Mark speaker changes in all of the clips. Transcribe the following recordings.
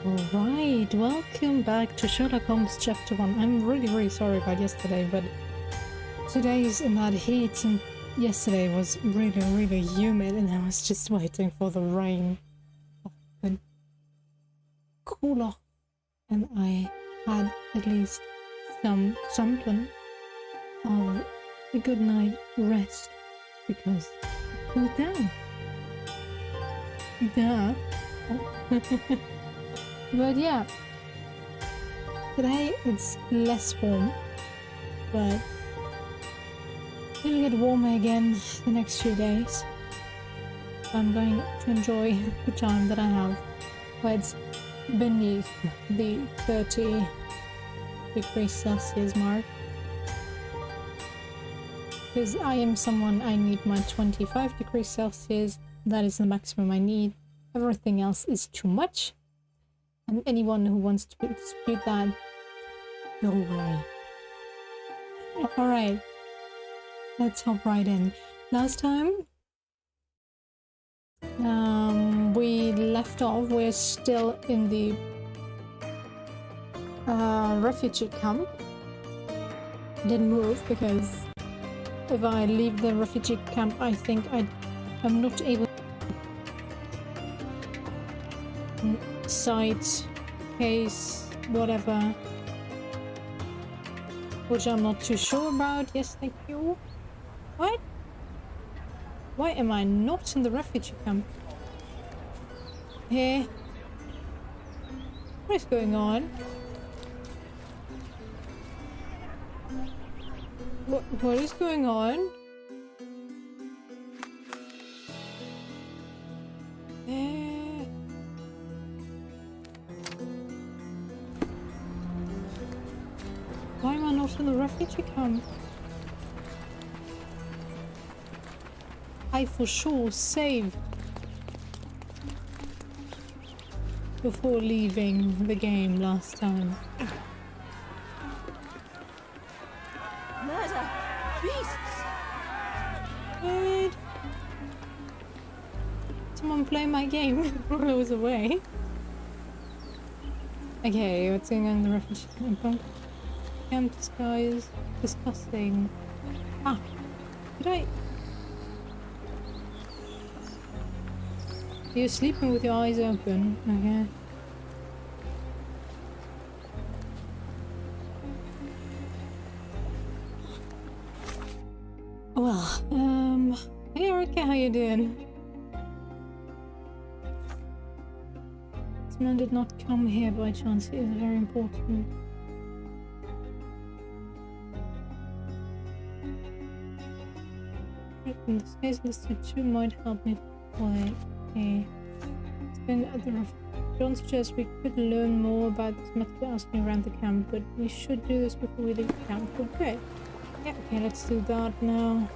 Speaker 1: Alright, welcome back to Sherlock Holmes Chapter 1. I'm really sorry about yesterday, but today's in that heat and yesterday was really humid and I was just waiting for the rain to cool off and I had at least something of a good night rest because it cooled down. Duh. But yeah, today it's less warm, but it'll get warmer again the next few days. So I'm going to enjoy the time that I have where it's beneath the 30 degrees Celsius mark. Because I am someone, I need my 25 degrees Celsius, that is the maximum I need. Everything else is too much. And anyone who wants to dispute that, go away. Alright, let's hop right in. Last time we left off, we're still in the refugee camp. Didn't move because if I leave the refugee camp, I think I'm not able to site, case, whatever, which I'm not too sure about. Yes, thank you. What? Why am I not in the refugee camp? Here. What is going on? What is going on? Why am I not in the refugee camp? I for sure saved before leaving the game last time.
Speaker 2: Murder! Beasts!
Speaker 1: What? Someone play my game while I was away. Okay, what's going on in the refugee camp? Camp disguise, disgusting. Ah, did I? You're sleeping with your eyes open, okay. Well, hey Erica, how you doing? This man did not come here by chance, it is very important. In this case, listed 2 might help me find a thing at the John suggests we could learn more about this method asking around the camp, but we should do this before we leave the camp. Okay. Yeah, okay, let's do that now.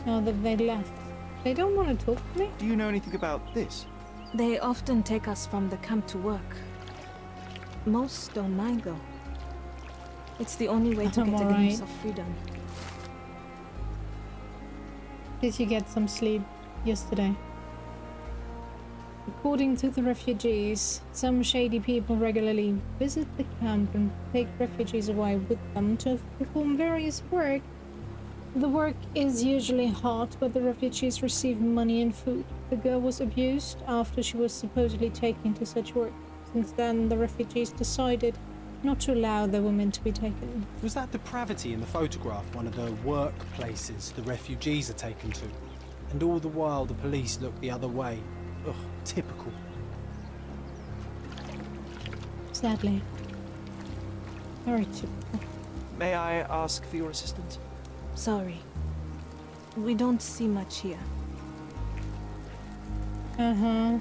Speaker 1: Now that they left. They don't want to talk to me?
Speaker 3: Do you know anything about this?
Speaker 2: They often take us from the camp to work. Most don't mind though. It's the only way to get a glimpse of freedom.
Speaker 1: Did you get some sleep yesterday? According to the refugees, some shady people regularly visit the camp and take refugees away with them to perform various work. The work is usually hard, but the refugees receive money and food. The girl was abused after she was supposedly taken to such work. Since then, the refugees decided not to allow the women to be taken.
Speaker 4: Was that depravity in the photograph one of the workplaces the refugees are taken to? And all the while the police look the other way. Ugh, typical.
Speaker 1: Sadly. Very typical.
Speaker 3: May I ask for your assistance?
Speaker 2: Sorry. We don't see much here.
Speaker 1: Uh-huh.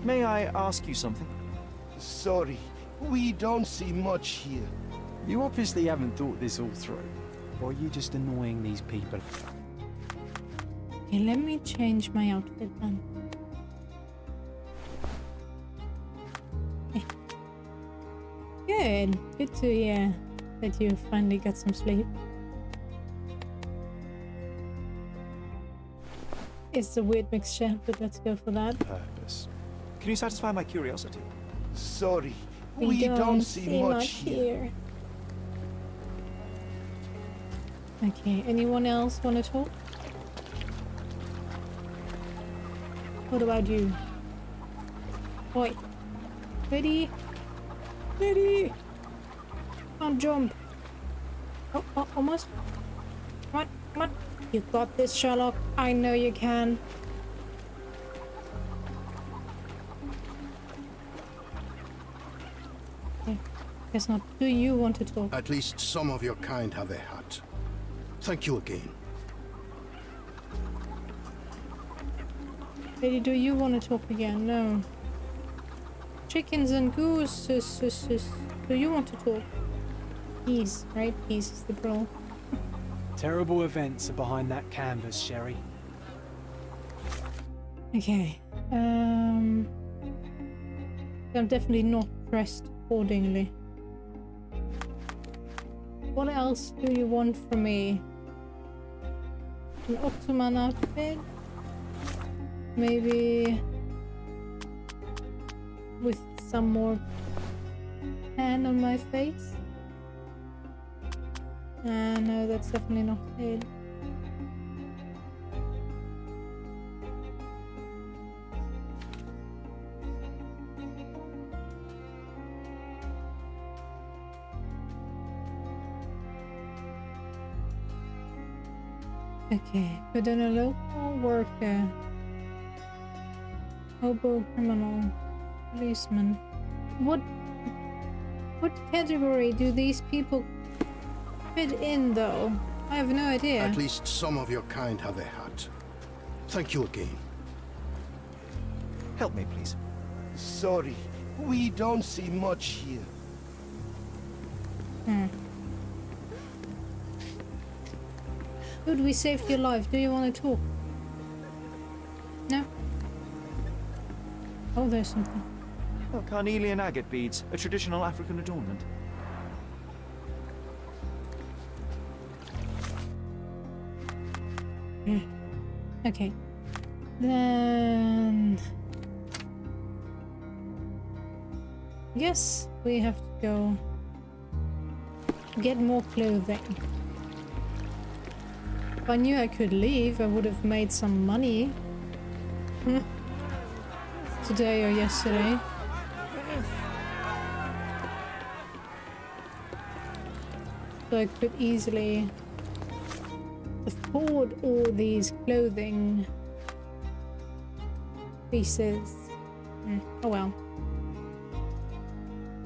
Speaker 3: May I ask you something?
Speaker 5: Sorry, we don't see much here.
Speaker 4: You obviously haven't thought this all through. Or are you just annoying these people?
Speaker 1: Okay, let me change my outfit then. Good. Good to hear that you finally got some sleep. It's a weird mixture, but let's go for that.
Speaker 4: Purpose.
Speaker 3: Can you satisfy my curiosity?
Speaker 5: Sorry, we don't see much here.
Speaker 1: Okay, anyone else want to talk? What about you? Oi. Ready? Ready! Come on, jump. Oh, oh, almost. Come on, come on. You got this, Sherlock. I know you can. Okay, guess not. Do you want to talk?
Speaker 5: At least some of your kind have a hut. Thank you again.
Speaker 1: Lady, do you want to talk again? No. Chickens and gooses. Do you want to talk? Peace, right? Peace is the rule.
Speaker 4: Terrible events are behind that canvas, Sherry.
Speaker 1: Okay. I'm definitely not dressed accordingly. What else do you want from me? An Ottoman outfit? Maybe with some more tan on my face? No, that's definitely not it. Okay, put on a local worker. Hobo, criminal, policeman. What category do these people fit in, though? I have no idea.
Speaker 5: At least some of your kind have a hut. Thank you again.
Speaker 3: Help me, please.
Speaker 5: Sorry, we don't see much here.
Speaker 1: Dude, we saved your life. Do you want to talk? No? Oh, there's something.
Speaker 3: Oh, carnelian agate beads, a traditional African adornment.
Speaker 1: Okay. Then... Yes, we have to go get more clothing. If I knew I could leave, I would have made some money. Today or yesterday. So I could easily afford all these clothing pieces. Oh well.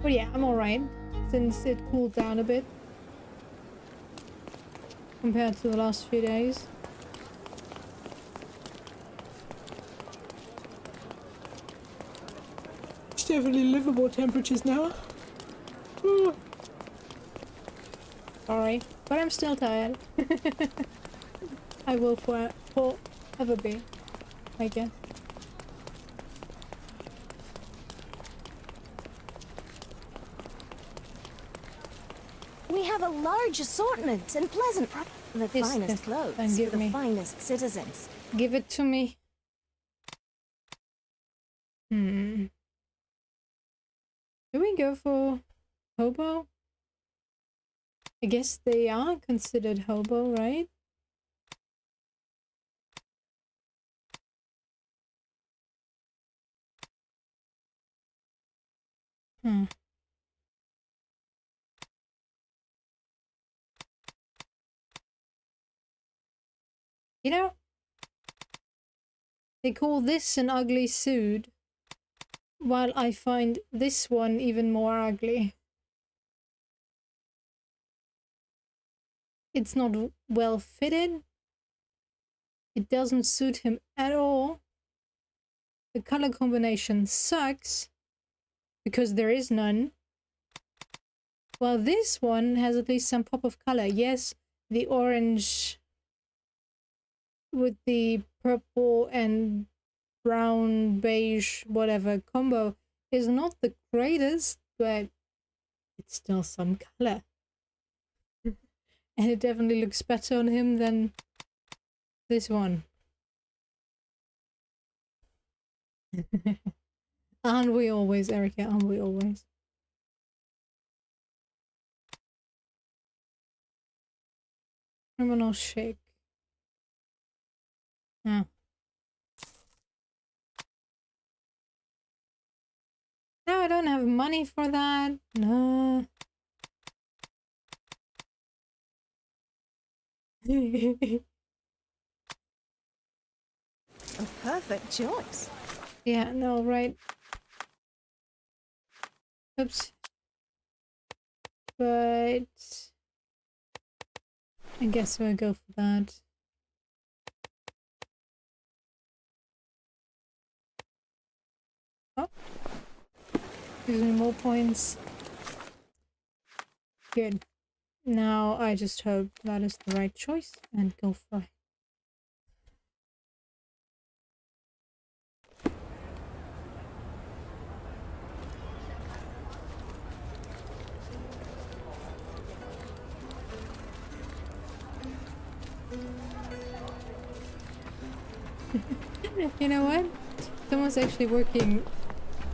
Speaker 1: But yeah, I'm alright, since it cooled down a bit compared to the last few days. It's definitely livable temperatures now. Sorry, but I'm still tired. I will forever be, I guess.
Speaker 6: We have a large assortment and pleasant the
Speaker 1: Yes,
Speaker 6: finest
Speaker 1: yes,
Speaker 6: clothes
Speaker 1: then
Speaker 6: for
Speaker 1: give
Speaker 6: the
Speaker 1: me.
Speaker 6: finest citizens.
Speaker 1: Give it to me. Do we go for hobo? I guess they are considered hobo, right? You know, they call this an ugly suit, while I find this one even more ugly. It's not well fitted. It doesn't suit him at all. The color combination sucks, because there is none. While this one has at least some pop of color. Yes, the orange with the purple and brown, beige, whatever combo is not the greatest, but it's still some color. And it definitely looks better on him than this one. Aren't we always, Erica? Aren't we always? Criminal shake. Yeah. No, I don't have money for that. No.
Speaker 6: A perfect choice.
Speaker 1: Yeah, no, right. Oops. But I guess we'll go for that. Oh. Gives me more points. Good. Now I just hope that is the right choice and go for it. You know what? Someone's actually working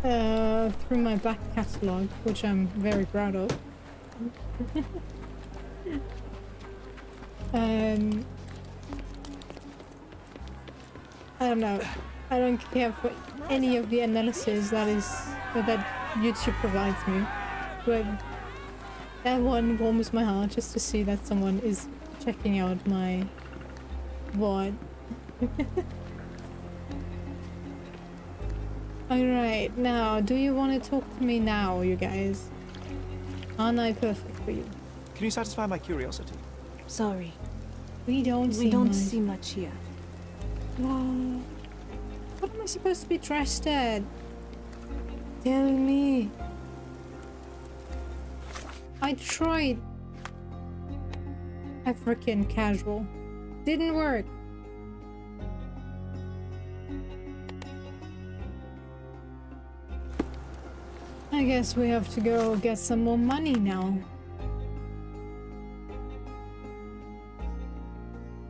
Speaker 1: through my back catalogue, which I'm very proud of. I don't know. I don't care for any of the analysis that YouTube provides me, but that one warms my heart just to see that someone is checking out my VOD. Alright, now, do you want to talk to me now, you guys? Aren't I perfect for you?
Speaker 3: Can you satisfy my curiosity?
Speaker 2: Sorry,
Speaker 1: We don't
Speaker 2: we don't
Speaker 1: much.
Speaker 2: see much here.
Speaker 1: Wow. What am I supposed to be dressed at? Tell me. I tried African casual. Didn't work. I guess we have to go get some more money now.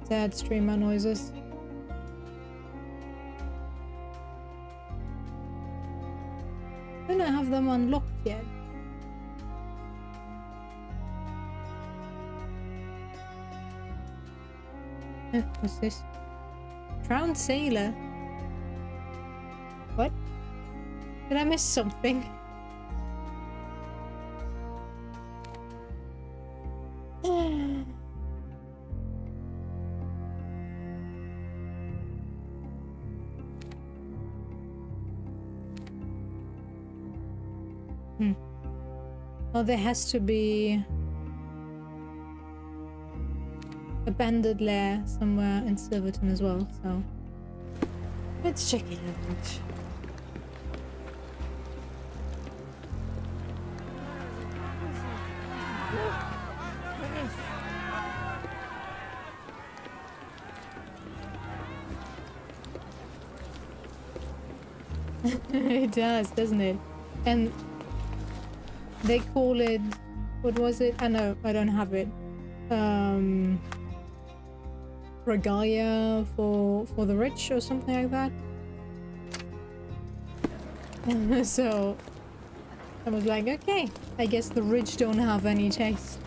Speaker 1: Sad streamer noises. I don't have them unlocked yet. What's this? Drowned sailor? What? Did I miss something? Well, there has to be a banded lair somewhere in Silverton as well, so let's check it out. It does, doesn't it? And they call it, what was it? I know, I don't have it. Regalia for the rich or something like that. So I was like, okay, I guess the rich don't have any taste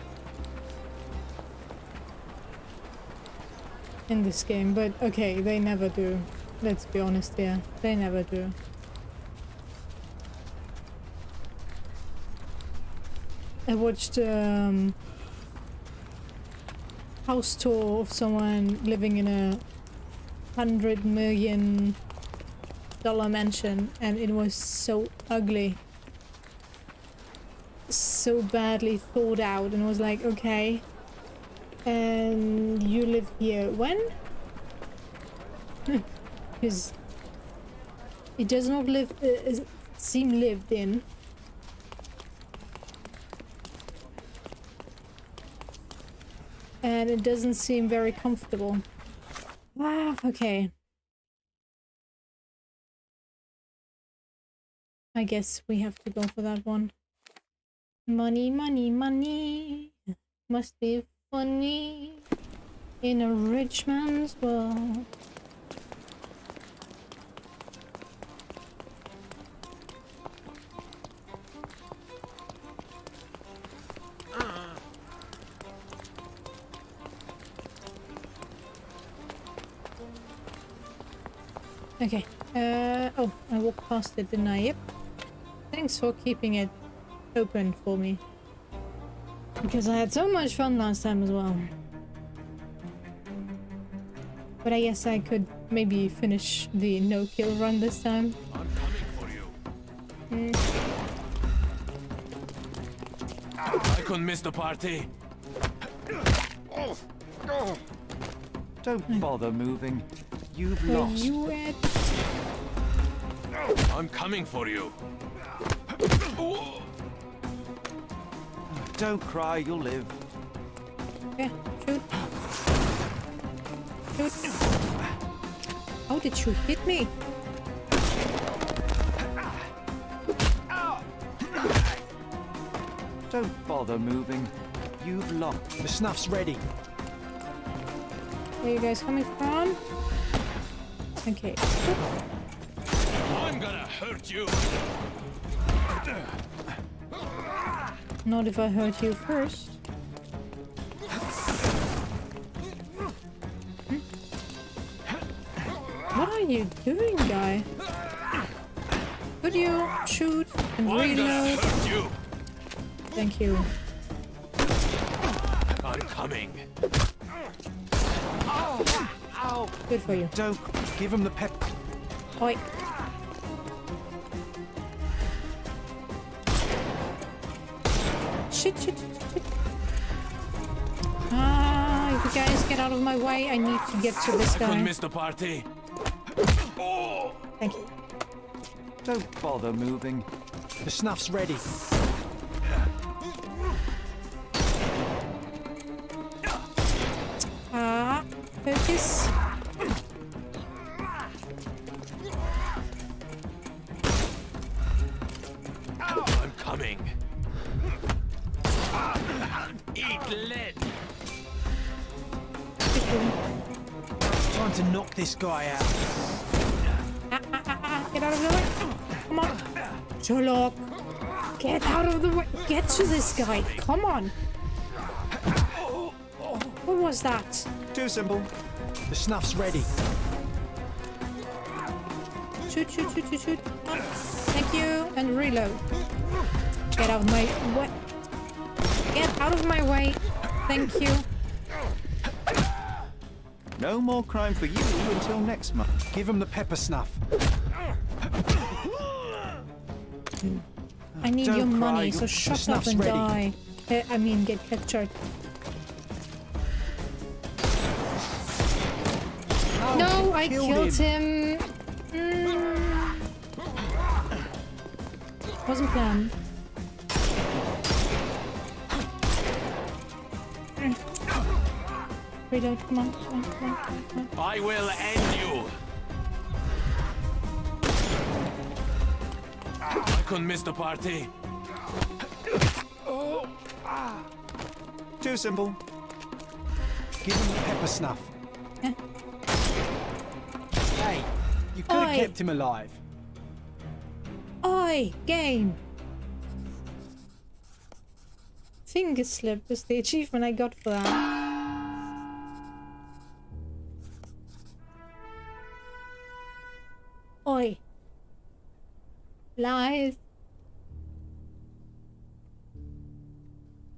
Speaker 1: in this game, but okay, they never do. Let's be honest here, they never do. I watched house tour of someone living in a $100 million mansion, and it was so ugly, so badly thought out, and was like, okay, and you live here when? Because it does not seem lived in. And it doesn't seem very comfortable. Ah, okay. I guess we have to go for that one. Money, money, money. Must be funny in a rich man's world. Okay. Oh, I walked past it, didn't I? Yep. Thanks for keeping it open for me. Because I had so much fun last time as well. But I guess I could maybe finish the no-kill run this time.
Speaker 7: I'm coming for you. I couldn't miss the party.
Speaker 3: Don't bother moving. You've
Speaker 1: Where
Speaker 3: lost.
Speaker 1: you at?
Speaker 7: I'm coming for you.
Speaker 3: Don't cry, you'll live.
Speaker 1: Yeah, shoot. Shoot. How did you hit me?
Speaker 3: Don't bother moving. You've lost.
Speaker 4: The snuff's ready.
Speaker 1: Where are you guys coming from? Okay.
Speaker 7: I'm gonna hurt you.
Speaker 1: Not if I hurt you first. What are you doing, guy? Could you shoot and
Speaker 7: I'm gonna
Speaker 1: reload?
Speaker 7: hurt you.
Speaker 1: Thank you.
Speaker 7: I'm coming.
Speaker 1: Good for you.
Speaker 3: Don't.
Speaker 4: Give him the pep.
Speaker 1: Oi. Shit, shit, shit. Ah, you guys get out of my way. I need to get to this
Speaker 7: I couldn't
Speaker 1: guy.
Speaker 7: miss the party.
Speaker 1: Thank you.
Speaker 3: Don't bother moving.
Speaker 4: The snuff's ready.
Speaker 1: Ah, focus.
Speaker 7: I'm coming. Eat lead.
Speaker 4: Time to knock this guy out.
Speaker 1: Get out of the way. Come on. Sherlock. Get out of the way. Get to this guy. Come on. What was that?
Speaker 3: Too simple.
Speaker 4: The snuff's ready.
Speaker 1: Shoot, shoot, shoot, shoot, shoot. Ah, thank you. And reload. Get out of my way. Get out of my way. Thank you.
Speaker 3: No more crime for you until next month.
Speaker 4: Give him the pepper snuff.
Speaker 1: I need
Speaker 3: Don't
Speaker 1: your
Speaker 3: cry,
Speaker 1: money,
Speaker 3: your
Speaker 1: so shut up
Speaker 4: snuff's
Speaker 1: and
Speaker 4: ready.
Speaker 1: die. I mean, get captured. No, I killed him. Wasn't planned. Reload, come on, come on, come on, come on.
Speaker 7: I will end you. I couldn't miss the party.
Speaker 3: Too simple.
Speaker 4: Give him the pepper snuff.
Speaker 1: Eh.
Speaker 4: Hey, you could have
Speaker 1: Oi.
Speaker 4: kept him alive.
Speaker 1: Oi, game! Finger slip is the achievement I got for that. Oi. Lies.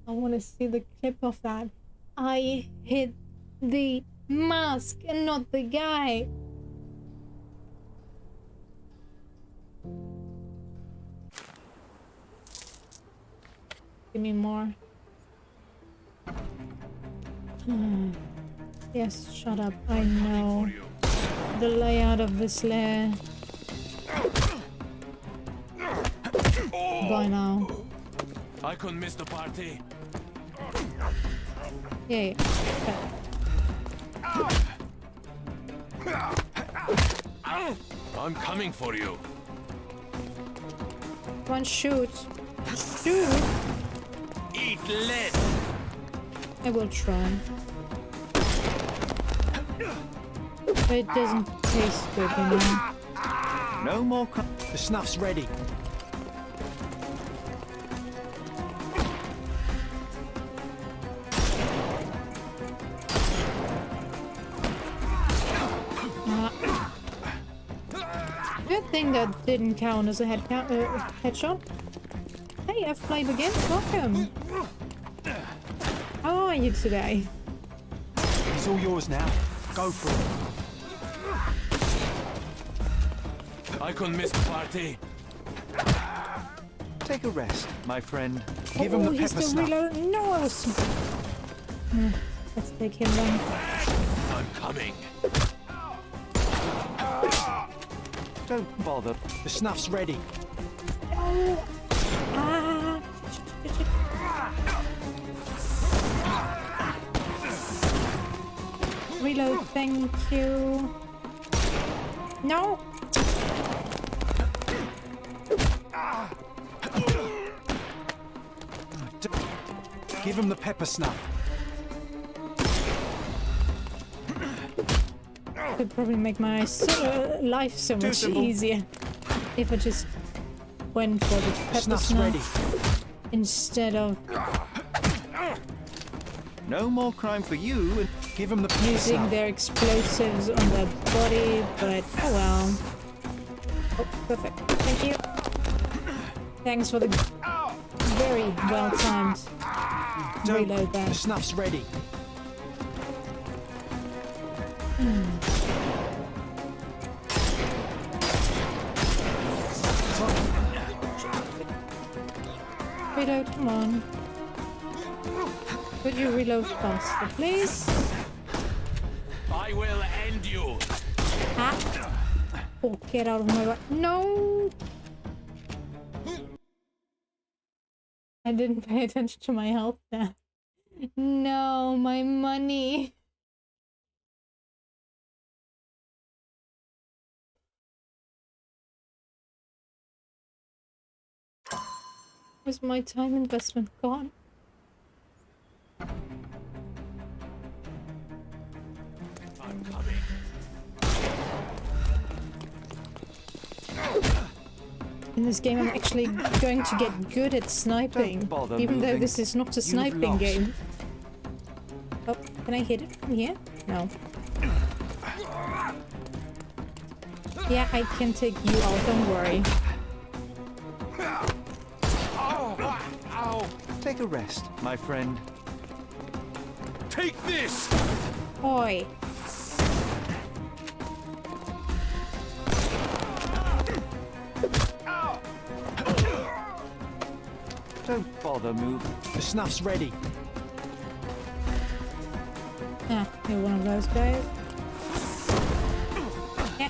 Speaker 1: I want to see the clip of that. I hit the mask and not the guy. Give me more. Yes, shut up. I know the layout of this lair by now.
Speaker 7: I couldn't miss the party.
Speaker 1: Yeah.
Speaker 7: I'm coming for you.
Speaker 1: One shoot. Shoot.
Speaker 7: Eat lead.
Speaker 1: I will try. But it doesn't taste good, you know.
Speaker 3: No more crime.
Speaker 4: The snuff's ready.
Speaker 1: think that didn't count as a headshot. Hey, F-Blade again. Welcome. How are you today?
Speaker 4: He's all yours now. Go for it.
Speaker 7: I couldn't miss the party.
Speaker 3: Take a rest, my friend.
Speaker 4: Give him the
Speaker 1: he's
Speaker 4: pepper
Speaker 1: still
Speaker 4: snuff.
Speaker 1: reloading. No, let's take him then.
Speaker 7: I'm coming.
Speaker 3: Don't bother.
Speaker 4: The snuff's ready.
Speaker 1: Oh. Ah. Reload, thank you. No.
Speaker 4: Give him the pepper snuff.
Speaker 1: Could probably make my life so much easier if I just went for the pepper
Speaker 4: Snuff's
Speaker 1: snuff
Speaker 4: ready.
Speaker 1: instead of
Speaker 3: No more crime for you.
Speaker 4: Give him the pepper
Speaker 1: using
Speaker 4: snuff.
Speaker 1: their explosives on their body, but oh well. Oh, perfect. Thank you. Thanks for the very well timed reload there.
Speaker 4: The snuff's ready.
Speaker 1: Reload, come on. Could you reload faster, please?
Speaker 7: I will end you.
Speaker 1: Ah. Oh, get out of my way. No! I didn't pay attention to my health there. No, my money. Was my time investment gone?
Speaker 7: I'm coming.
Speaker 1: In this game, I'm actually going to get good at sniping,
Speaker 3: Don't bother
Speaker 1: even though
Speaker 3: moving.
Speaker 1: this is not a sniping
Speaker 3: lost.
Speaker 1: game. Oh, can I hit it from here? No. Yeah, I can take you out, don't worry.
Speaker 3: Take a rest, my friend.
Speaker 7: Take this!
Speaker 1: Oi.
Speaker 3: Don't bother moving.
Speaker 4: The snuff's ready.
Speaker 1: Ah, you're one of those guys. Yeah.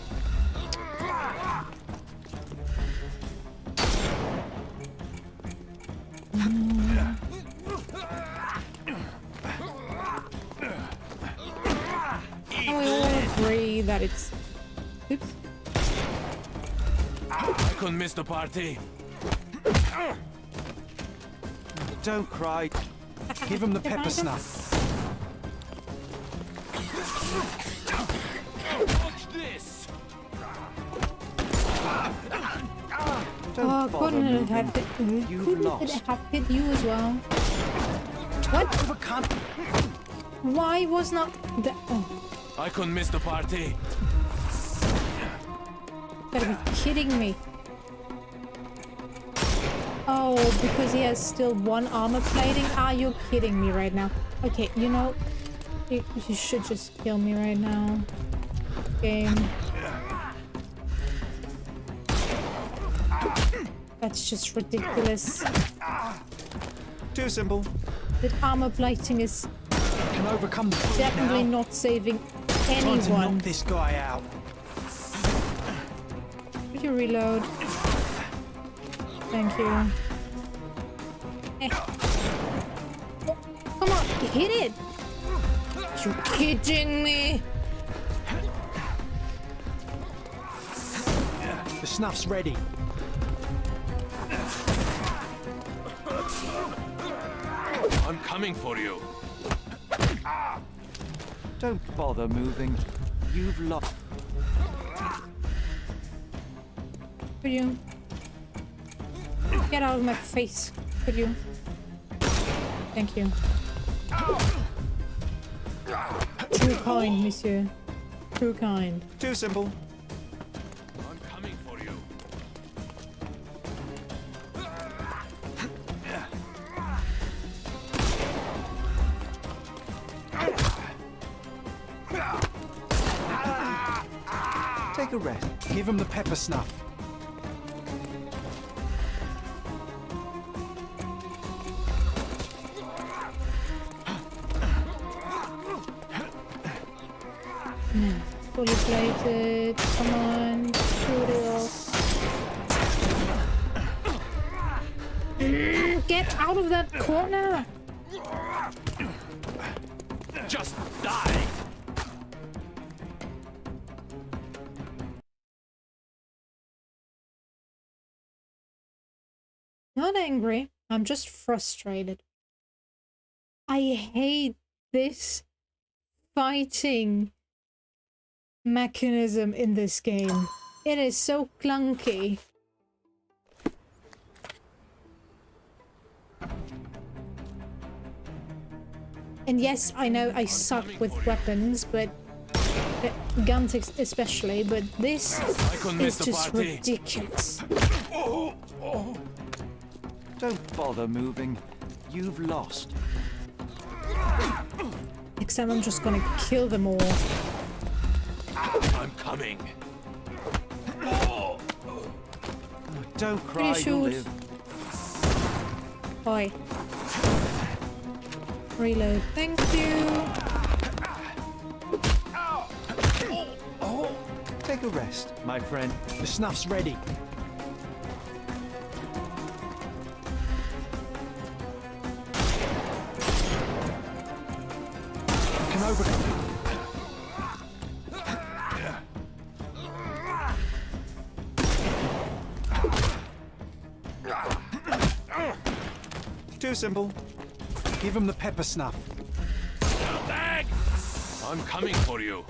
Speaker 1: And we all agree that it's... Oops.
Speaker 7: I couldn't miss the party.
Speaker 3: Don't cry.
Speaker 4: Give him the pepper snuff.
Speaker 7: Watch this!
Speaker 3: Don't
Speaker 1: Oh,
Speaker 3: bother
Speaker 1: couldn't it
Speaker 3: moving.
Speaker 1: have hit,
Speaker 3: You've
Speaker 1: couldn't
Speaker 3: lost.
Speaker 1: it have hit you as well? What? Why was not the... Oh,
Speaker 7: I couldn't miss the party.
Speaker 1: gotta be kidding me. Oh, because he has still one armor plating? Are you kidding me right now? Okay, you know, you should just kill me right now. Game. That's just ridiculous.
Speaker 3: Too simple.
Speaker 1: That armor plating is
Speaker 4: Can overcome the food
Speaker 1: definitely
Speaker 4: now.
Speaker 1: not saving
Speaker 4: Time to
Speaker 1: anyone.
Speaker 4: knock this guy out.
Speaker 1: Could you reload? Thank you. Eh. Oh, come on, hit it! You're kidding me?
Speaker 4: The snuff's ready.
Speaker 7: I'm coming for you.
Speaker 3: Don't bother moving. You've lost.
Speaker 1: Could you? Get out of my face. Could you? Thank you. Too kind, monsieur. Too kind.
Speaker 3: Too simple.
Speaker 7: I'm coming for you.
Speaker 3: Take a rest.
Speaker 4: Give him the pepper snuff.
Speaker 1: No. Fully plated. Come on. Shoot it off. Get out of that corner!
Speaker 7: Just die!
Speaker 1: Not angry. I'm just frustrated. I hate this fighting mechanism in this game. It is so clunky. And yes, I know I suck with weapons, but guns especially, but this is just ridiculous.
Speaker 3: Don't bother moving. You've lost.
Speaker 1: Next time I'm just gonna kill them all.
Speaker 7: I'm coming.
Speaker 3: Don't cry,
Speaker 1: Pretty
Speaker 3: you'll
Speaker 1: sure.
Speaker 3: live.
Speaker 1: Oi. Reload. Thank you.
Speaker 3: Take a rest, my friend.
Speaker 4: The snuff's ready. Can overcome.
Speaker 3: Too simple.
Speaker 4: Give him the pepper snuff.
Speaker 7: Bag! I'm coming for you.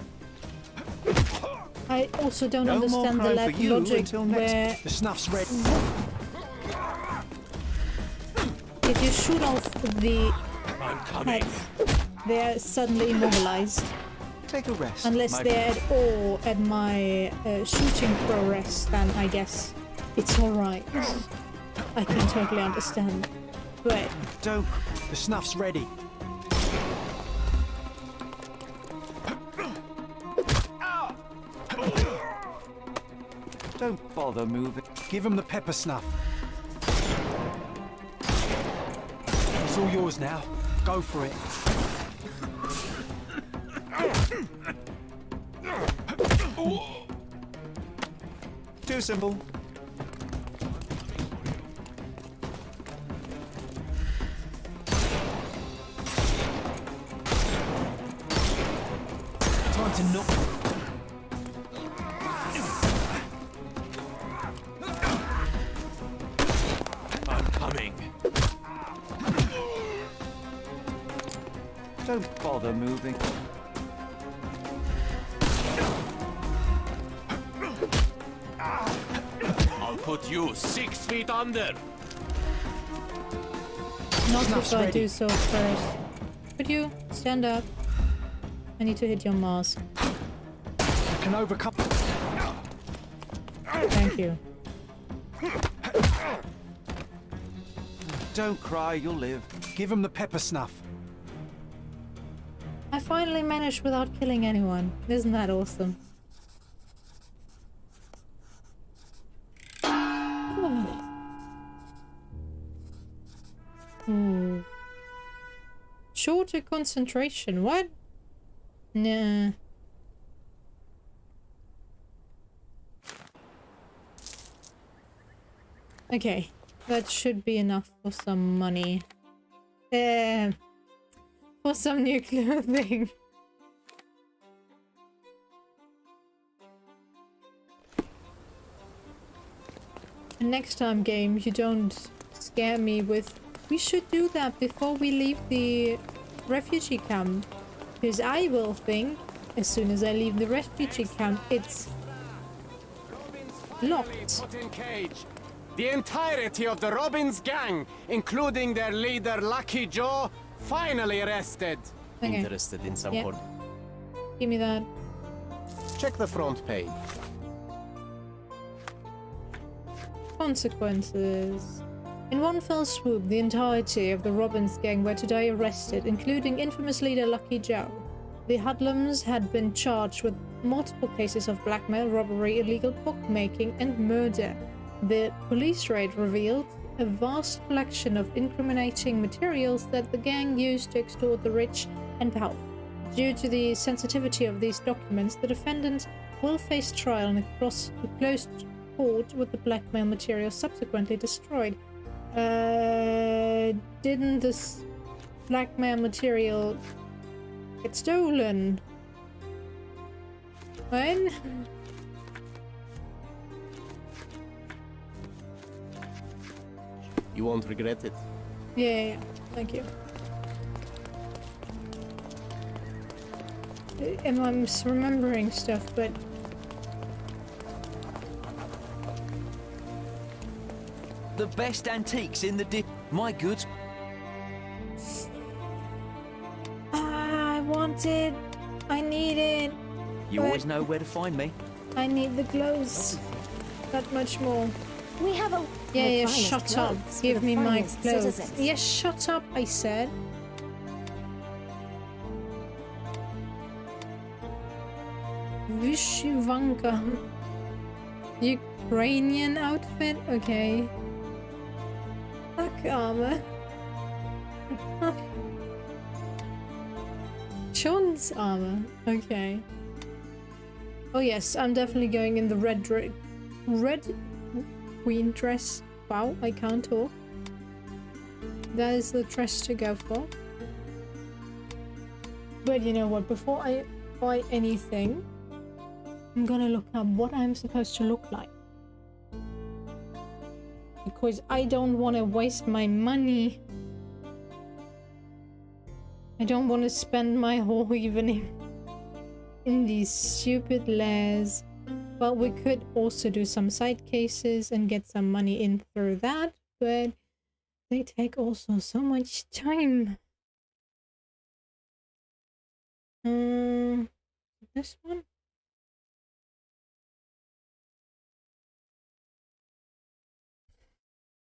Speaker 1: I also don't
Speaker 3: No more
Speaker 1: understand the
Speaker 3: crying for you
Speaker 1: logic
Speaker 3: until next-
Speaker 1: where
Speaker 4: The snuff's ready.
Speaker 1: if you shoot off the
Speaker 7: I'm coming.
Speaker 1: heads, they're suddenly immobilized.
Speaker 3: Take a rest.
Speaker 1: Unless
Speaker 3: my
Speaker 1: they're at all at my shooting progress, then I guess it's alright. I can totally understand. But
Speaker 3: Don't.
Speaker 4: The snuff's ready.
Speaker 3: Don't bother moving.
Speaker 4: Give him the pepper snuff. It's all yours now. Go for it.
Speaker 3: Too simple.
Speaker 4: Time to knock.
Speaker 7: I'm coming.
Speaker 3: Don't bother moving.
Speaker 7: I'll put you 6 feet under.
Speaker 1: not
Speaker 4: Snuff's
Speaker 1: if I
Speaker 4: ready.
Speaker 1: do so first. Could you stand up? I need to hit your mask.
Speaker 4: Can overcome.
Speaker 1: Thank you.
Speaker 3: Don't cry, you'll live.
Speaker 4: Give him the pepper snuff.
Speaker 1: I finally managed without killing anyone. Isn't that awesome? Hmm. Shorter concentration. What? Nah. Okay, that should be enough for some money. For some new clothing. Next time, game, you don't scare me with we should do that before we leave the refugee camp. Because I will think, as soon as I leave the refugee camp, it's locked.
Speaker 8: Put in cage. The entirety of the Robbins gang, including their leader Lucky Joe, finally arrested.
Speaker 1: Okay,
Speaker 8: Interested in some
Speaker 1: Yeah. give me that.
Speaker 8: Check the front page.
Speaker 1: Consequences. In one fell swoop, the entirety of the Robbins gang were today arrested, including infamous leader Lucky Joe. The hoodlums had been charged with multiple cases of blackmail, robbery, illegal bookmaking, and murder. The police raid revealed a vast collection of incriminating materials that the gang used to extort the rich and powerful. Due to the sensitivity of these documents, the defendant will face trial in a closed court with the blackmail material subsequently destroyed. Didn't this blackmail material get stolen? When?
Speaker 8: You won't regret it.
Speaker 1: Yeah, thank you. And I'm remembering stuff, but
Speaker 9: The best antiques in the my goods.
Speaker 1: I want it. I need it.
Speaker 9: You
Speaker 1: But-
Speaker 9: always know where to find me.
Speaker 1: I need the clothes. That much more.
Speaker 6: We have a
Speaker 1: Yeah,
Speaker 6: the finest
Speaker 1: shut up.
Speaker 6: clothes for
Speaker 1: Give
Speaker 6: the
Speaker 1: me my
Speaker 6: finest
Speaker 1: clothes.
Speaker 6: citizens.
Speaker 1: Yes, shut up, I said. Vyshivanka. Ukrainian outfit? Okay. Fuck armor. Sean's armor. Okay. Oh yes, I'm definitely going in the red queen dress. Wow, I can't talk. That is the dress to go for. But you know what, before I buy anything, I'm gonna look up what I'm supposed to look like. Because I don't want to waste my money. I don't want to spend my whole evening in these stupid layers. But we could also do some side cases and get some money in through that. But they take also so much time. This one?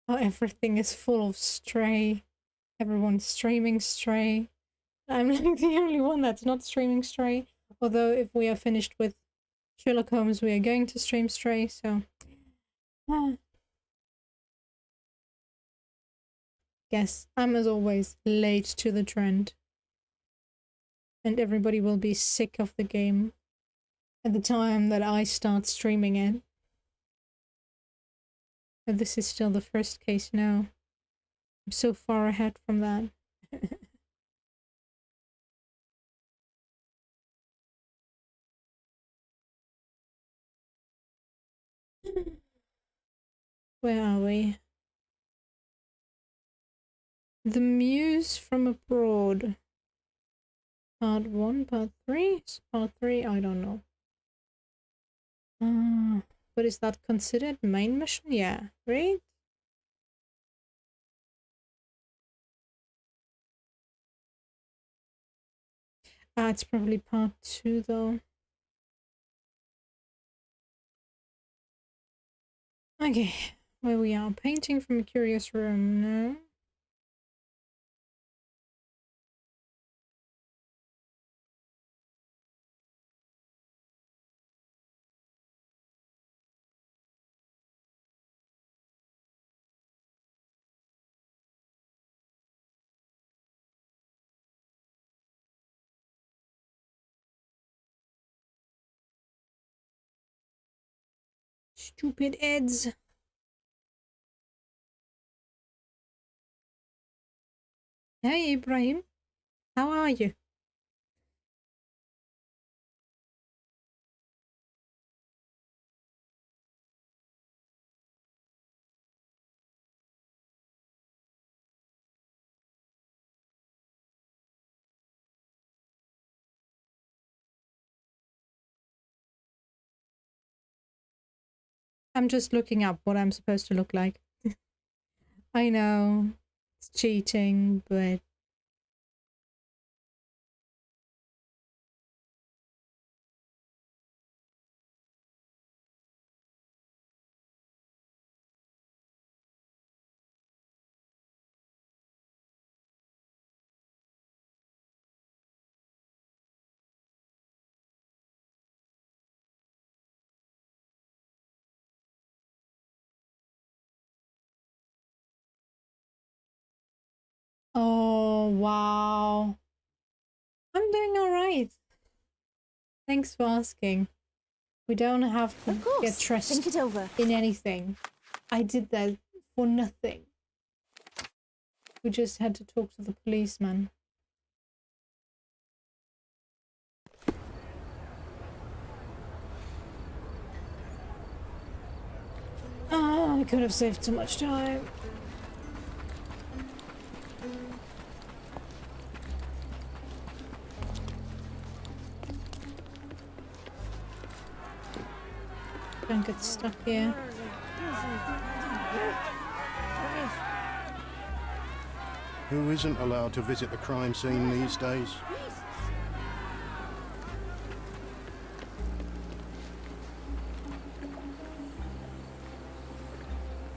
Speaker 1: Oh, everything is full of Stray. Everyone's streaming Stray. I'm like the only one that's not streaming Stray. Although if we are finished with Sherlock Holmes, we are going to stream Stray, so... Guess I'm as always late to the trend. And everybody will be sick of the game at the time that I start streaming it. But this is still the first case now. I'm so far ahead from that. Where are we? The Muse from Abroad. Part 1, Part 3? Part 3? I don't know. But is that considered main mission? Yeah, right? It's probably Part 2 though. Okay, where we are. Painting from a curious room. No. Stupid Eds. Hey Ibrahim, how are you? I'm just looking up what I'm supposed to look like. I know, it's cheating, but Oh, wow. I'm doing alright. Thanks for asking. We don't have to
Speaker 6: Of course.
Speaker 1: get stressed
Speaker 6: Think it over.
Speaker 1: in anything. I did that for nothing. We just had to talk to the policeman. Oh, I could have saved so much time. Don't get stuck here.
Speaker 5: Who isn't allowed to visit the crime scene these days?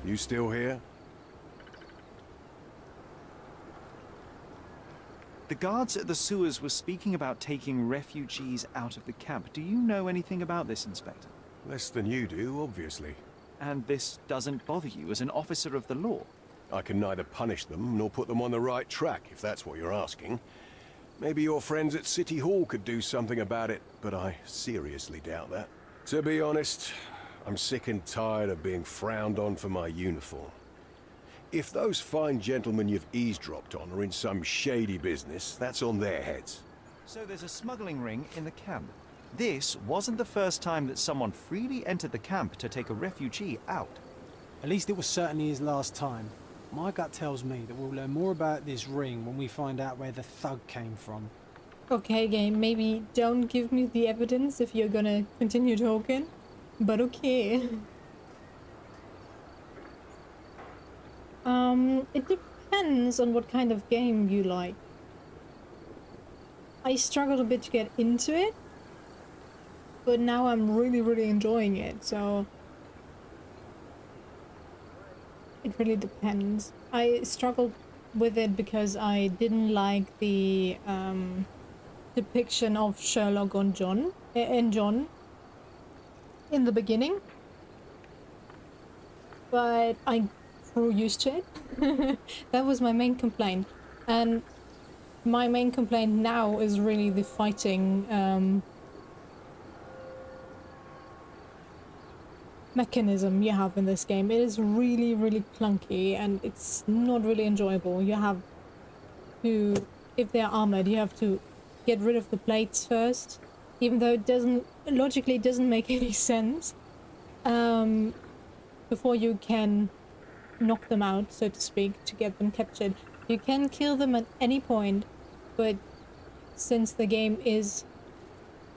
Speaker 10: You still here?
Speaker 3: The guards at the sewers were speaking about taking refugees out of the camp. Do you know anything about this, Inspector?
Speaker 10: Less than you do, obviously.
Speaker 3: And this doesn't bother you as an officer of the law?
Speaker 10: I can neither punish them nor put them on the right track, if that's what you're asking. Maybe your friends at City Hall could do something about it, but I seriously doubt that. To be honest, I'm sick and tired of being frowned on for my uniform. If those fine gentlemen you've eavesdropped on are in some shady business, that's on their heads.
Speaker 3: So there's a smuggling ring in the camp. This wasn't the first time that someone freely entered the camp to take a refugee out.
Speaker 4: At least it was certainly his last time. My gut tells me that we'll learn more about this ring when we find out where the thug came from.
Speaker 1: Okay, game, maybe don't give me the evidence if you're gonna continue talking. But okay. It depends on what kind of game you like. I struggled a bit to get into it, but now I'm really enjoying it, so it really depends. I struggled with it because I didn't like the depiction of Sherlock and John in the beginning, but I grew used to it. That was my main complaint, and my main complaint now is really the fighting mechanism you have in this game. It is really clunky and it's not really enjoyable. You have to, if they're armored, you have to get rid of the plates first, even though it logically doesn't make any sense, before you can knock them out, so to speak, to get them captured. You can kill them at any point, but since the game is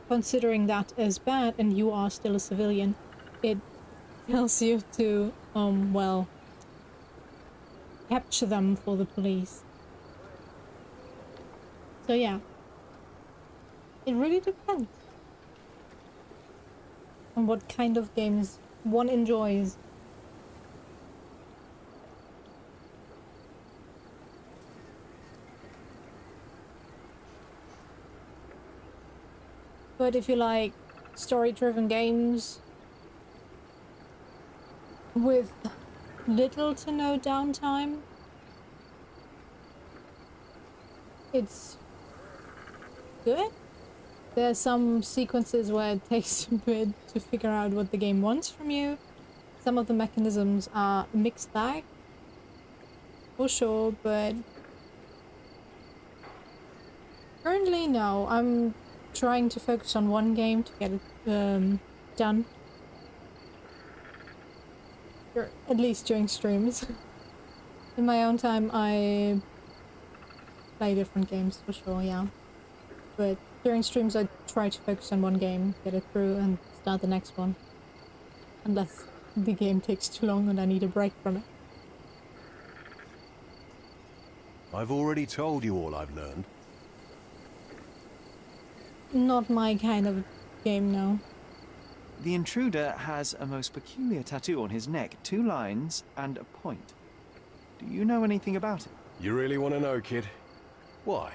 Speaker 1: considering that as bad and you are still a civilian, it tells you to, well, capture them for the police. So yeah, it really depends on what kind of games one enjoys. But if you like story-driven games with little to no downtime, it's good. There are some sequences where it takes a bit to figure out what the game wants from you. Some of the mechanisms are a mixed bag, for sure, but currently no, I'm trying to focus on one game to get it done. At least during streams. In my own time I play different games for sure, yeah. But during streams I try to focus on one game, get it through and start the next one. Unless the game takes too long and I need a break from it.
Speaker 10: I've already told you all I've learned.
Speaker 1: Not my kind of game, no.
Speaker 3: The intruder has a most peculiar tattoo on his neck, 2 lines and a point. Do you know anything about it?
Speaker 10: You really want to know, kid? Why?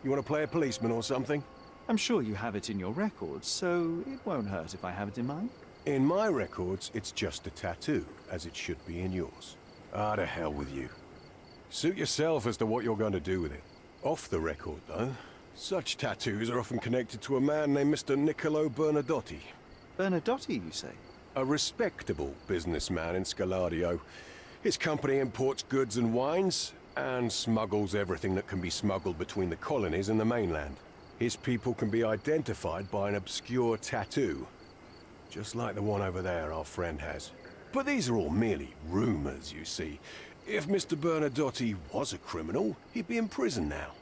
Speaker 10: You want to play a policeman or something?
Speaker 3: I'm sure you have it in your records, so it won't hurt if I have it in mine.
Speaker 10: In my records, it's just a tattoo, as it should be in yours. Ah, to hell with you. Suit yourself as to what you're going to do with it. Off the record, though, such tattoos are often connected to a man named Mr. Niccolo Bernadotti.
Speaker 3: Bernadotti, you say?
Speaker 10: A respectable businessman in Scalario. His company imports goods and wines, and smuggles everything that can be smuggled between the colonies and the mainland. His people can be identified by an obscure tattoo, just like the one over there our friend has. But these are all merely rumors, you see. If Mr. Bernadotti was a criminal, he'd be in prison now.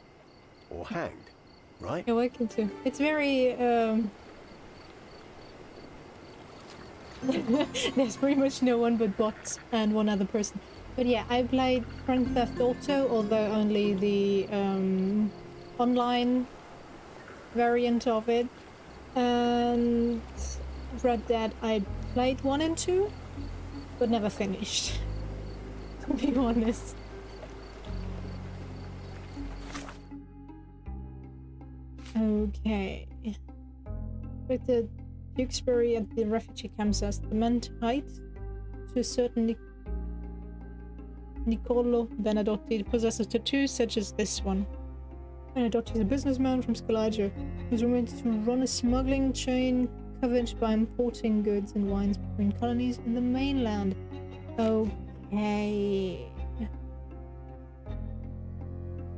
Speaker 10: Or hanged, right?
Speaker 1: You're welcome to. It's very, there's pretty much no one but bots and one other person. But yeah, I played Grand Theft Auto, although only the online variant of it. And Red Dead, I played 1 and 2, but never finished, to be honest. Okay. With the Tewkesbury at the refugee camp says the men tied to a certain Niccolo Bernadotti possesses tattoos such as this one. Bernadotti is a businessman from Scalario who's rumored to run a smuggling chain covered by importing goods and wines between colonies in the mainland. Okay.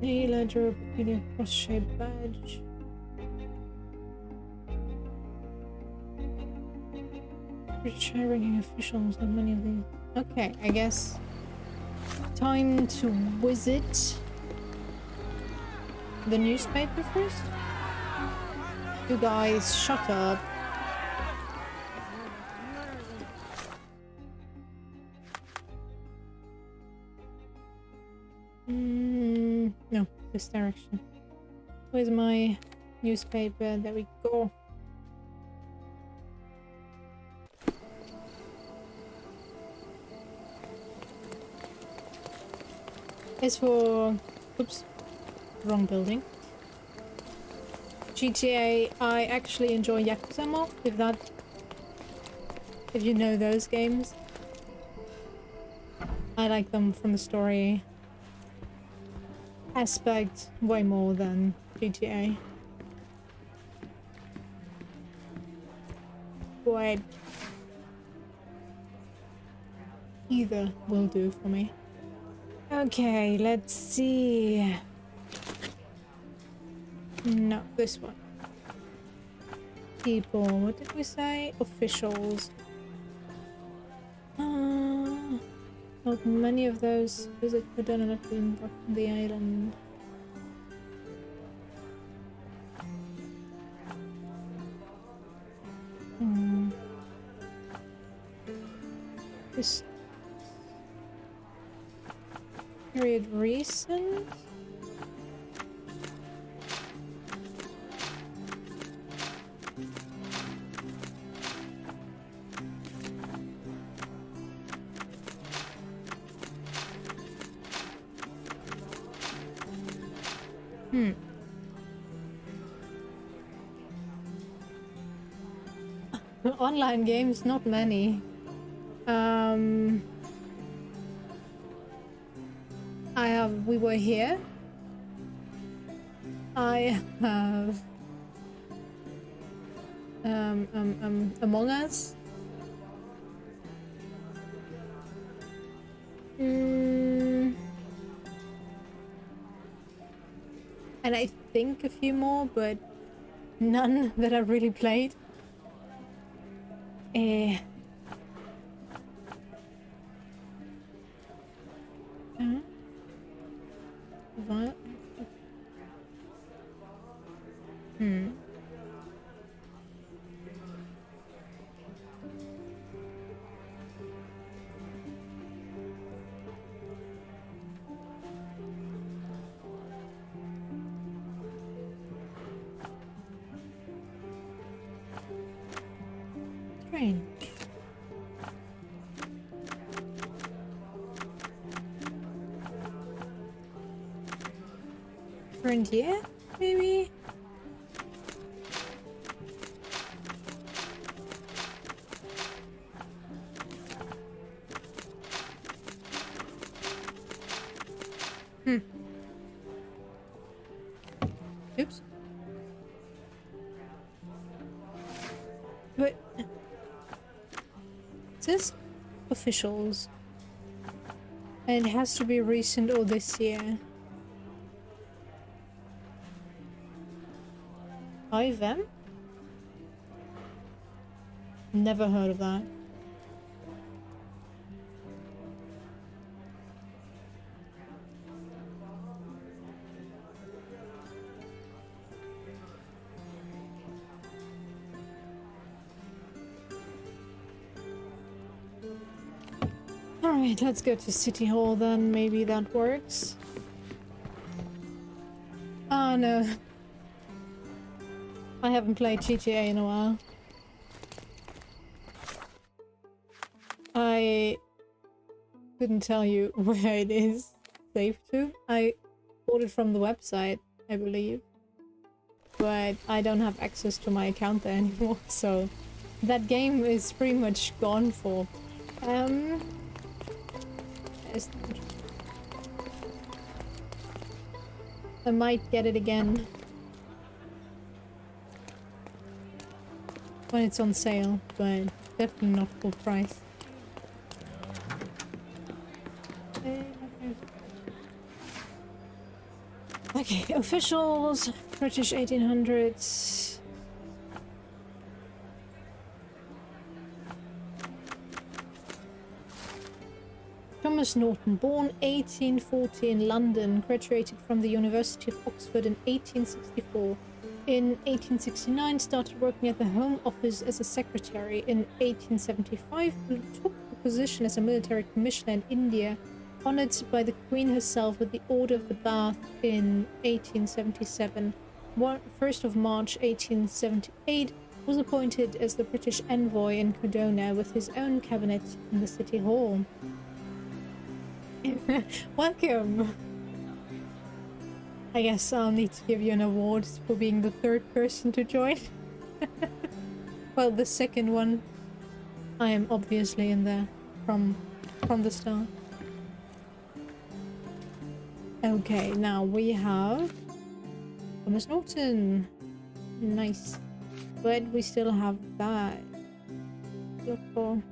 Speaker 1: A ledger, peculiar cross-shaped badge. British high-ranking officials have many of these. Okay, I guess time to visit the newspaper first. You guys, shut up. No, this direction. Where's my newspaper? There we go. It's for... oops. Wrong building. GTA, I actually enjoy Yakuza more, if you know those games. I like them from the story aspect way more than GTA. But either will do for me. Okay, let's see. No, this one. People, what did we say? Officials. Not many of those visit the donut on the island. This period recent? Online games, not many. We were here. I have Among Us. And I think a few more, but none that I've really played. Strange. Frontier, maybe? Oops. But it says officials. And it has to be recent or this year. IVM? Never heard of that. Alright, let's go to City Hall then. Maybe that works. Oh no. I haven't played GTA in a while. I couldn't tell you where it is saved to. I bought it from the website, I believe. But I don't have access to my account there anymore, so that game is pretty much gone for. I might get it again when it's on sale, but definitely not full price. Okay, officials, British 1800s. Thomas Norton, born 1840 in London, graduated from the University of Oxford in 1864. In 1869, started working at the Home Office as a secretary. In 1875, took the position as a military commissioner in India, honoured by the Queen herself with the Order of the Bath in 1877. 1st of March 1878, was appointed as the British envoy in Cardona with his own cabinet in the City Hall. Welcome! I guess I'll need to give you an award for being the third person to join. Well, the second one. I am obviously in there from the start. Okay, now we have Thomas Norton. Nice. But we still have that. Look for.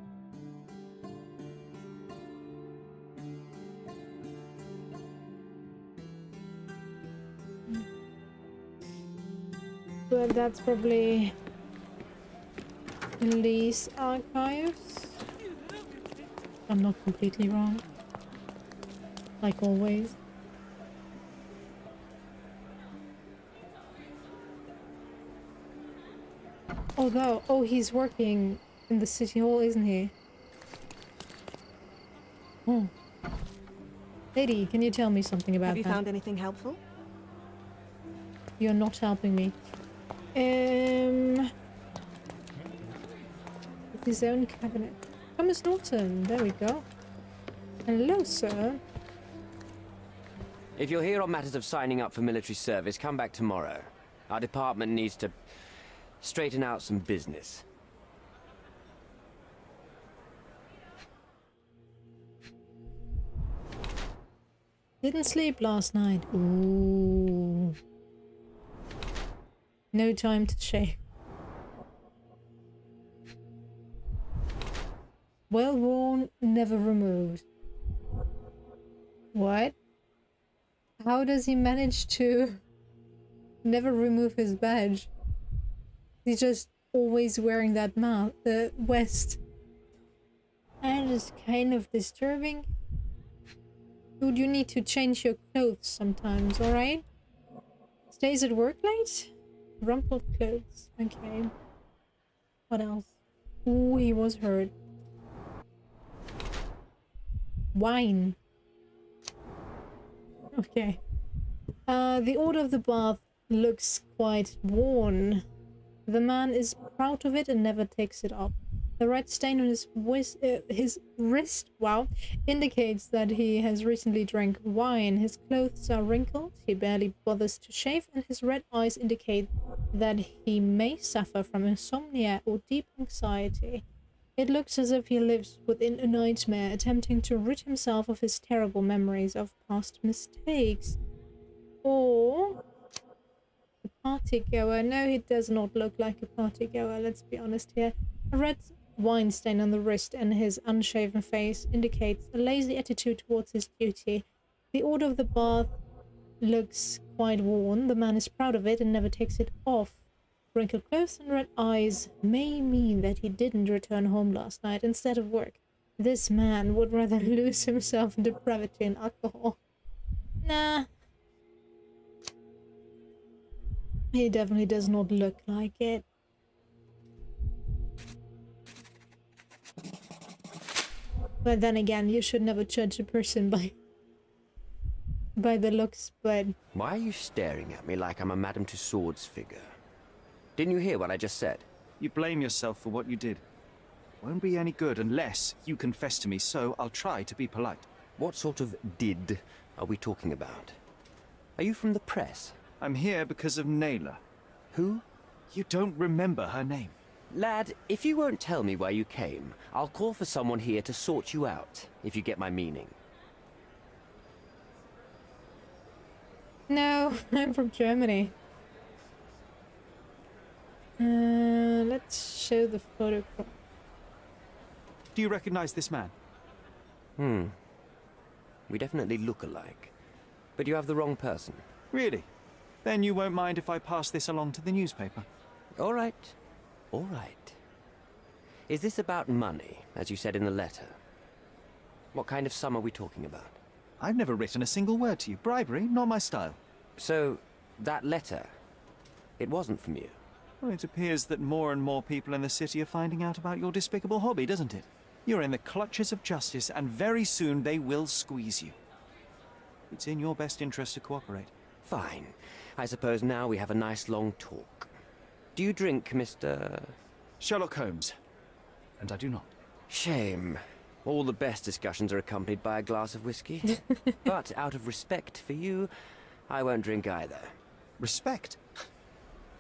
Speaker 1: But that's probably police archives. I'm not completely wrong. Like always. Although, oh, he's working in the City Hall, isn't he? Oh. Lady, can you tell me something about that?
Speaker 2: Have you found anything helpful?
Speaker 1: You're not helping me. His own cabinet. Thomas Norton, there we go. Hello, sir.
Speaker 11: If you're here on matters of signing up for military service, come back tomorrow. Our department needs to straighten out some business.
Speaker 1: Didn't sleep last night. Ooh. No time to shave. Well worn, never removed. What? How does he manage to never remove his badge? He's just always wearing that the vest. That is kind of disturbing. Dude, you need to change your clothes sometimes, alright? Stays at work late? Rumpled clothes. Okay. What else? Ooh, he was hurt. Wine. Okay. The Order of the Bath looks quite worn. The man is proud of it and never takes it off. The red stain on his wrist, wow, indicates that he has recently drank wine. His clothes are wrinkled, he barely bothers to shave, and his red eyes indicate that he may suffer from insomnia or deep anxiety. It looks as if he lives within a nightmare, attempting to rid himself of his terrible memories of past mistakes. Or a partygoer. No, he does not look like a partygoer, let's be honest here. A red wine stain on the wrist and his unshaven face indicates a lazy attitude towards his duty. The order of the bath looks quite worn. The man is proud of it and never takes it off. Wrinkled clothes and red eyes may mean that he didn't return home last night instead of work. This man would rather lose himself in depravity and alcohol. Nah. He definitely does not look like it. But then again, you should never judge a person by the looks, but...
Speaker 11: Why are you staring at me like I'm a Madame Tussauds figure? Didn't you hear what I just said?
Speaker 3: You blame yourself for what you did. Won't be any good unless you confess to me, so I'll try to be polite.
Speaker 11: What sort of did are we talking about? Are you from the press?
Speaker 3: I'm here because of Naylor.
Speaker 11: Who?
Speaker 3: You don't remember her name.
Speaker 11: Lad, if you won't tell me why you came, I'll call for someone here to sort you out, if you get my meaning.
Speaker 1: No, I'm from Germany. Let's show the photograph.
Speaker 3: Do you recognize this man?
Speaker 11: We definitely look alike. But you have the wrong person.
Speaker 3: Really? Then you won't mind if I pass this along to the newspaper?
Speaker 11: All right. All right. Is this about money, as you said in the letter? What kind of sum are we talking about?
Speaker 3: I've never written a single word to you. Bribery, not my style.
Speaker 11: So, that letter, it wasn't from you?
Speaker 3: Well, it appears that more and more people in the city are finding out about your despicable hobby, doesn't it? You're in the clutches of justice, and very soon they will squeeze you. It's in your best interest to cooperate.
Speaker 11: Fine. I suppose now we have a nice long talk. Do you drink, Mr...
Speaker 3: Sherlock Holmes. And I do not.
Speaker 11: Shame. All the best discussions are accompanied by a glass of whiskey. But out of respect for you, I won't drink either.
Speaker 3: Respect?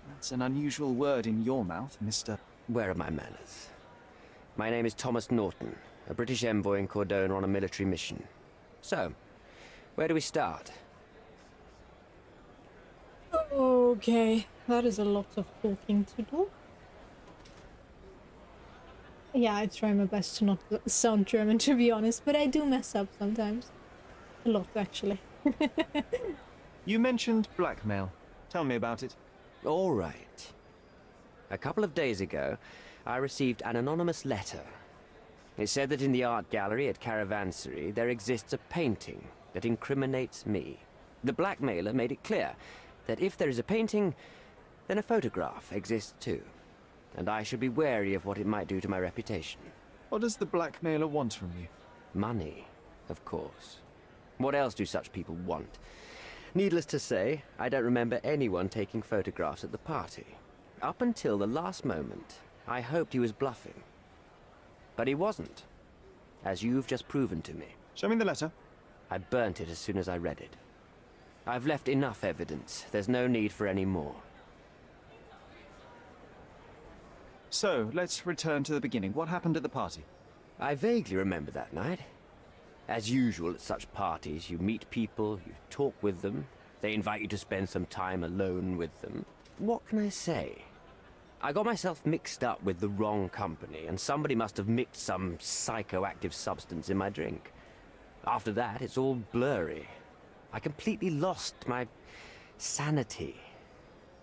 Speaker 3: That's an unusual word in your mouth, Mr.
Speaker 11: Where are my manners? My name is Thomas Norton, a British envoy in Cordona on a military mission. So, where do we start?
Speaker 1: Okay, that is a lot of talking to do. Yeah, I try my best to not sound German, to be honest, but I do mess up sometimes. A lot, actually.
Speaker 3: You mentioned blackmail. Tell me about it.
Speaker 11: All right. A couple of days ago, I received an anonymous letter. It said that in the art gallery at Caravansary there exists a painting that incriminates me. The blackmailer made it clear that if there is a painting, then a photograph exists too. And I should be wary of what it might do to my reputation.
Speaker 3: What does the blackmailer want from you?
Speaker 11: Money, of course. What else do such people want? Needless to say, I don't remember anyone taking photographs at the party. Up until the last moment, I hoped he was bluffing. But he wasn't, as you've just proven to me.
Speaker 3: Show me the letter.
Speaker 11: I burnt it as soon as I read it. I've left enough evidence. There's no need for any more.
Speaker 3: So, let's return to the beginning. What happened at the party?
Speaker 11: I vaguely remember that night. As usual at such parties, you meet people, you talk with them, they invite you to spend some time alone with them. What can I say? I got myself mixed up with the wrong company, and somebody must have mixed some psychoactive substance in my drink. After that, it's all blurry. I completely lost my sanity.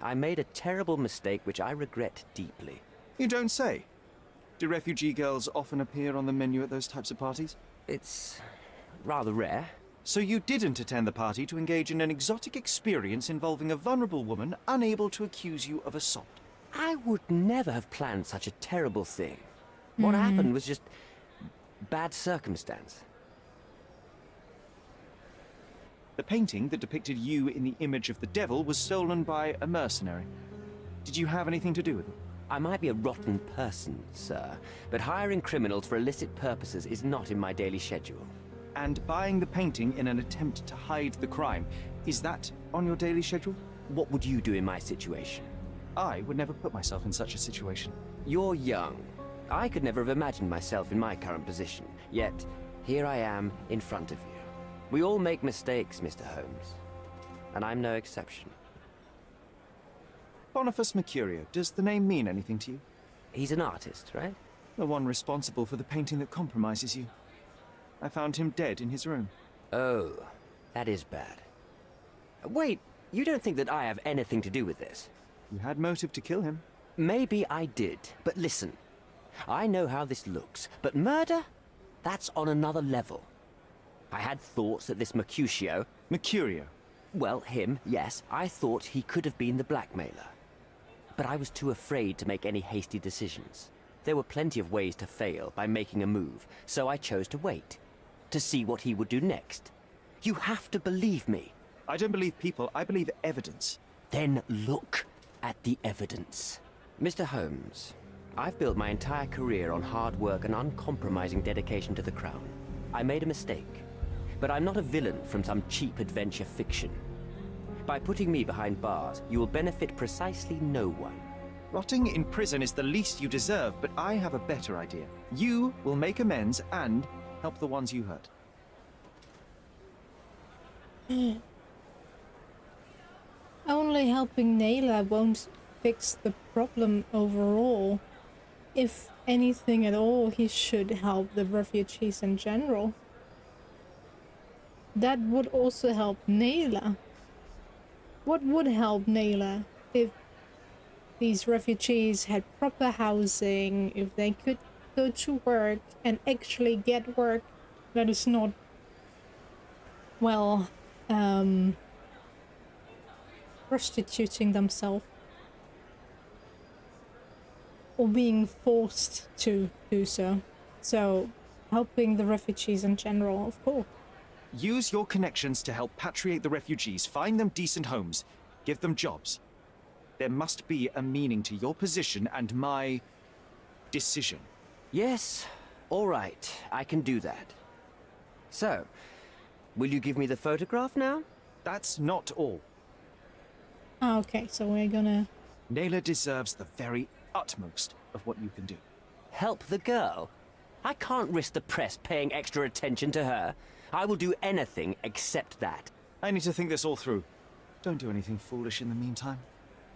Speaker 11: I made a terrible mistake which I regret deeply.
Speaker 3: You don't say. Do refugee girls often appear on the menu at those types of parties?
Speaker 11: It's rather rare.
Speaker 3: So you didn't attend the party to engage in an exotic experience involving a vulnerable woman unable to accuse you of assault?
Speaker 11: I would never have planned such a terrible thing. What happened was just bad circumstance.
Speaker 3: The painting that depicted you in the image of the devil was stolen by a mercenary. Did you have anything to do with it?
Speaker 11: I might be a rotten person, sir, but hiring criminals for illicit purposes is not in my daily schedule.
Speaker 3: And buying the painting in an attempt to hide the crime, is that on your daily schedule?
Speaker 11: What would you do in my situation?
Speaker 3: I would never put myself in such a situation.
Speaker 11: You're young, I could never have imagined myself in my current position, yet here I am in front of you. We all make mistakes, Mr. Holmes, and I'm no exception.
Speaker 3: Boniface Mercurio, does the name mean anything to you?
Speaker 11: He's an artist, right?
Speaker 3: The one responsible for the painting that compromises you. I found him dead in his room.
Speaker 11: Oh, that is bad. Wait, you don't think that I have anything to do with this?
Speaker 3: You had motive to kill him.
Speaker 11: Maybe I did, but listen. I know how this looks, but murder? That's on another level. I had thoughts that this Mercutio...
Speaker 3: Mercurio?
Speaker 11: Well, him, yes. I thought he could have been the blackmailer. But I was too afraid to make any hasty decisions. There were plenty of ways to fail by making a move, so I chose to wait. To see what he would do next. You have to believe me.
Speaker 3: I don't believe people, I believe evidence.
Speaker 11: Then look at the evidence. Mr. Holmes, I've built my entire career on hard work and uncompromising dedication to the Crown. I made a mistake, but I'm not a villain from some cheap adventure fiction. By putting me behind bars, you will benefit precisely no one.
Speaker 3: Rotting in prison is the least you deserve, but I have a better idea. You will make amends and help the ones you hurt.
Speaker 1: Only helping Naylor won't fix the problem overall. If anything at all, he should help the refugees in general. That would also help Naylor. What would help Naylor if these refugees had proper housing, if they could go to work and actually get work that is not, well, prostituting themselves or being forced to do so. So, helping the refugees in general, of course.
Speaker 3: Use your connections to help patriate the refugees, find them decent homes, give them jobs. There must be a meaning to your position and my decision.
Speaker 11: Yes, all right, I can do that. So, will you give me the photograph now?
Speaker 3: That's not all.
Speaker 1: Ah, okay, so we're gonna...
Speaker 3: Naylor deserves the very utmost of what you can do.
Speaker 11: Help the girl? I can't risk the press paying extra attention to her. I will do anything except that.
Speaker 3: I need to think this all through. Don't do anything foolish in the meantime.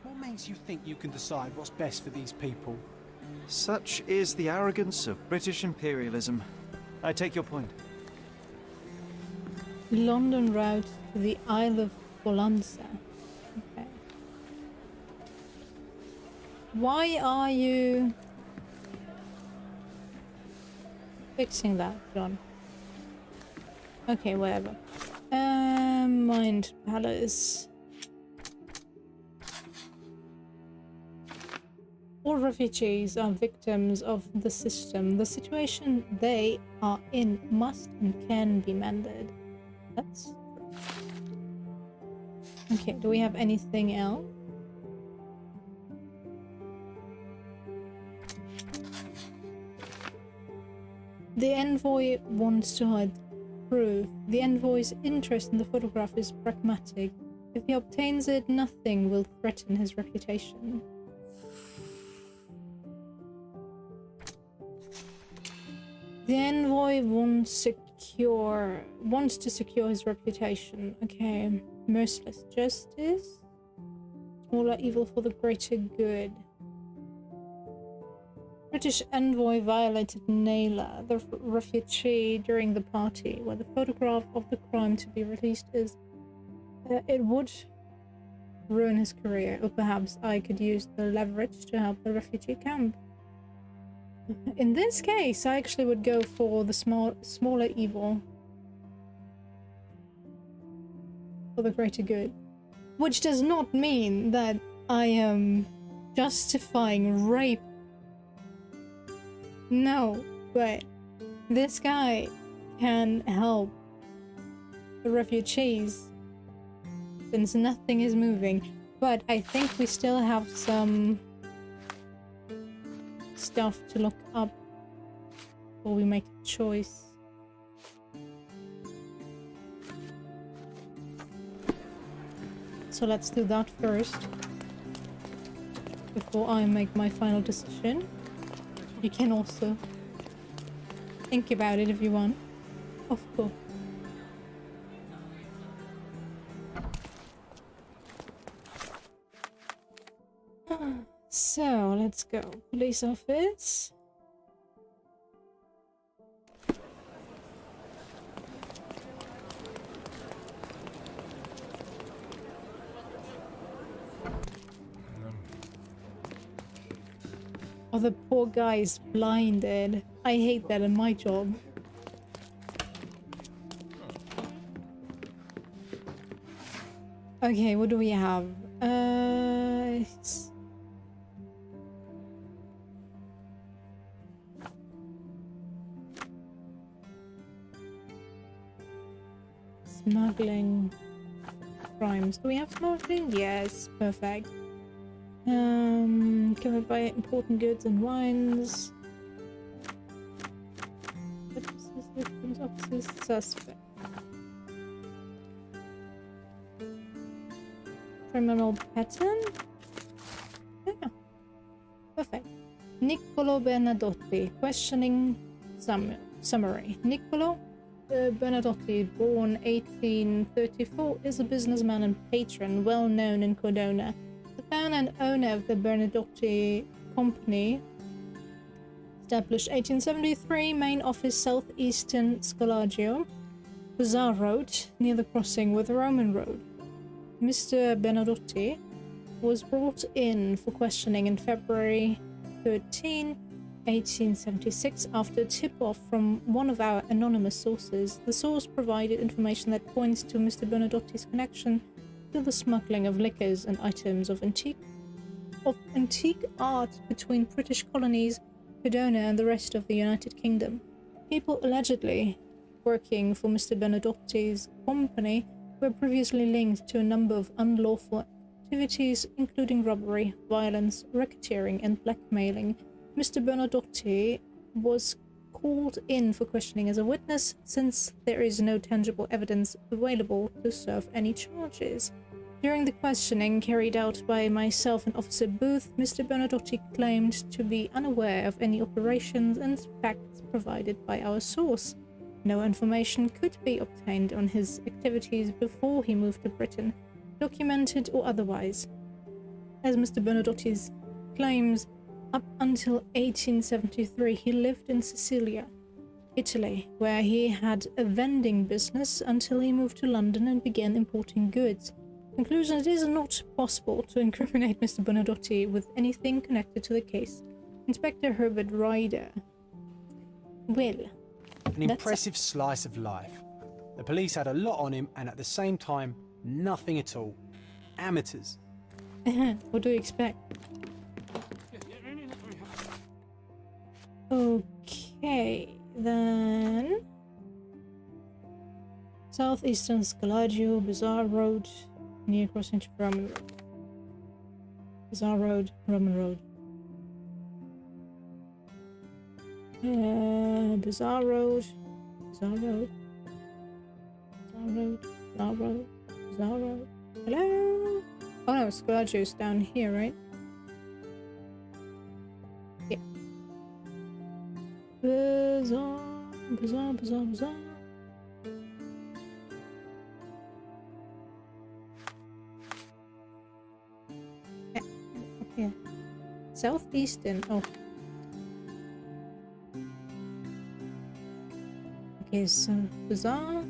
Speaker 4: What makes you think you can decide what's best for these people?
Speaker 3: Such is the arrogance of British imperialism. I take your point.
Speaker 1: London route to the Isle of Bologna. Okay. Why are you fixing that, John? Okay, whatever. Mind Palace. All refugees are victims of the system. The situation they are in must and can be mended. That's true. Okay, do we have anything else? The envoy wants to hide proof. The envoy's interest in the photograph is pragmatic. If he obtains it, nothing will threaten his reputation. The envoy wants to secure his reputation. Okay. Merciless justice. Smaller evil for the greater good. British envoy violated Naylor, the refugee, during the party, where the photograph of the crime to be released is... it would ruin his career, or perhaps I could use the leverage to help the refugee camp. In this case, I actually would go for the smaller evil for the greater good. Which does not mean that I am justifying rape. No, but this guy can help the refugees since nothing is moving. But I think we still have some stuff to look up before we make a choice. So let's do that first before I make my final decision. You can also think about it if you want. Of course. So, let's go. Police office. Oh, the poor guy is blinded. I hate that in my job. Okay, what do we have? Smuggling crimes. Do we have smuggling? Yes, perfect. Can we buy important goods and wines? Witnesses, victims, officers, suspect. Criminal pattern? Yeah. Perfect. Niccolo Bernadotti. Questioning summary. Niccolo Bernadotti, born 1834, is a businessman and patron well known in Cordona. The founder and owner of the Bernadotti Company, established 1873, main office southeastern Scalagio, Bazaar Road, near the crossing with the Roman Road. Mr. Bernadotti was brought in for questioning in February 13, 1876 after a tip-off from one of our anonymous sources. The source provided information that points to Mr. Bernadotti's connection to the smuggling of liquors and items of antique art between British colonies, Cordona and the rest of the United Kingdom. People allegedly working for Mr. Bernadotti's company were previously linked to a number of unlawful activities, including robbery, violence, racketeering and blackmailing. Mr. Bernadotti was called in for questioning as a witness, since there is no tangible evidence available to serve any charges. During the questioning carried out by myself and Officer Booth, Mr. Bernadotti claimed to be unaware of any operations and facts provided by our source. No information could be obtained on his activities before he moved to Britain, documented or otherwise. As Mr. Bernadotti's claims, up until 1873 he lived in Sicilia, Italy, where he had a vending business until he moved to London and began importing goods. Conclusion: it is not possible to incriminate Mr. Bernadotti with anything connected to the case. Inspector Herbert Ryder. Well,
Speaker 4: an impressive slice of life. The police had a lot on him, and at the same time, nothing at all. Amateurs.
Speaker 1: What do you expect? Okay, then... Southeastern Scalagio, Bazaar Road, near crossing to Roman Road. Bazaar Road, Roman Road. Bazaar Road, Bazaar Road, Bazaar Road, Bazaar Road, Bazaar Road. Hello? Oh no, Scalagio's down here, right? Yeah. Bazaar, Bazaar, Bazaar, Bazaar. Yeah. Southeastern. Oh. Okay, so Bazaar.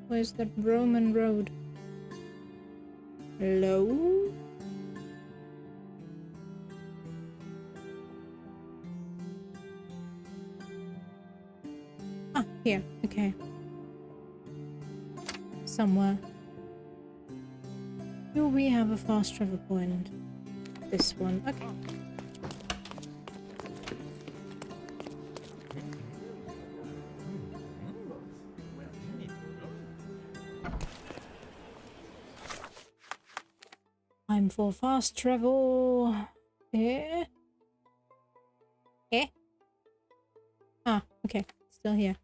Speaker 1: Where's the Roman Road? Hello? Ah, here. Okay. Somewhere. Do we have a fast travel point? This one. Okay. Time for fast travel. Eh? Eh? Ah, okay. Still here.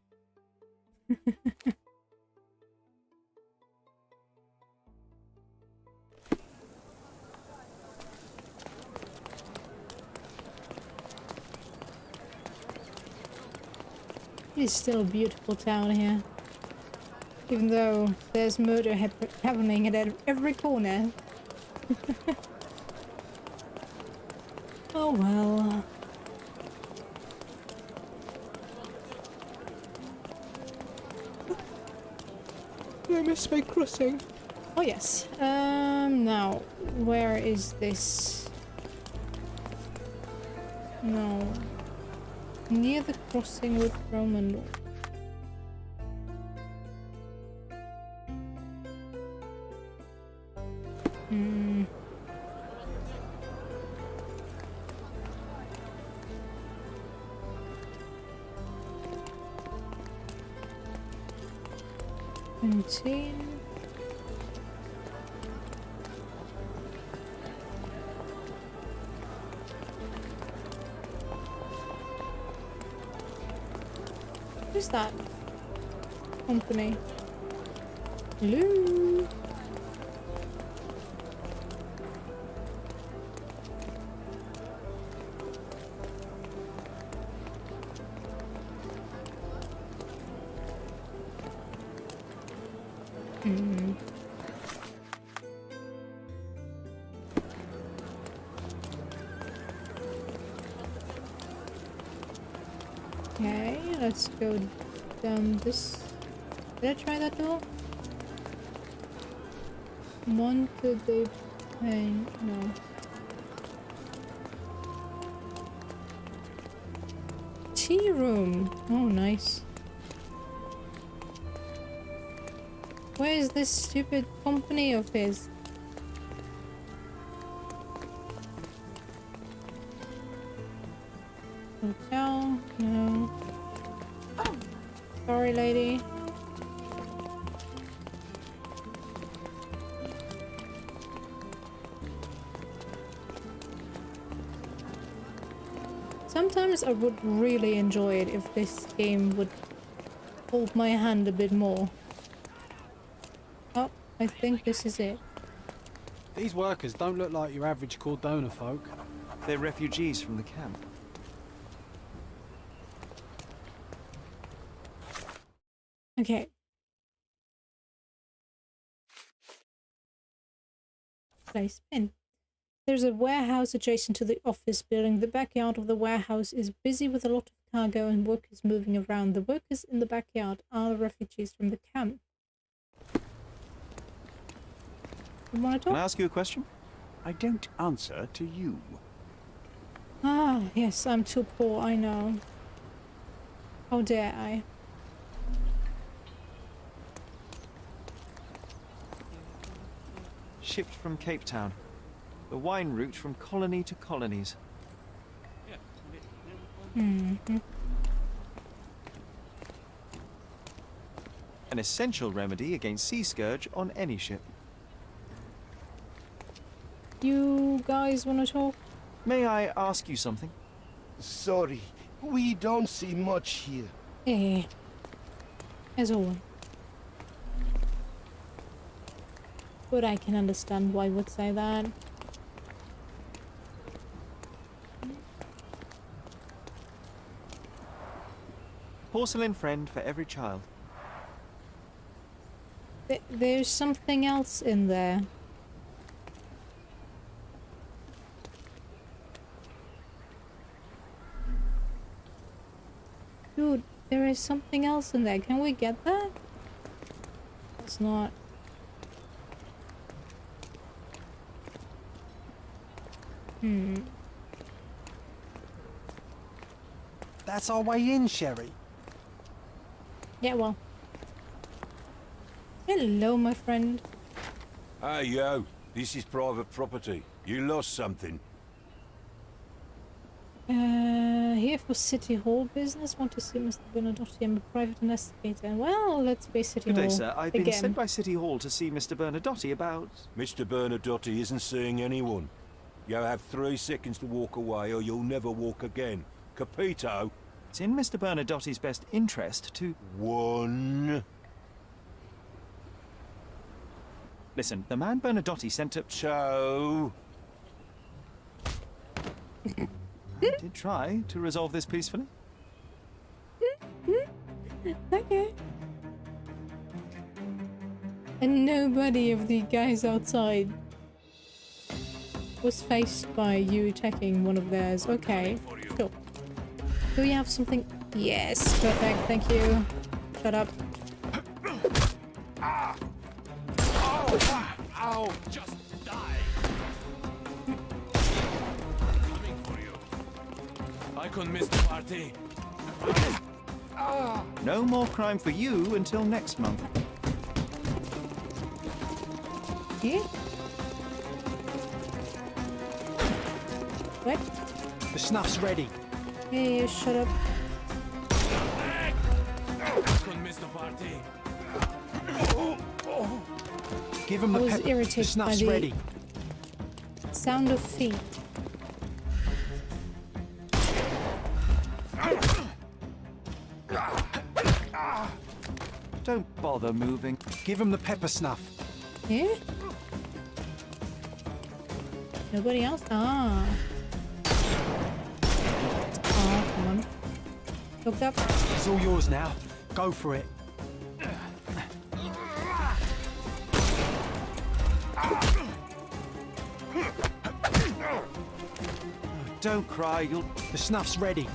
Speaker 1: is still a beautiful town here. Even though there's murder happening at every corner. Oh well. I missed my crossing. Oh yes. Now, where is this? No. Near the crossing with Roman. Who's that? Company. Hello? Okay, let's go down this. Did I try that door? Wanted they pay? No. Tea room. Oh, nice. Where is this stupid company of his? Hotel? No. Sorry, lady. Sometimes I would really enjoy it if this game would hold my hand a bit more. Oh, I think this is it.
Speaker 4: These workers don't look like your average Cordona folk.
Speaker 3: They're refugees from the camp.
Speaker 1: Okay. Place pin. There's a warehouse adjacent to the office building. The backyard of the warehouse is busy with a lot of cargo and workers moving around. The workers in the backyard are the refugees from the camp. You want to talk?
Speaker 3: Can I ask you a question?
Speaker 12: I don't answer to you.
Speaker 1: Ah, yes, I'm too poor, I know. How dare I?
Speaker 3: Shipped from Cape Town. The wine route from colony to colonies.
Speaker 1: Mm-hmm.
Speaker 3: An essential remedy against sea scourge on any ship.
Speaker 1: You guys want to talk?
Speaker 3: May I ask you something?
Speaker 5: Sorry, we don't see much here.
Speaker 1: Yeah. As always. But I can understand why I would say that.
Speaker 3: Porcelain friend for every child.
Speaker 1: There's something else in there. Dude, there is something else in there. Can we get that? It's not.
Speaker 4: That's our way in, Sherry.
Speaker 1: Yeah, well. Hello, my friend.
Speaker 10: Hey, yo. This is private property. You lost something.
Speaker 1: Here for City Hall business. Want to see Mr. Bernadotti. I'm a private investigator. Well, let's be City Hall.
Speaker 3: Good day, sir. I've been
Speaker 1: again.
Speaker 3: sent by City Hall to see Mr. Bernadotti about...
Speaker 10: Mr. Bernadotti isn't seeing anyone. You have 3 seconds to walk away or you'll never walk again. Capito?
Speaker 3: It's in Mr. Bernadotti's best interest to...
Speaker 10: 1.
Speaker 3: Listen, the man Bernadotti sent to...
Speaker 10: 2.
Speaker 3: I did try to resolve this peacefully.
Speaker 1: And nobody of the guys outside was faced by you attacking one of theirs. Okay, sure. Do we have something? Yes, perfect, thank you. Shut up.
Speaker 7: Ow! Just die! Coming for you. I couldn't miss the party.
Speaker 3: No more crime for you until next month.
Speaker 1: Yeah? What?
Speaker 4: The snuff's ready.
Speaker 1: Hey, you shut up.
Speaker 7: Couldn't miss the party.
Speaker 4: Give him
Speaker 1: I
Speaker 4: the
Speaker 1: was
Speaker 4: pepper. The
Speaker 1: irritated by
Speaker 4: snuff's
Speaker 1: the
Speaker 4: ready.
Speaker 1: sound of feet.
Speaker 3: Don't bother moving.
Speaker 4: Give him the pepper snuff.
Speaker 1: Yeah? Nobody else? Ah. Oh, come on. Looked up.
Speaker 4: It's all yours now. Go for it.
Speaker 3: Don't cry, you'll...
Speaker 4: The snuff's ready.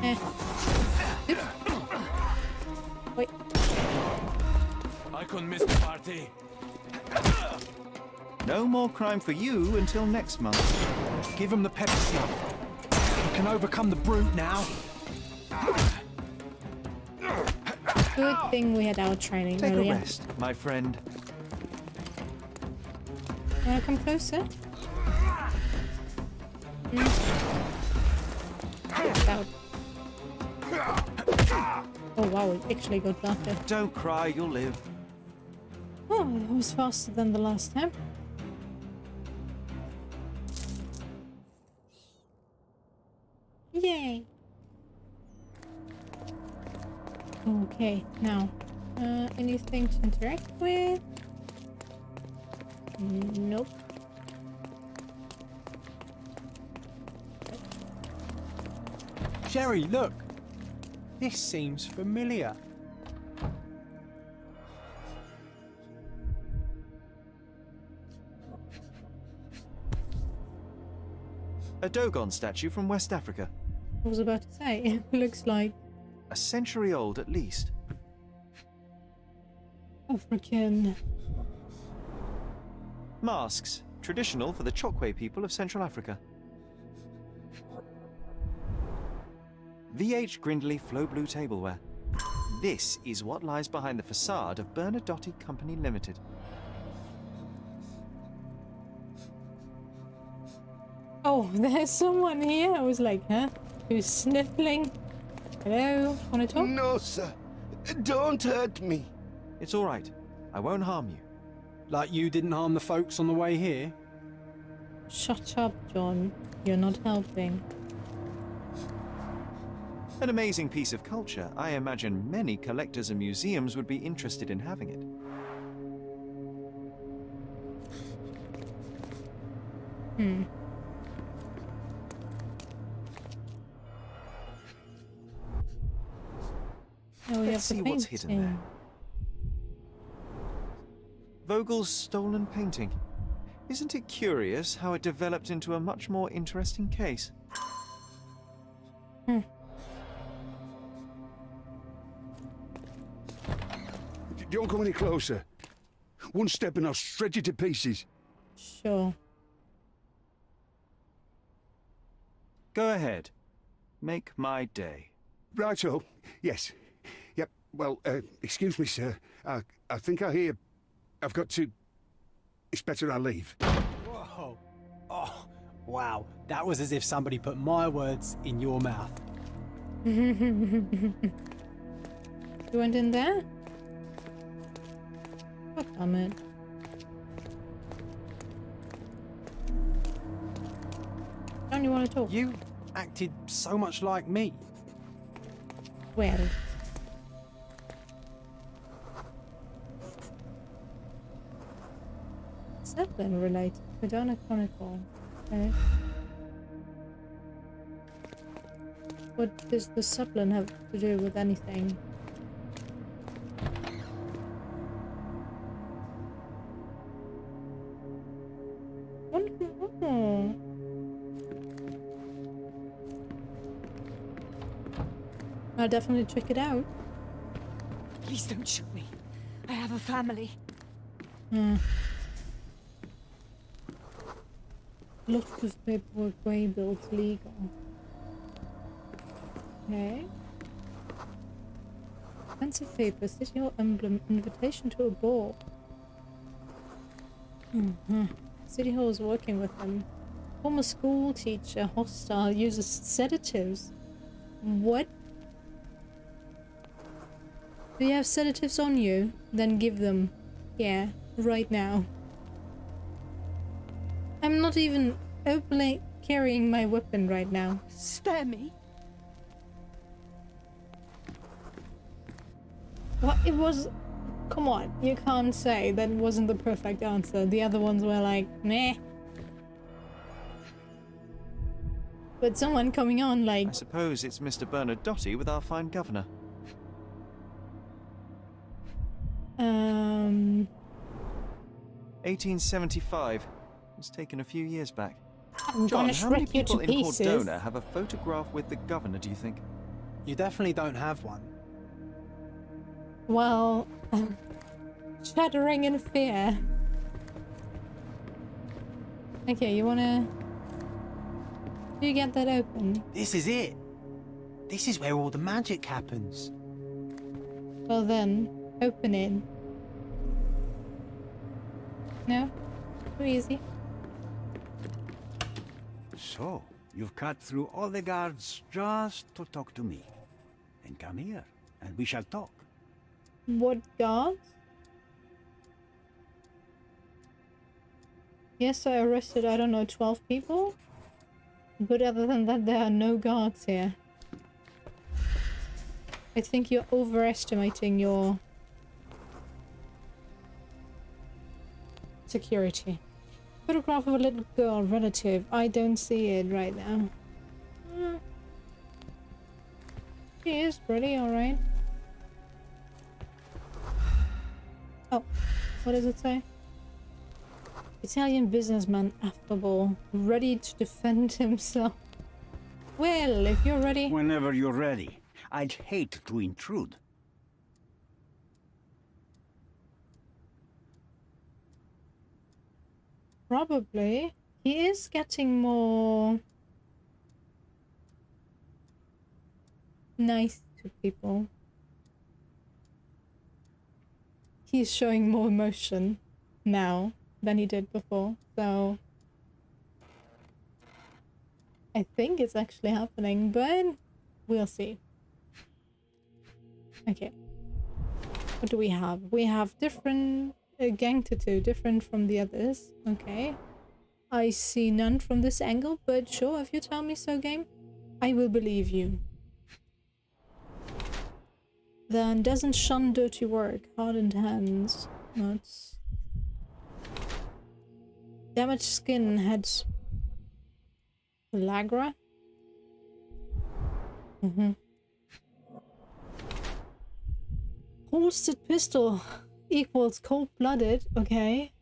Speaker 1: Oops. Wait.
Speaker 7: I couldn't miss the party.
Speaker 3: No more crime for you until next month.
Speaker 4: Give him the pepper snuff. You can overcome the brute now.
Speaker 1: Good thing we had our training
Speaker 3: Take
Speaker 1: earlier.
Speaker 3: a rest, my friend.
Speaker 1: Wanna come closer? Out. Oh wow, it actually got darker.
Speaker 3: Don't cry, you'll live.
Speaker 1: Oh, it was faster than the last time. Yay! Okay, now, anything to interact with? Nope.
Speaker 4: Sherry, look. This seems familiar.
Speaker 3: A Dogon statue from West Africa.
Speaker 1: I was about to say, it looks like
Speaker 3: A century old at least.
Speaker 1: African.
Speaker 3: Masks, traditional for the Chokwe people of Central Africa. VH Grindley Flow Blue Tableware. This is what lies behind the facade of Bernadotte Company Limited.
Speaker 1: Oh, there's someone here. I was like, huh? Who's sniffling? Hello? Wanna talk?
Speaker 5: No, sir. Don't hurt me.
Speaker 3: It's all right. I won't harm you.
Speaker 4: Like you didn't harm the folks on the way here?
Speaker 1: Shut up, John. You're not helping.
Speaker 3: An amazing piece of culture. I imagine many collectors and museums would be interested in having it.
Speaker 1: Now we
Speaker 3: Let's
Speaker 1: have
Speaker 3: see
Speaker 1: the
Speaker 3: what's hidden there. Vogel's stolen painting. Isn't it curious how it developed into a much more interesting case?
Speaker 5: Don't come any closer. One step and I'll shred you to pieces.
Speaker 1: Sure.
Speaker 3: Go ahead. Make my day.
Speaker 5: Righto. Yes. Yep. Well, excuse me, sir. I think I hear... I've got to... It's better I leave.
Speaker 4: Whoa. Oh, wow. That was as if somebody put my words in your mouth.
Speaker 1: You went in there? God damn it. Don't you want to talk?
Speaker 4: You acted so much like me.
Speaker 1: Well. It's not been related. Madonna Chronicle. Okay. What does the Zeppelin have to do with anything? Oh. I'll definitely check it out.
Speaker 2: Please don't shoot me. I have a family.
Speaker 1: Lots of paperwork way built legal. Okay. Expensive paper, City Hall emblem, invitation to a ball. City Hall is working with them. Former school teacher, hostile, uses sedatives. What? Do you have sedatives on you? Then give them. Yeah, right now. I'm not even openly carrying my weapon right now.
Speaker 2: Spare me.
Speaker 1: Well, it was... Come on, you can't say that wasn't the perfect answer. The other ones were like, meh. But someone coming on like...
Speaker 3: I suppose it's Mr. Bernadotte with our fine governor. 1875. It's taken a few years back.
Speaker 1: I'm
Speaker 3: John,
Speaker 1: gonna
Speaker 3: how many
Speaker 1: shred you
Speaker 3: people
Speaker 1: to
Speaker 3: in
Speaker 1: pieces.
Speaker 3: Cordona have a photograph with the governor, do you think?
Speaker 4: You definitely don't have one.
Speaker 1: Well, shuddering in fear. Okay, you wanna... Do you get that open?
Speaker 13: This is it. This is where all the magic happens.
Speaker 1: Well then, open it. No? Too easy.
Speaker 12: So, you've cut through all the guards just to talk to me. Then come here, and we shall talk.
Speaker 1: What guards? Yes, I arrested, I don't know, 12 people? But other than that, there are no guards here. I think you're overestimating your security. Photograph of a little girl relative. I don't see it right now. She is pretty, alright. Oh, what does it say? Italian businessman, affable, ready to defend himself. Well, if you're ready...
Speaker 12: Whenever you're ready. I'd hate to intrude.
Speaker 1: Probably. He is getting more... nice to people. He's showing more emotion now than he did before, so... I think it's actually happening, but we'll see. Okay. What do we have? We have different... gang tattoo, different from the others. Okay. I see none from this angle, but sure, if you tell me so, game, I will believe you. Then doesn't shun dirty work. Hardened hands. Nuts. Damaged skin. Had... Lagra? Holstered pistol equals cold-blooded. Okay.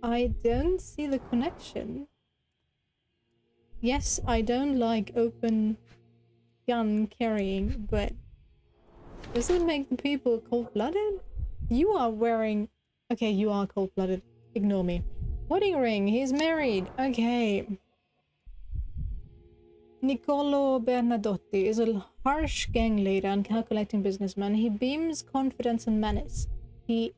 Speaker 1: I don't see the connection. Yes, I don't like open gun carrying, but does it make the people cold-blooded? You are wearing... Okay, you are cold-blooded. Ignore me. Wedding ring. He's married. Okay. Niccolo Bernadotte is a harsh gang leader and calculating businessman. He beams confidence and menace. He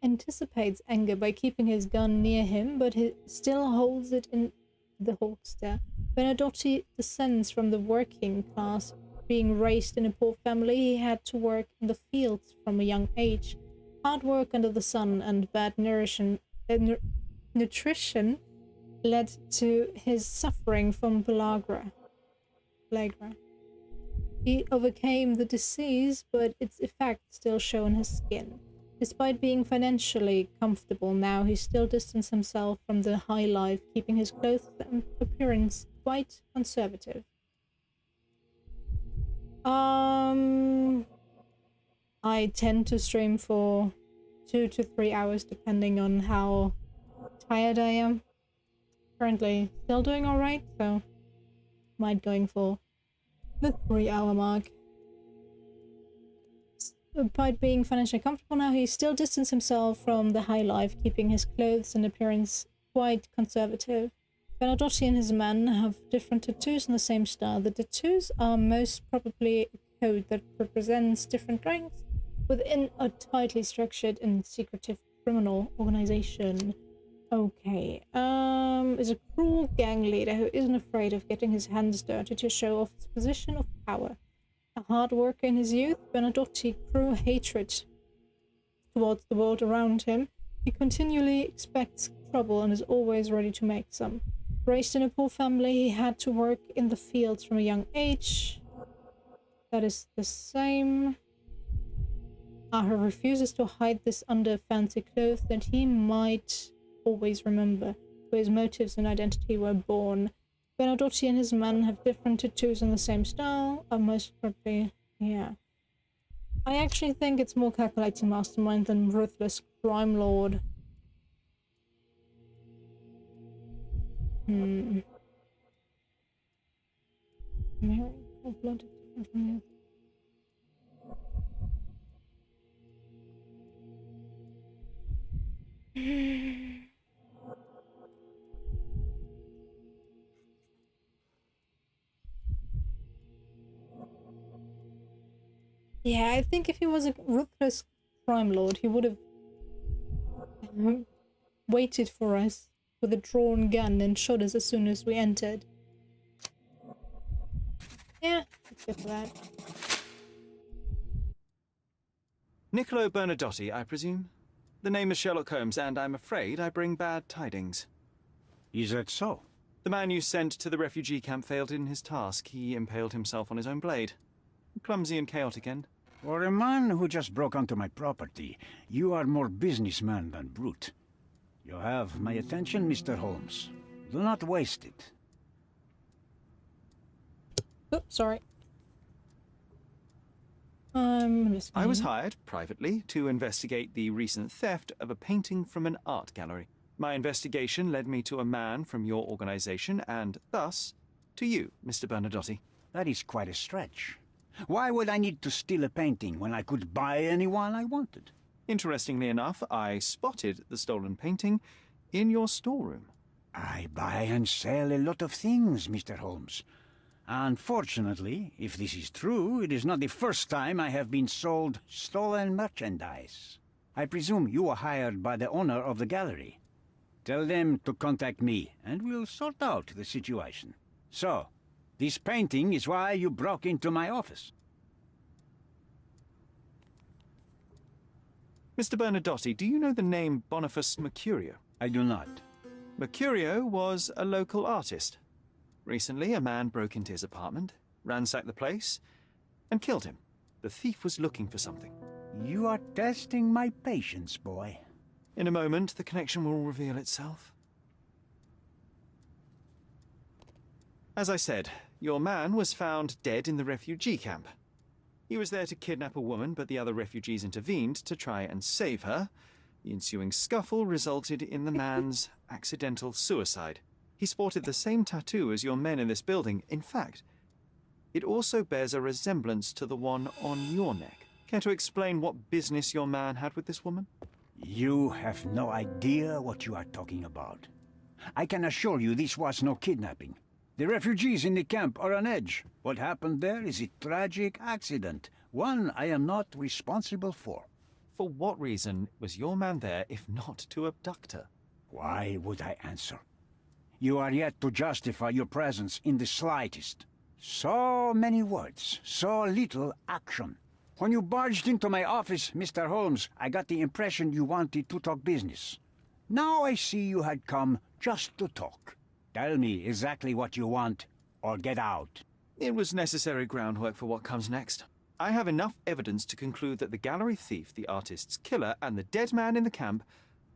Speaker 1: anticipates anger by keeping his gun near him, but he still holds it in the holster. Bernadotte descends from the working class. Being raised in a poor family, he had to work in the fields from a young age. Hard work under the sun and bad nutrition led to his suffering from pellagra. He overcame the disease, but its effects still show on his skin. Despite being financially comfortable now, he still distanced himself from the high life, keeping his clothes and appearance quite conservative. I tend to stream for 2 to 3 hours depending on how tired I am. Currently still doing alright, so might going for the 3-hour mark. Despite being financially comfortable now, he still distanced himself from the high life, keeping his clothes and appearance quite conservative. Bernadotte and his men have different tattoos in the same style. The tattoos are most probably a code that represents different ranks within a tightly structured and secretive criminal organization. Okay, is a cruel gang leader who isn't afraid of getting his hands dirty to show off his position of power. A hard worker in his youth, Bernadotte grew hatred towards the world around him. He continually expects trouble and is always ready to make some. Raised in a poor family, he had to work in the fields from a young age. That is the same. He refuses to hide this under fancy clothes that he might always remember where his motives and identity were born. Bernadotte and his men have different tattoos in the same style, are most probably, yeah. I actually think it's more calculating mastermind than ruthless crime lord. Mary, cold-blooded, different from you. Yeah, I think if he was a ruthless crime lord, he would have waited for us with a drawn gun and shot us as soon as we entered. Yeah, let's go for that.
Speaker 3: Niccolo Bernadotte, I presume? The name is Sherlock Holmes, and I'm afraid I bring bad tidings.
Speaker 12: Is that so?
Speaker 3: The man you sent to the refugee camp failed in his task. He impaled himself on his own blade. Clumsy and chaotic end.
Speaker 12: For a man who just broke onto my property, you are more businessman than brute. You have my attention, Mr. Holmes. Do not waste it.
Speaker 1: Oops, sorry.
Speaker 3: I was hired, privately, to investigate the recent theft of a painting from an art gallery. My investigation led me to a man from your organization, and thus, to you, Mr. Bernadotte.
Speaker 12: That is quite a stretch. Why would I need to steal a painting when I could buy anyone I wanted?
Speaker 3: Interestingly enough, I spotted the stolen painting in your storeroom.
Speaker 12: I buy and sell a lot of things, Mr. Holmes. Unfortunately, if this is true, it is not the first time I have been sold stolen merchandise. I presume you were hired by the owner of the gallery. Tell them to contact me, and we'll sort out the situation. So, this painting is why you broke into my office.
Speaker 3: Mr. Bernadotte, do you know the name Boniface Mercurio?
Speaker 12: I do not.
Speaker 3: Mercurio was a local artist. Recently, a man broke into his apartment, ransacked the place, and killed him. The thief was looking for something.
Speaker 12: You are testing my patience, boy.
Speaker 3: In a moment, the connection will reveal itself. As I said, your man was found dead in the refugee camp. He was there to kidnap a woman, but the other refugees intervened to try and save her. The ensuing scuffle resulted in the man's accidental suicide. He sported the same tattoo as your men in this building. In fact, it also bears a resemblance to the one on your neck. Care to explain what business your man had with this woman?
Speaker 12: You have no idea what you are talking about. I can assure you this was no kidnapping. The refugees in the camp are on edge. What happened there is a tragic accident, one I am not responsible for.
Speaker 3: For what reason was your man there if not to abduct her?
Speaker 12: Why would I answer? You are yet to justify your presence in the slightest. So many words, so little action. When you barged into my office, Mr. Holmes, I got the impression you wanted to talk business. Now I see you had come just to talk. Tell me exactly what you want, or get out.
Speaker 3: It was necessary groundwork for what comes next. I have enough evidence to conclude that the gallery thief, the artist's killer, and the dead man in the camp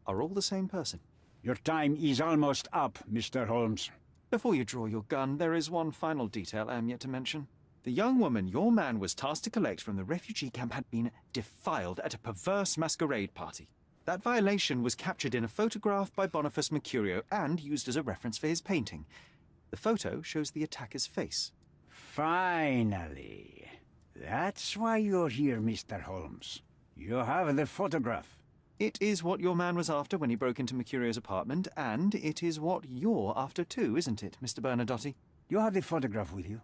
Speaker 3: are all the same person.
Speaker 12: Your time is almost up, Mr. Holmes.
Speaker 3: Before you draw your gun, there is one final detail I am yet to mention. The young woman your man was tasked to collect from the refugee camp had been defiled at a perverse masquerade party. That violation was captured in a photograph by Boniface Mercurio and used as a reference for his painting. The photo shows the attacker's face.
Speaker 12: Finally. That's why you're here, Mr. Holmes. You have the photograph.
Speaker 3: It is what your man was after when he broke into Mercurio's apartment, and it is what you're after too, isn't it, Mr. Bernadotte?
Speaker 12: You have the photograph with you.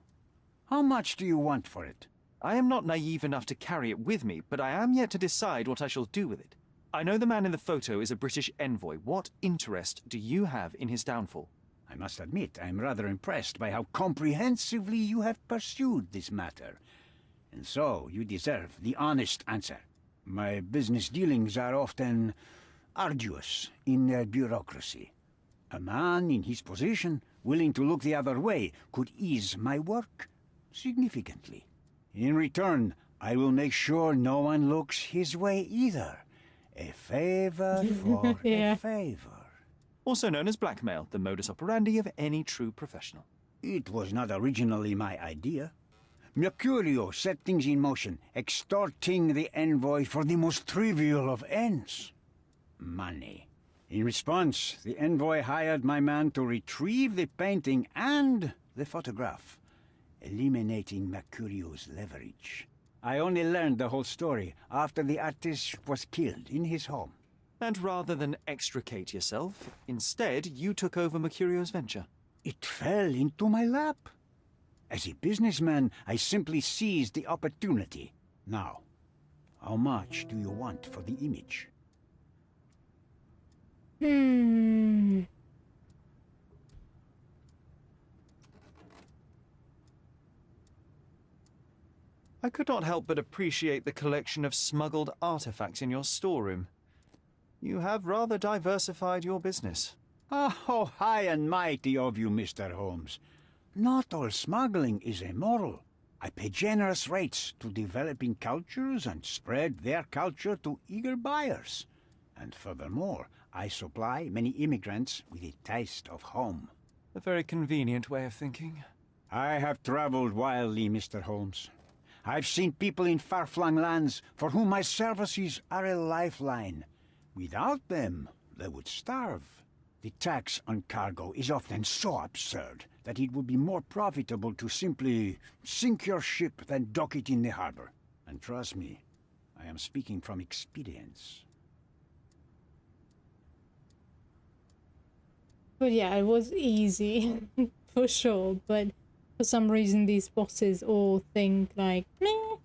Speaker 12: How much do you want for it?
Speaker 3: I am not naive enough to carry it with me, but I am yet to decide what I shall do with it. I know the man in the photo is a British envoy. What interest do you have in his downfall?
Speaker 12: I must admit, I am rather impressed by how comprehensively you have pursued this matter. And so, you deserve the honest answer. My business dealings are often arduous in their bureaucracy. A man in his position, willing to look the other way, could ease my work significantly. In return, I will make sure no one looks his way either. A favor for a favor.
Speaker 3: Also known as blackmail, the modus operandi of any true professional.
Speaker 12: It was not originally my idea. Mercurio set things in motion, extorting the envoy for the most trivial of ends. Money. In response, the envoy hired my man to retrieve the painting and the photograph, eliminating Mercurio's leverage. I only learned the whole story after the artist was killed in his home.
Speaker 3: And rather than extricate yourself, instead you took over Mercurio's venture.
Speaker 12: It fell into my lap. As a businessman, I simply seized the opportunity. Now, how much do you want for the image?
Speaker 3: I could not help but appreciate the collection of smuggled artifacts in your storeroom. You have rather diversified your business.
Speaker 12: Oh, high and mighty of you, Mr. Holmes. Not all smuggling is immoral. I pay generous rates to developing cultures and spread their culture to eager buyers. And furthermore, I supply many immigrants with a taste of home.
Speaker 3: A very convenient way of thinking.
Speaker 12: I have traveled wildly, Mr. Holmes. I've seen people in far-flung lands for whom my services are a lifeline. Without them, they would starve. The tax on cargo is often so absurd that it would be more profitable to simply sink your ship than dock it in the harbor. And trust me, I am speaking from experience.
Speaker 1: But yeah, it was easy, for sure, but for some reason these bosses all think like, meh,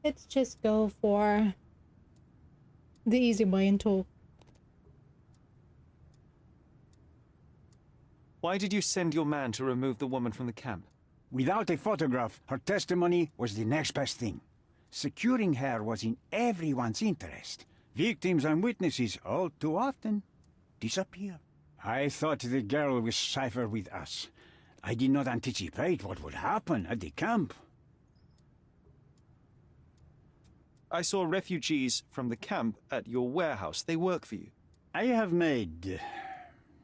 Speaker 1: let's just go for the easy way and talk.
Speaker 3: Why did you send your man to remove the woman from the camp?
Speaker 12: Without a photograph, her testimony was the next best thing. Securing her was in everyone's interest. Victims and witnesses all too often disappear. I thought the girl was safer with us. I did not anticipate what would happen at the camp.
Speaker 3: I saw refugees from the camp at your warehouse. They work for you.
Speaker 12: I have made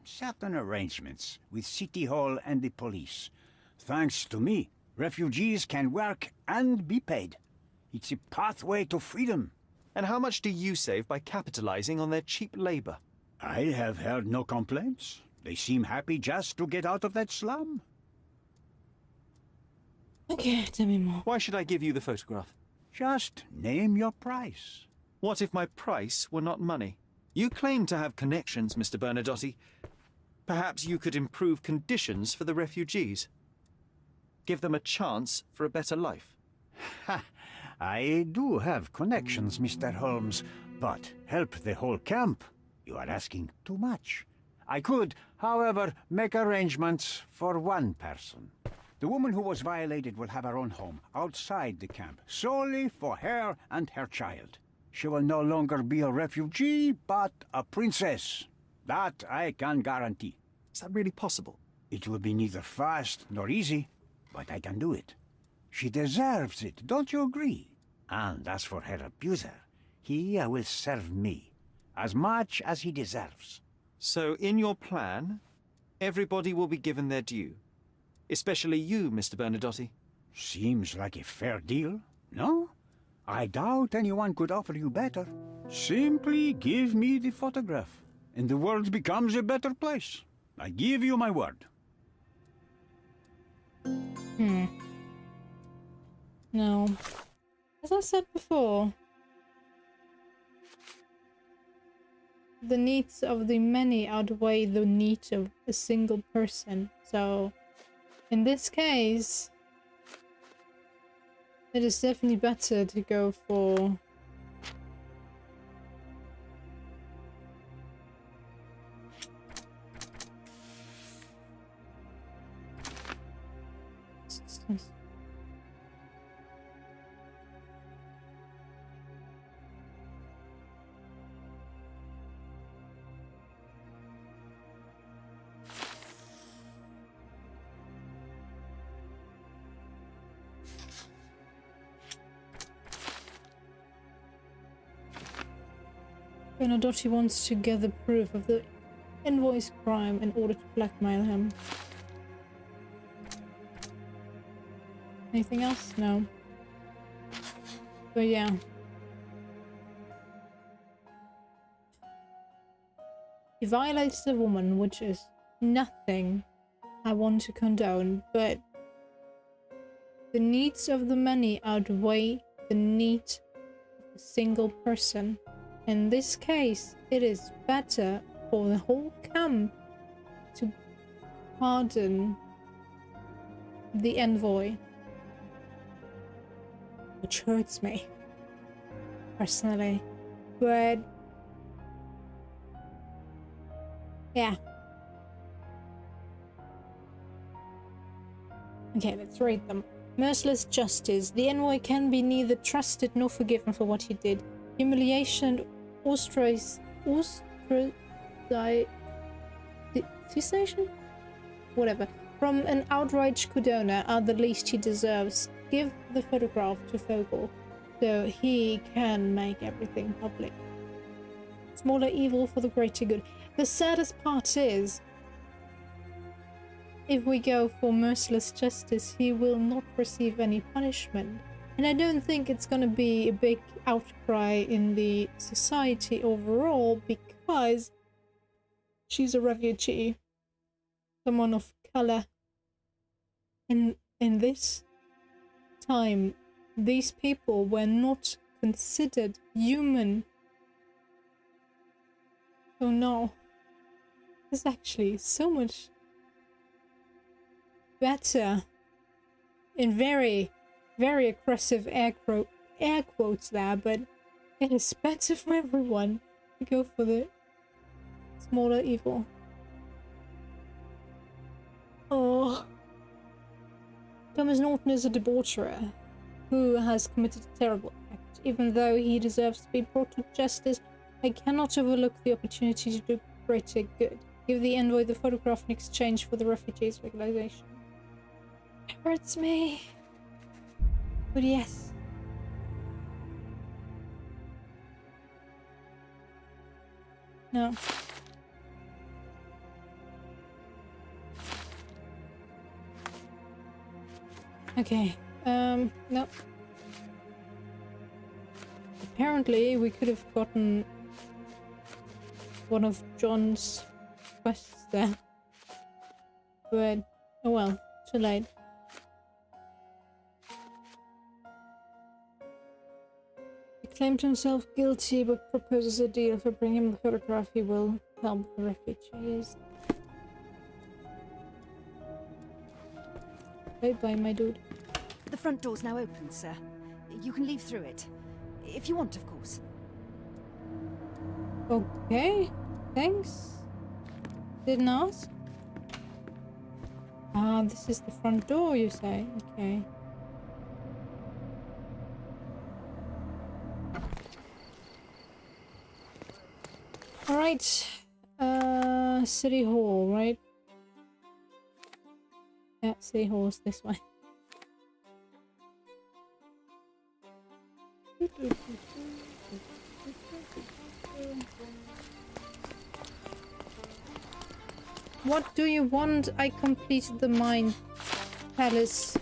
Speaker 12: certain arrangements with City Hall and the police. Thanks to me, refugees can work and be paid. It's a pathway to freedom.
Speaker 3: And how much do you save by capitalizing on their cheap labor?
Speaker 12: I have heard no complaints. They seem happy just to get out of that slum.
Speaker 1: Okay, tell me more.
Speaker 3: Why should I give you the photograph?
Speaker 12: Just name your price.
Speaker 3: What if my price were not money? You claim to have connections, Mr. Bernadotte. Perhaps you could improve conditions for the refugees. Give them a chance for a better life.
Speaker 12: Ha! I do have connections, Mr. Holmes, but help the whole camp? You are asking too much. I could, however, make arrangements for one person. The woman who was violated will have her own home outside the camp, solely for her and her child. She will no longer be a refugee, but a princess. That I can guarantee.
Speaker 3: Is that really possible?
Speaker 12: It will be neither fast nor easy, but I can do it. She deserves it, don't you agree? And as for her abuser, he will serve me as much as he deserves.
Speaker 3: So in your plan, Everybody will be given their due. Especially you, Mr. Bernadotte.
Speaker 12: Seems like a fair deal, no? I doubt anyone could offer you better. Simply give me the photograph, and the world becomes a better place. I give you my word.
Speaker 1: No. As I said before, the needs of the many outweigh the needs of a single person. So, in this case, it is definitely better to go for Bernadotte wants to gather proof of the envoy's crime in order to blackmail him. Anything else? No. But yeah. He violates the woman, which is nothing I want to condone, but the needs of the many outweigh the need of a single person. In this case, it is better for the whole camp to pardon the envoy. Which hurts me, personally. But yeah. Okay, let's rate them. Merciless justice. The envoy can be neither trusted nor forgiven for what he did. Humiliation and ostracization? Whatever. From an outraged Cudona are the least he deserves. Give the photograph to Fogel so he can make everything public. Smaller evil for the greater good. The saddest part is, if we go for merciless justice, he will not receive any punishment. And I don't think it's gonna be a big outcry in the society overall because she's a refugee. Someone of color. And in this time, these people were not considered human. So no. It's actually so much better in very aggressive air quotes there, but it is better for everyone to go for the smaller evil. Oh. Thomas Norton is a debaucherer who has committed a terrible act. Even though he deserves to be brought to justice, I cannot overlook the opportunity to do greater good. Give the envoy the photograph in exchange for the refugees' regularization. It hurts me. But yes. No. Okay. No. Apparently, we could have gotten one of John's quests there. But, oh well, too late. He claimed himself guilty, but proposes a deal. If I bring him the photograph, he will help the refugees. Bye-bye, my dude.
Speaker 6: The front door's now open, sir. You can leave through it. If you want, of course.
Speaker 1: Okay, thanks. Didn't ask. Ah, this is the front door, you say? Okay. Alright. City Hall, right? Yeah, City Hall's this way. What do you want? I completed the Mine Palace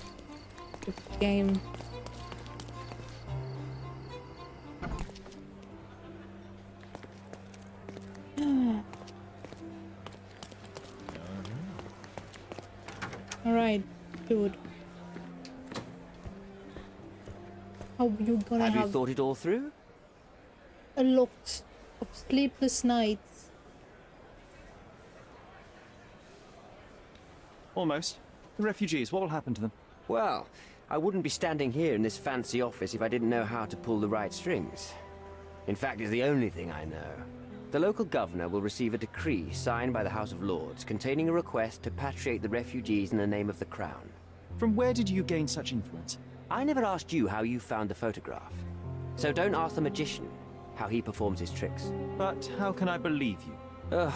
Speaker 1: game. Alright, dude. How you gonna
Speaker 11: Have you thought it all through?
Speaker 1: a lot of sleepless nights?
Speaker 3: Almost. The refugees, what will happen to them?
Speaker 11: Well, I wouldn't be standing here in this fancy office if I didn't know how to pull the right strings. In fact, it's the only thing I know. The local governor will receive a decree signed by the House of Lords containing a request to patriate the refugees in the name of the Crown.
Speaker 3: From where did you gain such influence?
Speaker 11: I never asked you how you found the photograph. So don't ask the magician how he performs his tricks.
Speaker 3: But how can I believe you?
Speaker 11: Ugh,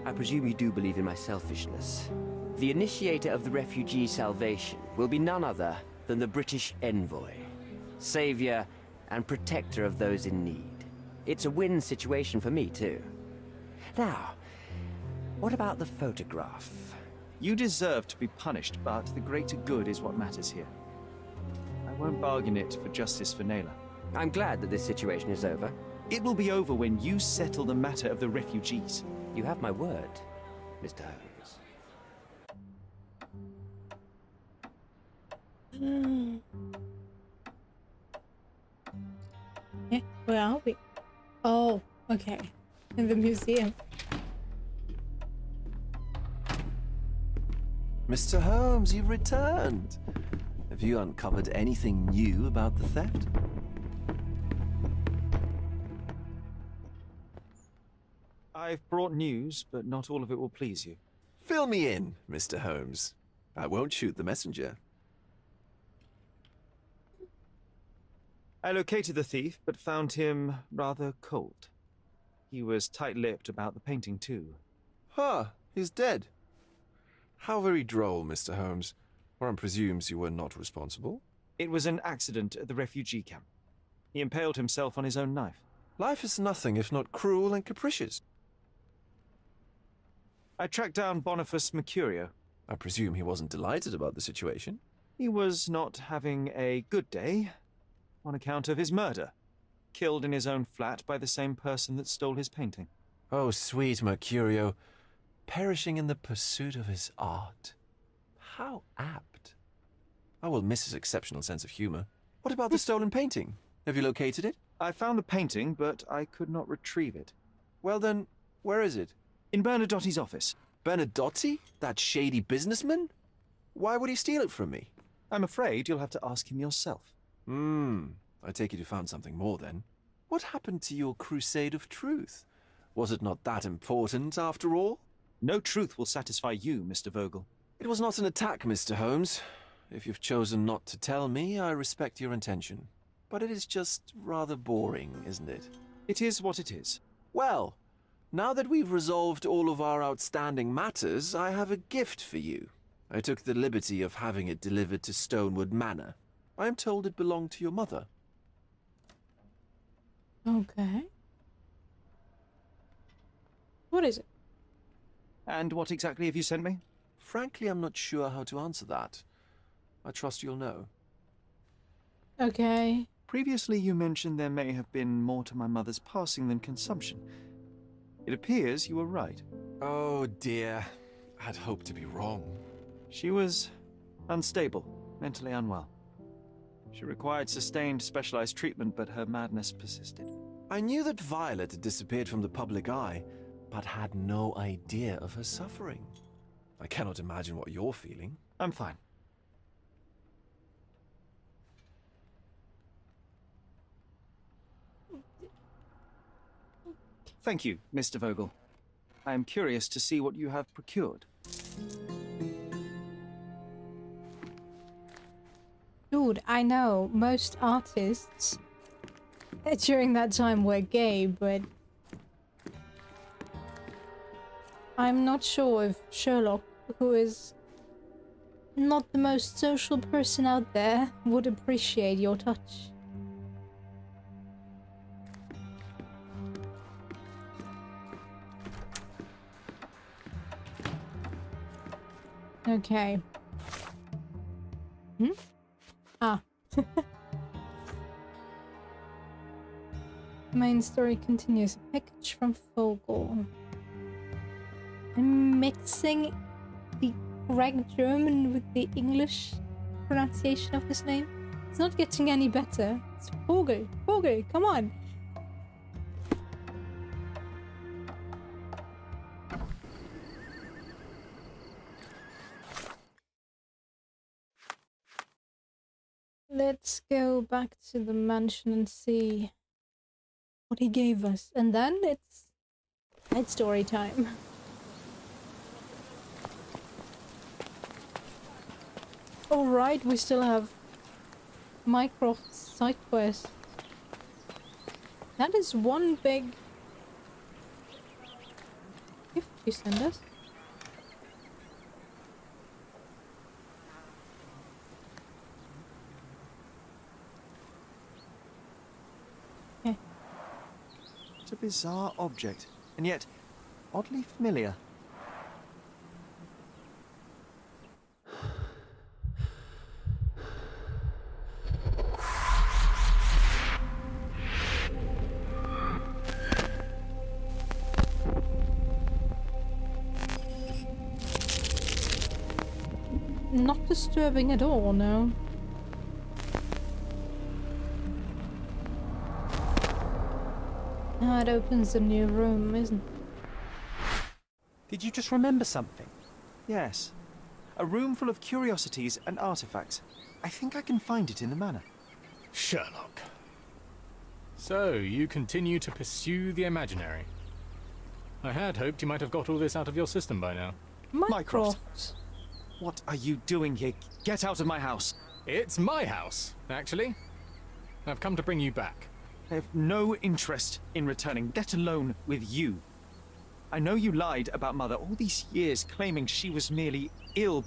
Speaker 11: I presume you do believe in my selfishness. The initiator of the refugee salvation will be none other than the British envoy, savior and protector of those in need. It's a win situation for me, too. Now, what about the photograph?
Speaker 3: You deserve to be punished, but the greater good is what matters here. I won't bargain it for justice for Naylor.
Speaker 11: I'm glad that this situation is over.
Speaker 3: It will be over when you settle the matter of the refugees.
Speaker 11: You have my word, Mr. Holmes.
Speaker 1: Yeah, where are we? Oh, okay. In the museum.
Speaker 14: Mr. Holmes, you've returned. Have you uncovered anything new about the theft?
Speaker 3: I've brought news, but not all of it will please you.
Speaker 14: Fill me in, Mr. Holmes. I won't shoot the messenger.
Speaker 3: I located the thief, but found him rather cold. He was tight-lipped about the painting, too.
Speaker 14: Huh, he's dead. How very droll, Mr. Holmes. One presumes you were not responsible.
Speaker 3: It was an accident at the refugee camp. He impaled himself on his own knife.
Speaker 14: Life is nothing if not cruel and capricious.
Speaker 3: I tracked down Boniface Mercurio.
Speaker 14: I presume he wasn't delighted about the situation.
Speaker 3: He was not having a good day on account of his murder. Killed in his own flat by the same person that stole his painting.
Speaker 14: Oh, sweet Mercurio. Perishing in the pursuit of his art. How apt. I will miss his exceptional sense of humor. What about the stolen painting? Have you located it?
Speaker 3: I found the painting, but I could not retrieve it.
Speaker 14: Well then, where is it?
Speaker 3: In Bernadotti's office.
Speaker 14: Bernadotti? That shady businessman? Why would he steal it from me?
Speaker 3: I'm afraid you'll have to ask him yourself.
Speaker 14: I take it you found something more then. What happened to your crusade of truth? Was it not that important after all?
Speaker 3: No truth will satisfy you, Mr. Vogel.
Speaker 14: It was not an attack, Mr. Holmes. If you've chosen not to tell me, I respect your intention. But it is just rather boring, isn't it?
Speaker 3: It is what it is.
Speaker 14: Well, now that we've resolved all of our outstanding matters, I have a gift for you. I took the liberty of having it delivered to Stonewood Manor. I am told it belonged to your mother.
Speaker 1: Okay. What is it?
Speaker 3: And what exactly have you sent me?
Speaker 14: Frankly, I'm not sure how to answer that. I trust you'll know.
Speaker 1: Okay.
Speaker 3: Previously, you mentioned there may have been more to my mother's passing than consumption. It appears you were right.
Speaker 14: Oh dear. I'd hoped to be wrong.
Speaker 3: She was unstable, mentally unwell. She required sustained, specialized treatment, but her madness persisted.
Speaker 14: I knew that Violet had disappeared from the public eye, but had no idea of her suffering. I cannot imagine what you're feeling.
Speaker 3: I'm fine. Thank you, Mr. Vogel. I am curious to see what you have procured.
Speaker 1: Dude, I know most artists during that time were gay, but I'm not sure if Sherlock, who is not the most social person out there, would appreciate your touch. Okay. Hmm? Ah. Main story continues. A package from Vogel. I'm mixing the correct German with the English pronunciation of his name. It's not getting any better. It's Vogel. Vogel, come on. Let's go back to the mansion and see what he gave us. And then it's story time. Alright, we still have Mycroft's side quest. That is one big gift you send us. Okay.
Speaker 3: It's a bizarre object, and yet oddly familiar.
Speaker 1: Not disturbing at all, no. Ah, it opens a new room, isn't it?
Speaker 4: Did you just remember something?
Speaker 3: Yes. A room full of curiosities and artifacts. I think I can find it in the manor.
Speaker 7: Sherlock. So, you continue to pursue the imaginary. I had hoped you might have got all this out of your system by now.
Speaker 3: Mycroft. What are you doing here? Get out of my house.
Speaker 7: It's my house, actually. I've come to bring you back.
Speaker 3: I have no interest in returning, let alone with you. I know you lied about Mother all these years, claiming she was merely ill,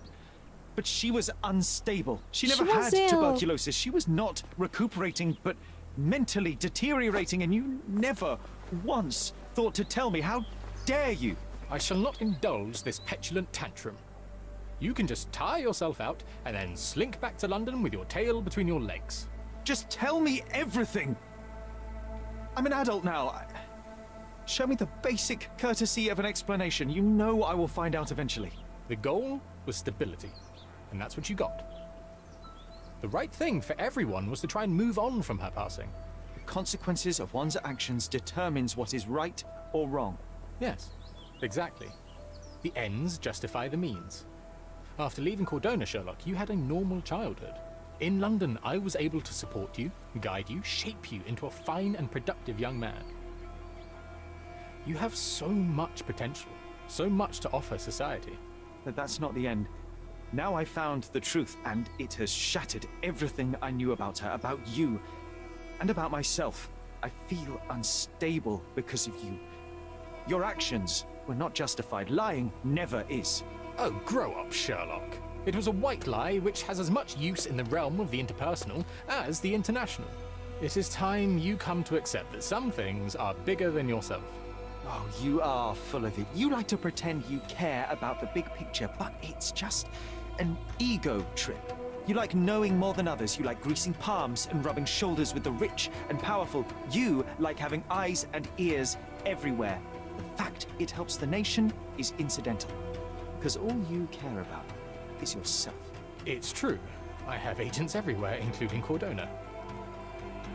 Speaker 3: but she was unstable. She never had tuberculosis. She was not recuperating, but mentally deteriorating, and you never once thought to tell me. How dare you?
Speaker 7: I shall not indulge this petulant tantrum. You can just tire yourself out and then slink back to London with your tail between your legs.
Speaker 3: Just tell me everything! I'm an adult now. Show me the basic courtesy of an explanation. You know I will find out eventually.
Speaker 7: The goal was stability, and that's what you got. The right thing for everyone was to try and move on from her passing.
Speaker 3: The consequences of one's actions determines what is right or wrong.
Speaker 7: Yes, exactly. The ends justify the means. After leaving Cordona, Sherlock, you had a normal childhood. In London, I was able to support you, guide you, shape you into a fine and productive young man. You have so much potential, so much to offer society.
Speaker 3: But that's not the end. Now I found the truth, and it has shattered everything I knew about her, about you, and about myself. I feel unstable because of you. Your actions were not justified. Lying never is.
Speaker 7: Oh, grow up, Sherlock. It was a white lie which has as much use in the realm of the interpersonal as the international. It is time you come to accept that some things are bigger than yourself.
Speaker 3: Oh, you are full of it. You like to pretend you care about the big picture, but it's just an ego trip. You like knowing more than others. You like greasing palms and rubbing shoulders with the rich and powerful. You like having eyes and ears everywhere. The fact it helps the nation is incidental. Because all you care about is yourself.
Speaker 7: It's true. I have agents everywhere, including Cordona.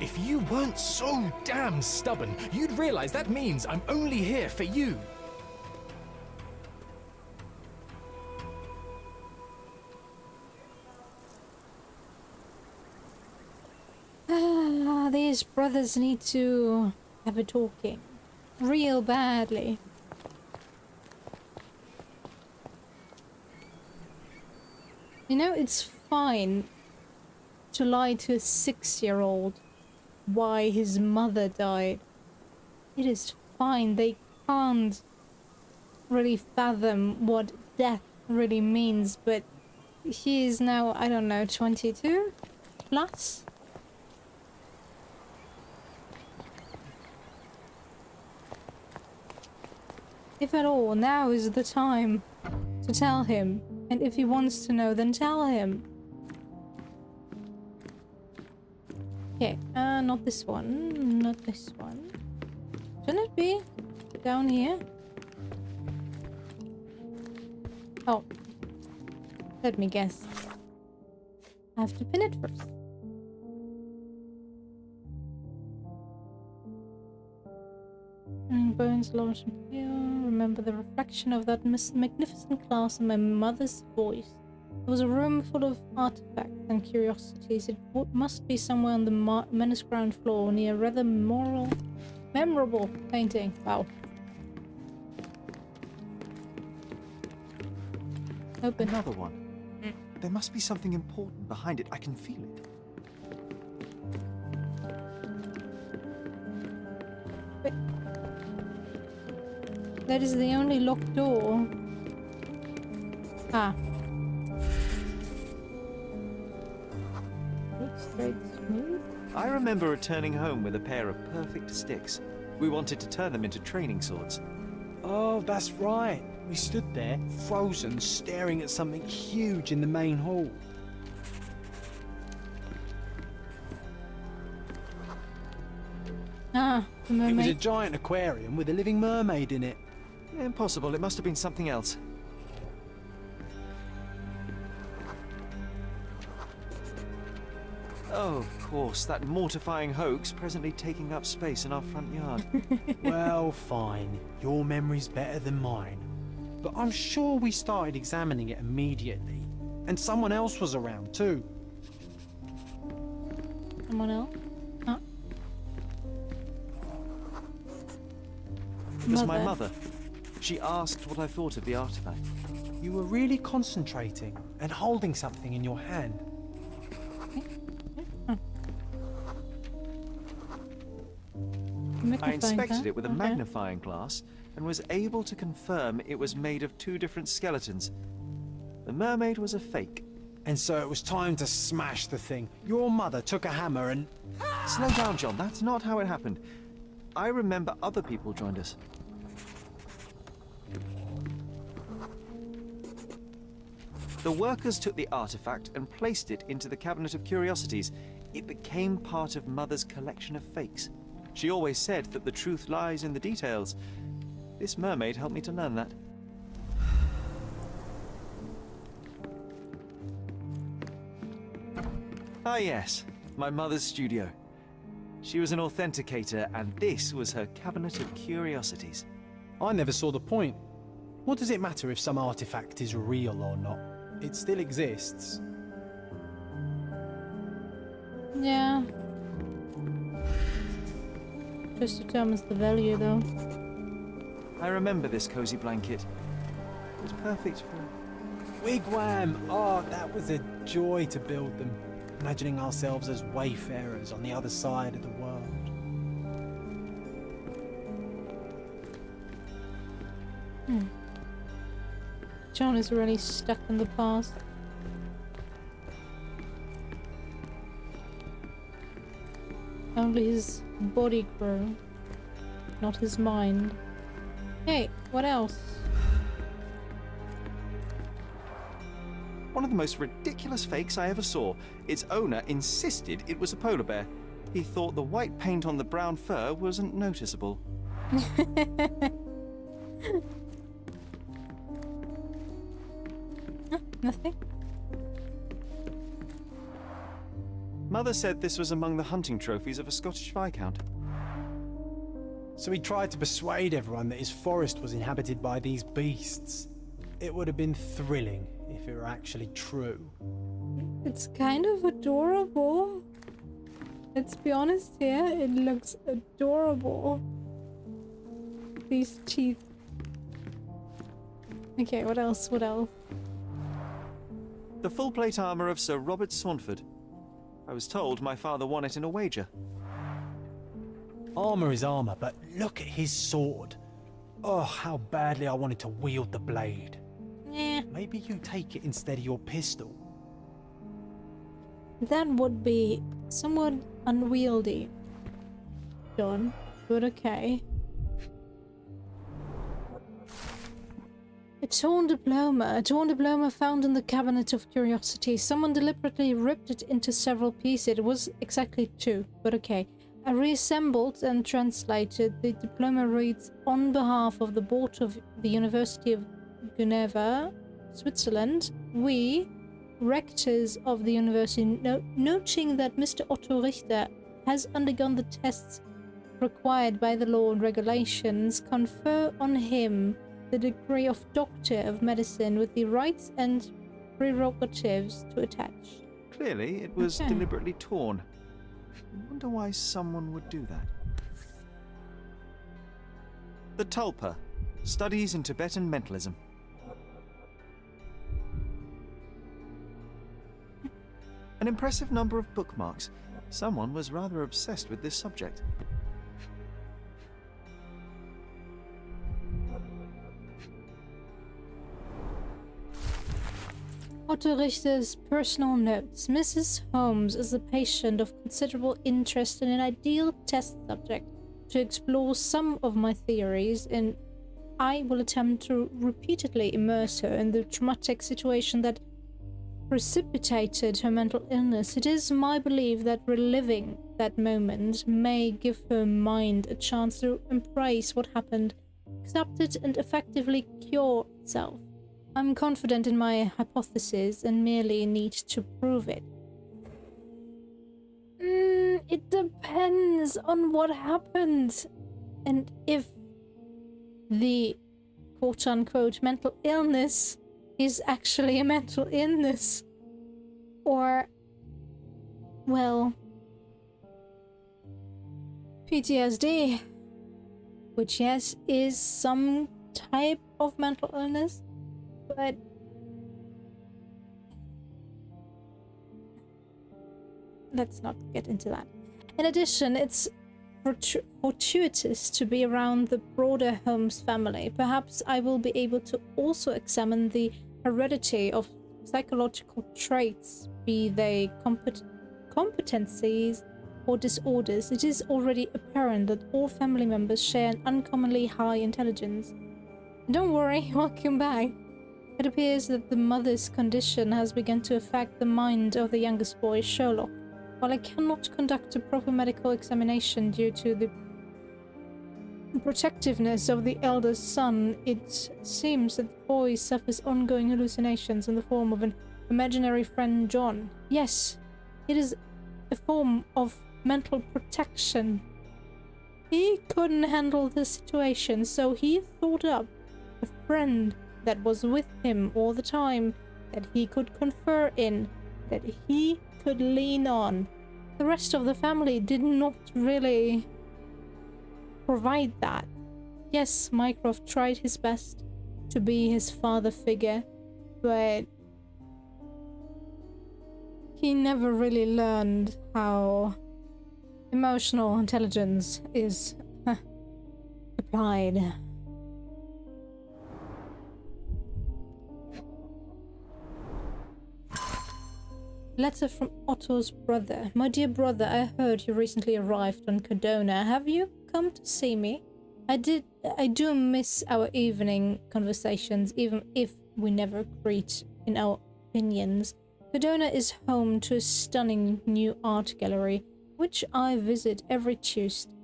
Speaker 7: If you weren't so damn stubborn, you'd realize that means I'm only here for you.
Speaker 1: Ah, these brothers need to have a talking. Real badly. You know, it's fine to lie to a 6-year-old why his mother died. It is fine. They can't really fathom what death really means, but he is now, I don't know, 22 plus? If at all, now is the time to tell him And if he wants to know, then tell him. Okay, not this one. Not this one. Shouldn't it be down here? Oh. Let me guess. I have to pin it first. Bones large and pale. Remember the reflection of that magnificent glass in my mother's voice. There was a room full of artifacts and curiosities. It must be somewhere on the menace ground floor near a rather memorable painting. Wow. Open.
Speaker 3: Another one. There must be something important behind it. I can feel it.
Speaker 1: Wait. That is the only locked door. Ah. Straight, smooth.
Speaker 3: I remember returning home with a pair of perfect sticks. We wanted to turn them into training swords.
Speaker 4: Oh, that's right. We stood there, frozen, staring at something huge in the main hall.
Speaker 1: Ah, the mermaid.
Speaker 4: It was a giant aquarium with a living mermaid in it.
Speaker 3: Impossible. It must have been something else. Oh, of course, that mortifying hoax presently taking up space in our front yard.
Speaker 4: Well, fine. Your memory's better than mine. But I'm sure we started examining it immediately. And someone else was around, too.
Speaker 1: Someone else? Ah.
Speaker 3: It was my mother. She asked what I thought of the artifact.
Speaker 4: You were really concentrating and holding something in your hand.
Speaker 3: I inspected it with a magnifying glass and was able to confirm it was made of two different skeletons. The mermaid was a fake.
Speaker 4: And so it was time to smash the thing. Your mother took a hammer and...
Speaker 3: Slow down, John. That's not how it happened. I remember other people joined us. The workers took the artifact and placed it into the cabinet of curiosities. It became part of Mother's collection of fakes. She always said that the truth lies in the details. This mermaid helped me to learn that. Ah yes, my mother's studio. She was an authenticator, and this was her cabinet of curiosities.
Speaker 4: I never saw the point. What does it matter if some artifact is real or not? It still exists.
Speaker 1: Yeah. Just determines the value, though.
Speaker 3: I remember this cozy blanket. It was perfect for...
Speaker 4: Wigwam! Oh, that was a joy to build them. Imagining ourselves as wayfarers on the other side of the world.
Speaker 1: John is really stuck in the past. Only his body grew, not his mind. Hey, what else?
Speaker 3: One of the most ridiculous fakes I ever saw. Its owner insisted it was a polar bear. He thought the white paint on the brown fur wasn't noticeable.
Speaker 1: Nothing?
Speaker 3: Mother said this was among the hunting trophies of a Scottish Viscount.
Speaker 4: So he tried to persuade everyone that his forest was inhabited by these beasts. It would have been thrilling if it were actually true.
Speaker 1: It's kind of adorable. Let's be honest here, it looks adorable. These teeth. Okay, what else? What else?
Speaker 3: The full plate armor of Sir Robert Saunford. I was told my father won it in a wager.
Speaker 4: Armor is armor, but look at his sword. Oh, how badly I wanted to wield the blade.
Speaker 1: Yeah.
Speaker 4: Maybe you take it instead of your pistol.
Speaker 1: That would be somewhat unwieldy, John, but okay. A torn diploma found in the cabinet of curiosity. Someone deliberately ripped it into several pieces. It was exactly 2, but okay. I reassembled and translated. The diploma reads, on behalf of the board of the University of Geneva, Switzerland, we, rectors of the university, noting that Mr. Otto Richter has undergone the tests required by the law and regulations, confer on him the degree of Doctor of Medicine with the rights and prerogatives to attach.
Speaker 3: Clearly, it was deliberately torn. I wonder why someone would do that. The Tulpa, Studies in Tibetan Mentalism. An impressive number of bookmarks. Someone was rather obsessed with this subject.
Speaker 1: Otto Richter's personal notes. Mrs. Holmes is a patient of considerable interest and an ideal test subject to explore some of my theories, and I will attempt to repeatedly immerse her in the traumatic situation that precipitated her mental illness. It is my belief that reliving that moment may give her mind a chance to embrace what happened, accept it, and effectively cure itself. I'm confident in my hypothesis and merely need to prove it. It depends on what happened and if the quote-unquote mental illness is actually a mental illness, or, well, PTSD, which yes is some type of mental illness, but let's not get into that. In addition, it's fortuitous to be around the broader Holmes family. Perhaps I will be able to also examine the heredity of psychological traits, be they competencies or disorders. It is already apparent that all family members share an uncommonly high intelligence. Don't worry, welcome back. It appears that the mother's condition has begun to affect the mind of the youngest boy, Sherlock. While I cannot conduct a proper medical examination due to the protectiveness of the eldest son, it seems that the boy suffers ongoing hallucinations in the form of an imaginary friend, John. Yes, it is a form of mental protection. He couldn't handle the situation, so he thought up a friend that was with him all the time, that he could confer in, that he could lean on. The rest of the family did not really provide that. Yes, Mycroft tried his best to be his father figure, but he never really learned how emotional intelligence is applied. Letter from Otto's brother. My dear brother, I heard you recently arrived on Cardona. Have you come to see me? I do miss our evening conversations, even if we never agreed in our opinions. Cardona is home to a stunning new art gallery, which I visit every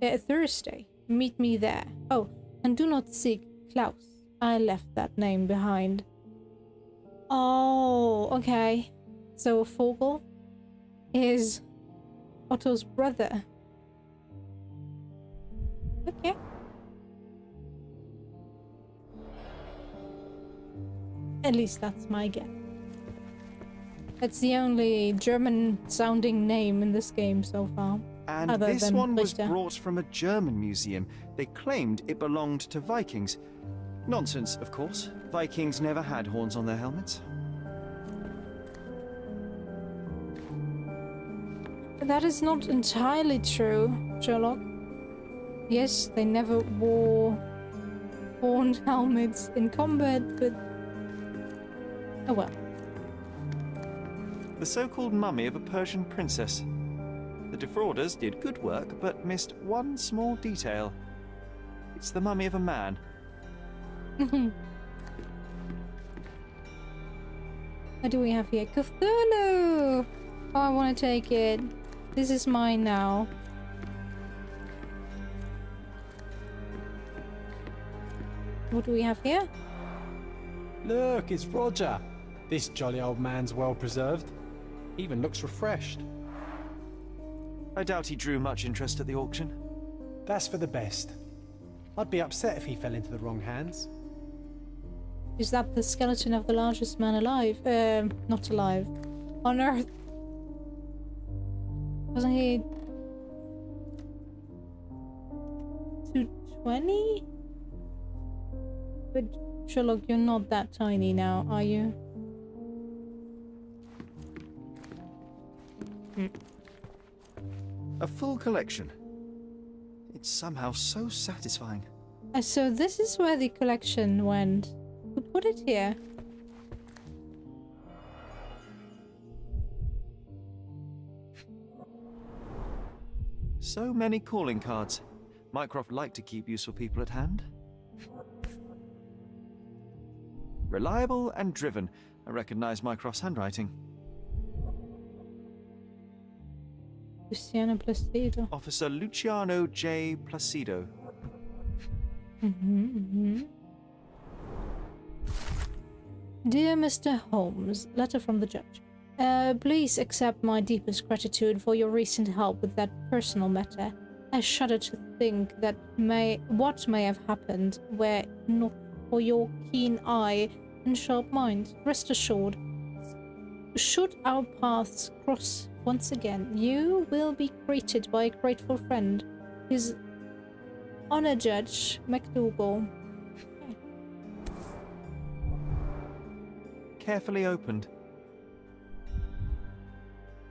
Speaker 1: Thursday. Meet me there. Oh, and do not seek Klaus. I left that name behind. Oh, okay. So Vogel is Otto's brother. Okay. At least that's my guess. That's the only German-sounding name in this game so far.
Speaker 3: And this one was brought from a German museum. They claimed it belonged to Vikings. Nonsense, of course. Vikings never had horns on their helmets.
Speaker 1: That is not entirely true, Sherlock. Yes, they never wore horned helmets in combat, but oh well.
Speaker 3: The so-called mummy of a Persian princess. The defrauders did good work, but missed one small detail. It's the mummy of a man.
Speaker 1: What do we have here? Cthulhu! Oh, I want to take it. This is mine now. What do we have here?
Speaker 4: Look, it's Roger. This jolly old man's well preserved. Even looks refreshed.
Speaker 3: I doubt he drew much interest at the auction.
Speaker 4: That's for the best. I'd be upset if he fell into the wrong hands.
Speaker 1: Is that the skeleton of the largest man alive? Not alive. On Earth. Wasn't he... 220? But Sherlock, you're not that tiny now, are you?
Speaker 3: A full collection. It's somehow so satisfying.
Speaker 1: So this is where the collection went. Who put it here?
Speaker 3: So many calling cards. Mycroft liked to keep useful people at hand. Reliable and driven. I recognize Mycroft's handwriting.
Speaker 1: Luciano Placido.
Speaker 3: Officer Luciano J. Placido.
Speaker 1: Dear Mr. Holmes, letter from the judge. Please accept my deepest gratitude for your recent help with that personal matter. I shudder to think that what may have happened were not for your keen eye and sharp mind. Rest assured, should our paths cross once again, you will be greeted by a grateful friend, His Honor Judge MacDougall.
Speaker 3: Carefully opened.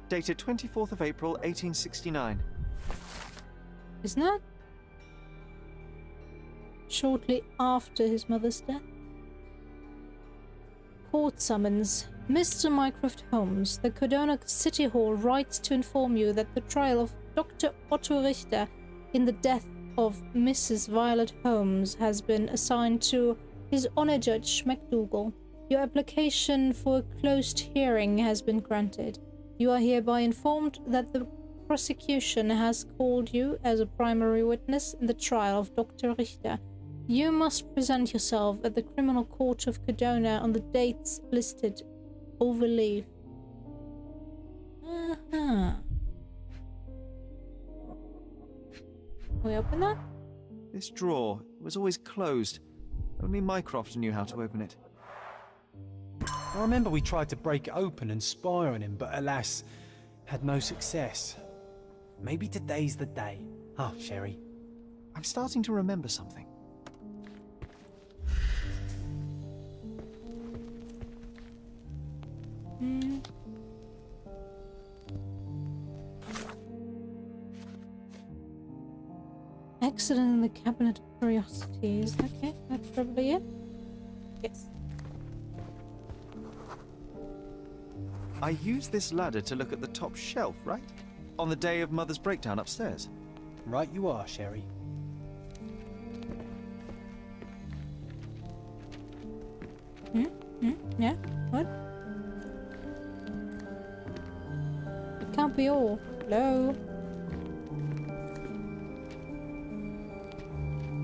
Speaker 3: Dated 24th of April, 1869.
Speaker 1: Isn't that shortly after his mother's death? Court summons. Mr. Mycroft Holmes, the Codona City Hall writes to inform you that the trial of Dr. Otto Richter in the death of Mrs. Violet Holmes has been assigned to His Honor Judge MacDougall. Your application for a closed hearing has been granted. You are hereby informed that the prosecution has called you as a primary witness in the trial of Dr. Richter. You must present yourself at the Criminal Court of Codona on the dates listed over leave. We open that?
Speaker 3: This drawer was always closed. Only Mycroft knew how to open it.
Speaker 4: I remember we tried to break it open and spy on him, but alas, had no success. Maybe today's the day. Oh, Sherry.
Speaker 3: I'm starting to remember something.
Speaker 1: Accident in the Cabinet of Curiosities. Okay, that's probably it. Yes.
Speaker 3: I used this ladder to look at the top shelf, right? On the day of Mother's breakdown upstairs.
Speaker 4: Right you are, Sherry.
Speaker 1: Yeah? What? It can't be all. Hello?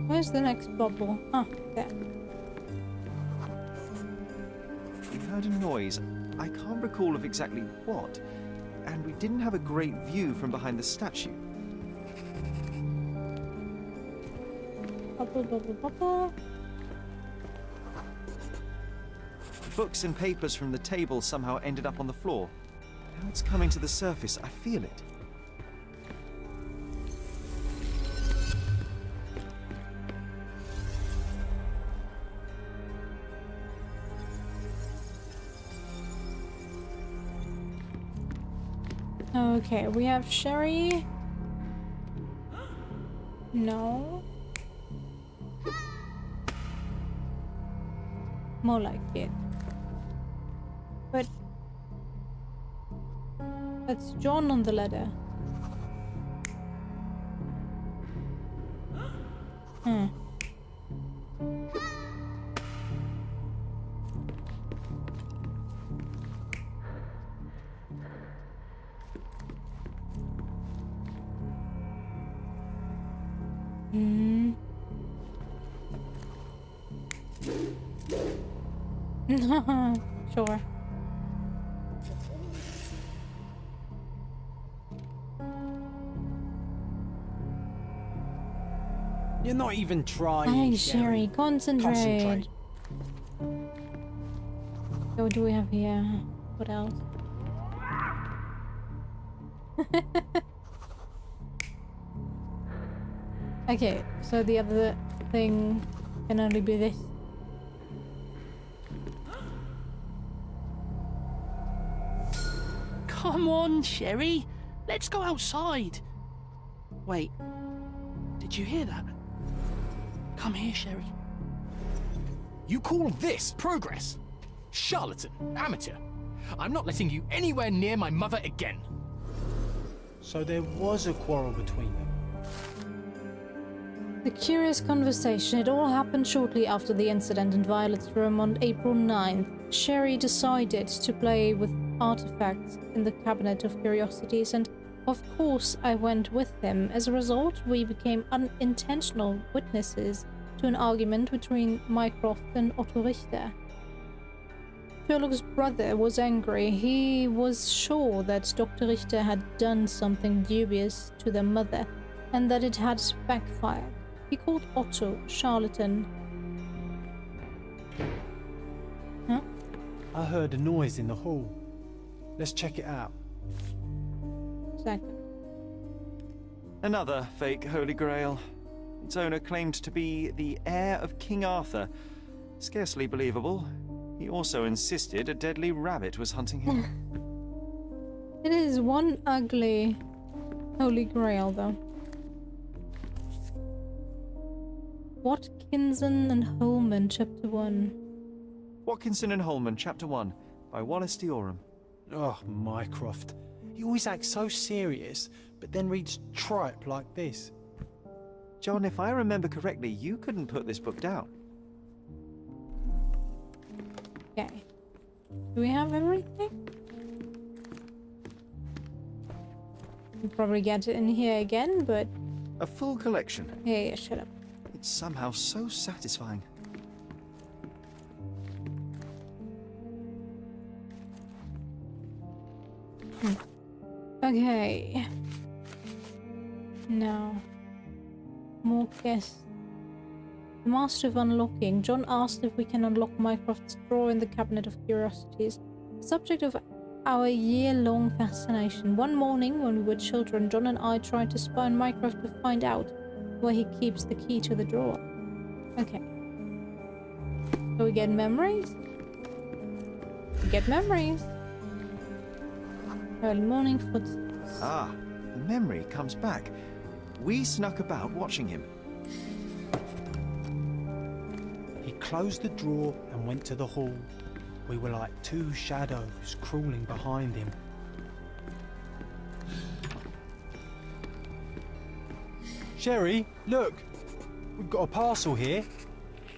Speaker 1: Where's the next bubble? Ah, there.
Speaker 3: We heard a noise. I can't recall of exactly what, and we didn't have a great view from behind the statue.
Speaker 1: Bubble, bubble, bubble.
Speaker 3: Books and papers from the table somehow ended up on the floor. Now it's coming to the surface. I feel it.
Speaker 1: Okay, we have Sherry. No. More like it. But that's John on the ladder. Sure.
Speaker 4: You're not even trying.
Speaker 1: Hey, Sherry, concentrate. So what do we have here? What else? Okay, so the other thing can only be this.
Speaker 13: Come on, Sherry. Let's go outside. Wait. Did you hear that? Come here, Sherry.
Speaker 7: You call this progress? Charlatan, amateur. I'm not letting you anywhere near my mother again.
Speaker 4: So there was a quarrel between them.
Speaker 1: The curious conversation. It all happened shortly after the incident in Violet's room on April 9th. Sherry decided to play with artifacts in the Cabinet of Curiosities, and of course I went with him. As a result, we became unintentional witnesses to an argument between Mycroft and Otto Richter. Sherlock's brother was angry. He was sure that Dr. Richter had done something dubious to their mother, and that it had backfired. He called Otto charlatan. Huh?
Speaker 4: I heard a noise in the hall. Let's check it out.
Speaker 1: Second.
Speaker 3: Another fake Holy Grail. Its owner claimed to be the heir of King Arthur. Scarcely believable. He also insisted a deadly rabbit was hunting him.
Speaker 1: It is one ugly Holy Grail, though. Watkinson and Holman, Chapter 1.
Speaker 3: Watkinson and Holman, Chapter 1, by Wallace Dioram.
Speaker 4: Oh, Mycroft. He always acts so serious, but then reads tripe like this.
Speaker 3: John, if I remember correctly, you couldn't put this book down.
Speaker 1: Okay. Do we have everything? We'll probably get it in here again, but...
Speaker 3: A full collection.
Speaker 1: Yeah, shut up.
Speaker 3: It's somehow so satisfying.
Speaker 1: Okay. Now. More guests. The Master of Unlocking. John asked if we can unlock Mycroft's drawer in the Cabinet of Curiosities. The subject of our year-long fascination. One morning, when we were children, John and I tried to spy on Mycroft to find out where he keeps the key to the drawer. Okay. So we get memories? We get memories. Early morning footsteps.
Speaker 3: Ah, the memory comes back. We snuck about watching him.
Speaker 4: He closed the drawer and went to the hall. We were like two shadows crawling behind him. Sherry, look! We've got a parcel here.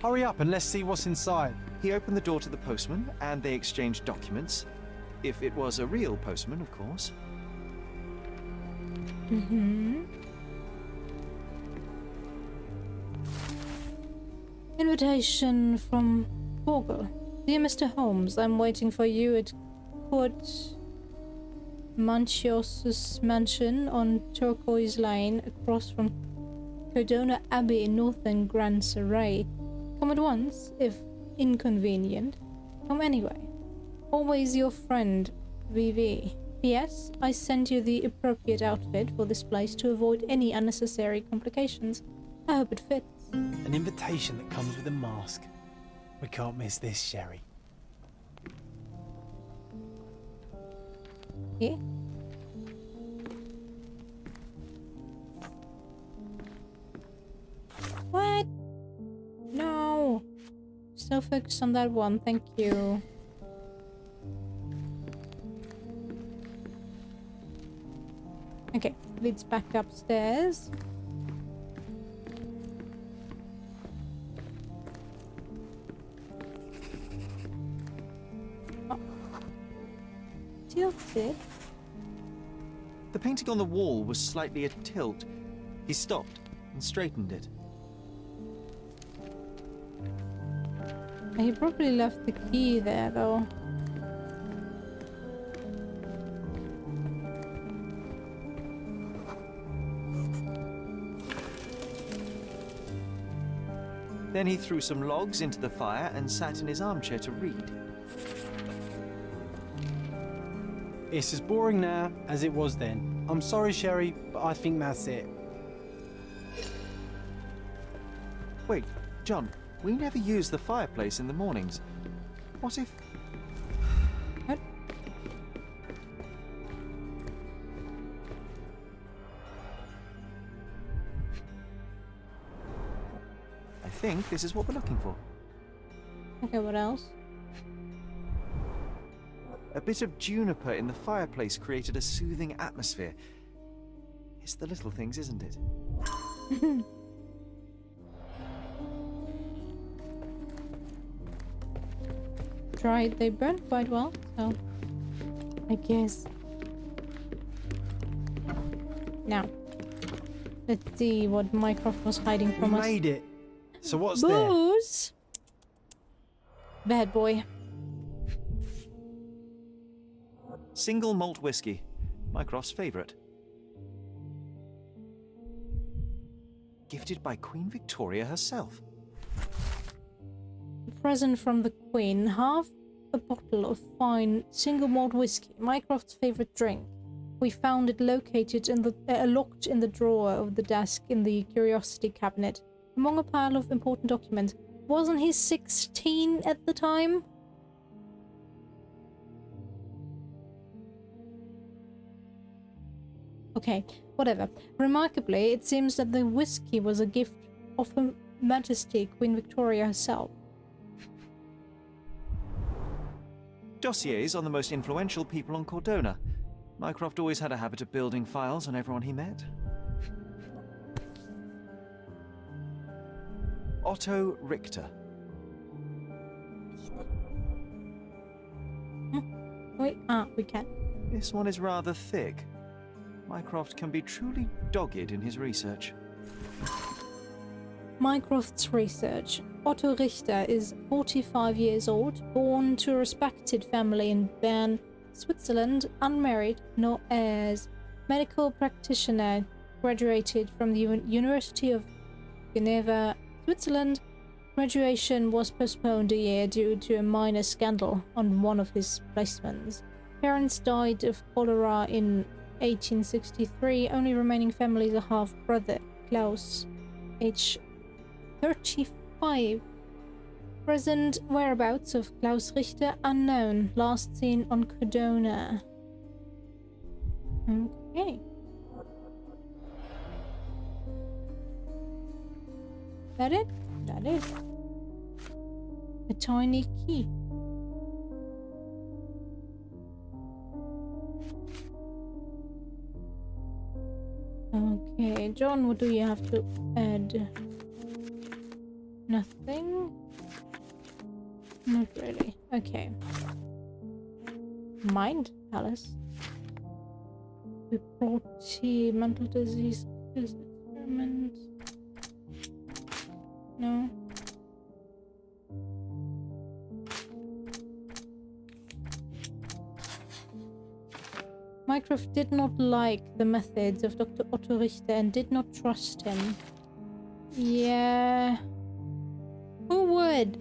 Speaker 4: Hurry up and let's see what's inside.
Speaker 3: He opened the door to the postman, and they exchanged documents. If it was a real postman, of course.
Speaker 1: Invitation from Vogel. Dear Mr. Holmes, I'm waiting for you at Court Manchios's mansion on Turquoise Lane, across from Cardona Abbey in northern Grand Surrey. Come at once, if inconvenient. Come anyway. Always your friend, VV. P.S. I sent you the appropriate outfit for this place to avoid any unnecessary complications. I hope it fits.
Speaker 4: An invitation that comes with a mask. We can't miss this, Sherry.
Speaker 1: Yeah. What? No. Still focused on that one, thank you. Okay, leads back upstairs. Oh. Tilted?
Speaker 3: The painting on the wall was slightly at tilt. He stopped, and straightened it.
Speaker 1: He probably left the key there, though.
Speaker 3: Then he threw some logs into the fire and sat in his armchair to read.
Speaker 4: It's as boring now as it was then. I'm sorry, Sherry, but I think that's it.
Speaker 3: Wait, John, we never use the fireplace in the mornings. What if...
Speaker 1: What?
Speaker 3: I think this is what we're looking for.
Speaker 1: Okay, what else?
Speaker 3: A bit of juniper in the fireplace created a soothing atmosphere. It's the little things, isn't it?
Speaker 1: Tried. They burned quite well, so I guess. Now, let's see what Mycroft was hiding from us.
Speaker 4: Made it. So what's there?
Speaker 1: Booze. Bad boy.
Speaker 3: Single malt whiskey, Mycroft's favourite. Gifted by Queen Victoria herself.
Speaker 1: A present from the Queen. Half a bottle of fine single malt whiskey, Mycroft's favourite drink. We found it located in the locked in the drawer of the desk in the curiosity cabinet, among a pile of important documents. Wasn't he 16 at the time? Okay, whatever. Remarkably, it seems that the whiskey was a gift of Her Majesty Queen Victoria herself.
Speaker 3: Dossiers on the most influential people on Cordona. Mycroft always had a habit of building files on everyone he met. Otto Richter.
Speaker 1: Wait, we can.
Speaker 3: This one is rather thick. Mycroft can be truly dogged in his research.
Speaker 1: Mycroft's research. Otto Richter is 45 years old, born to a respected family in Bern, Switzerland, unmarried, no heirs, medical practitioner, graduated from the University of Geneva, Switzerland. Graduation was postponed a year due to a minor scandal on one of his placements. Parents died of cholera in 1863, only remaining family is a half-brother, Klaus, age 35. Present whereabouts of Klaus Richter unknown, last seen on Cordona. Okay. That it? That is. A tiny key. Okay, John, what do you have to add? Nothing? Not really. Okay. Mind Palace. Reportee, mental disease, experiment. No. Mycroft did not like the methods of Dr. Otto Richter and did not trust him. Yeah. Who would?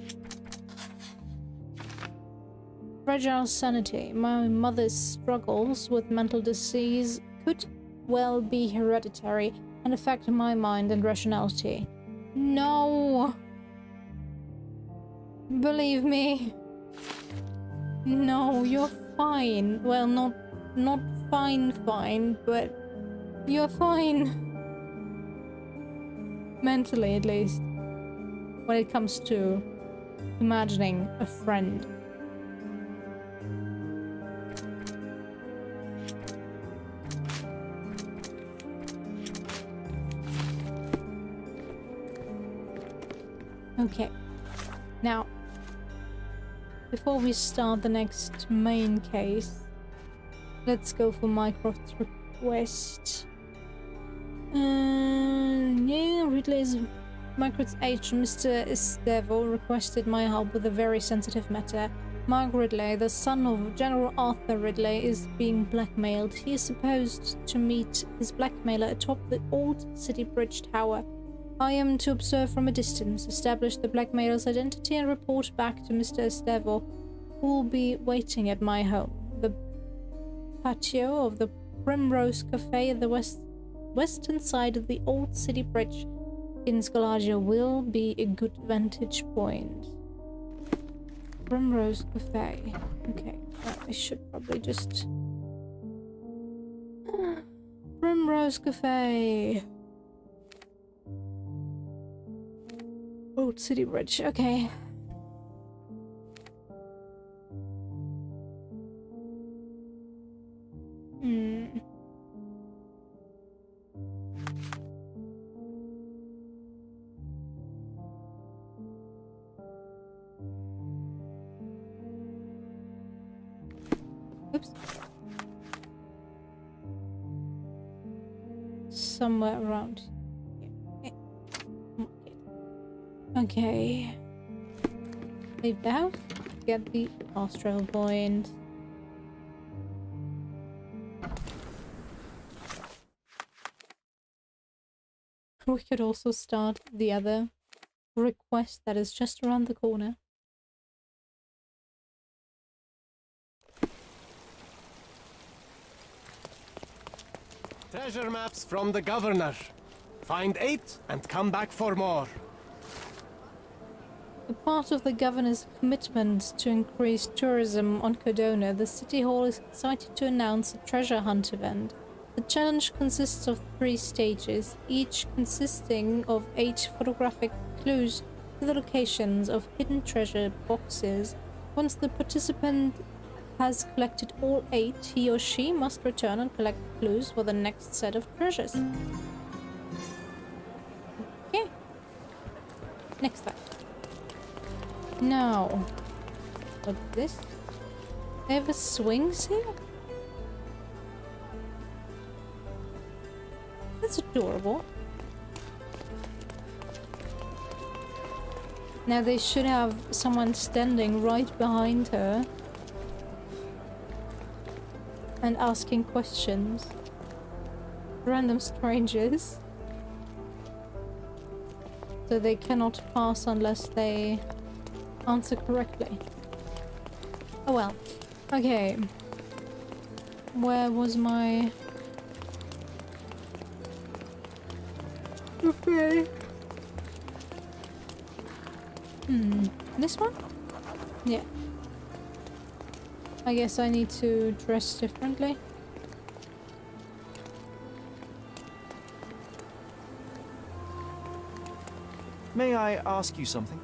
Speaker 1: Fragile sanity. My mother's struggles with mental disease could well be hereditary and affect my mind and rationality. No! Believe me. No, you're fine. Well, not fine, but you're fine. Mentally, at least. When it comes to imagining a friend. Okay. Now, before we start the next main case, let's go for Mycroft's request. Yeah, Ridley's Margaret's agent, Mr. Estevo, requested my help with a very sensitive matter. Mark Ridley, the son of General Arthur Ridley, is being blackmailed. He is supposed to meet his blackmailer atop the old city bridge tower. I am to observe from a distance, establish the blackmailer's identity, and report back to Mr. Estevo, who will be waiting at my home. The patio of the Primrose Cafe at the western side of the old city bridge in Scalagia will be a good vantage point. Primrose Cafe. Okay, I should probably just... Primrose Cafe. Old City Bridge, okay. Oops. Somewhere around here. Okay. Leave the house. Get the astral point. We could also start the other request that is just around the corner.
Speaker 8: Treasure maps from the governor. Find 8 and come back for more.
Speaker 1: A part of the governor's commitment to increase tourism on Codona, the City Hall is excited to announce a treasure hunt event. The challenge consists of 3 stages, each consisting of 8 photographic clues to the locations of hidden treasure boxes. Once the participant has collected all 8, he or she must return and collect clues for the next set of treasures. Okay. Next up. Now, what's this? They have a swings here? That's adorable. Now they should have someone standing right behind her and asking questions. Random strangers. So they cannot pass unless they answer correctly. Oh well. Okay. Where was my... Okay. This one? Yeah. I guess I need to dress differently.
Speaker 3: May I ask you something?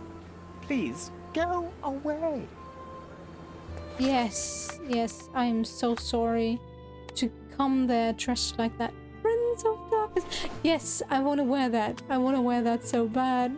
Speaker 12: Please, go away.
Speaker 1: Yes, yes, I'm so sorry to come there dressed like that. Prince of Darkness. Yes, I want to wear that. I want to wear that so bad.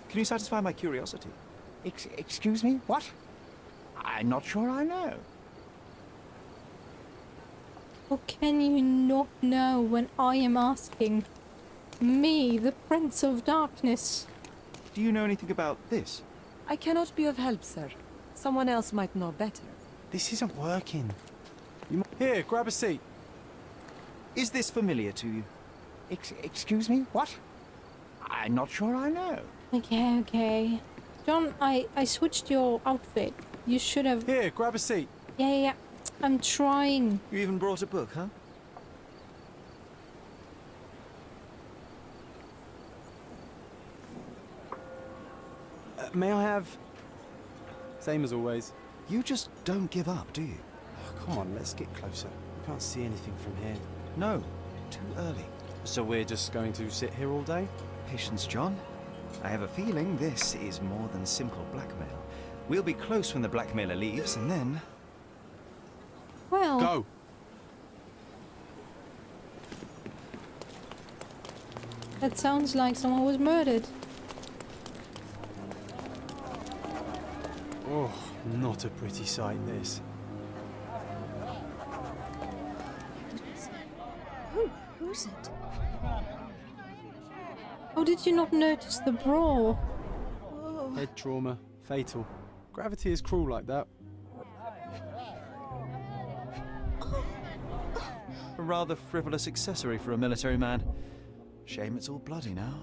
Speaker 3: Can you satisfy my curiosity?
Speaker 12: Excuse me? What? I'm not sure I know.
Speaker 1: Or can you not know when I am asking? Me, the Prince of Darkness.
Speaker 3: Do you know anything about this?
Speaker 15: I cannot be of help, sir. Someone else might know better.
Speaker 4: This isn't working. Here, grab a seat.
Speaker 3: Is this familiar to you?
Speaker 12: Excuse me? What? I'm not sure I know.
Speaker 1: Okay, okay. John, I switched your outfit. You should have...
Speaker 4: Here, grab a seat.
Speaker 1: Yeah. I'm trying.
Speaker 3: You even brought a book, huh?
Speaker 4: May I have... Same as always.
Speaker 3: You just don't give up, do you?
Speaker 4: Oh, come on, let's get closer. I can't see anything from here.
Speaker 3: No, too early.
Speaker 4: So we're just going to sit here all day?
Speaker 3: Patience, John. I have a feeling this is more than simple blackmail. We'll be close when the blackmailer leaves, and then...
Speaker 1: Well...
Speaker 4: Go!
Speaker 1: That sounds like someone was murdered.
Speaker 4: Oh, not a pretty sight, this.
Speaker 6: Who's it?
Speaker 1: Oh, did you not notice the brawl?
Speaker 4: Head trauma. Fatal. Gravity is cruel like that.
Speaker 3: A rather frivolous accessory for a military man. Shame it's all bloody now.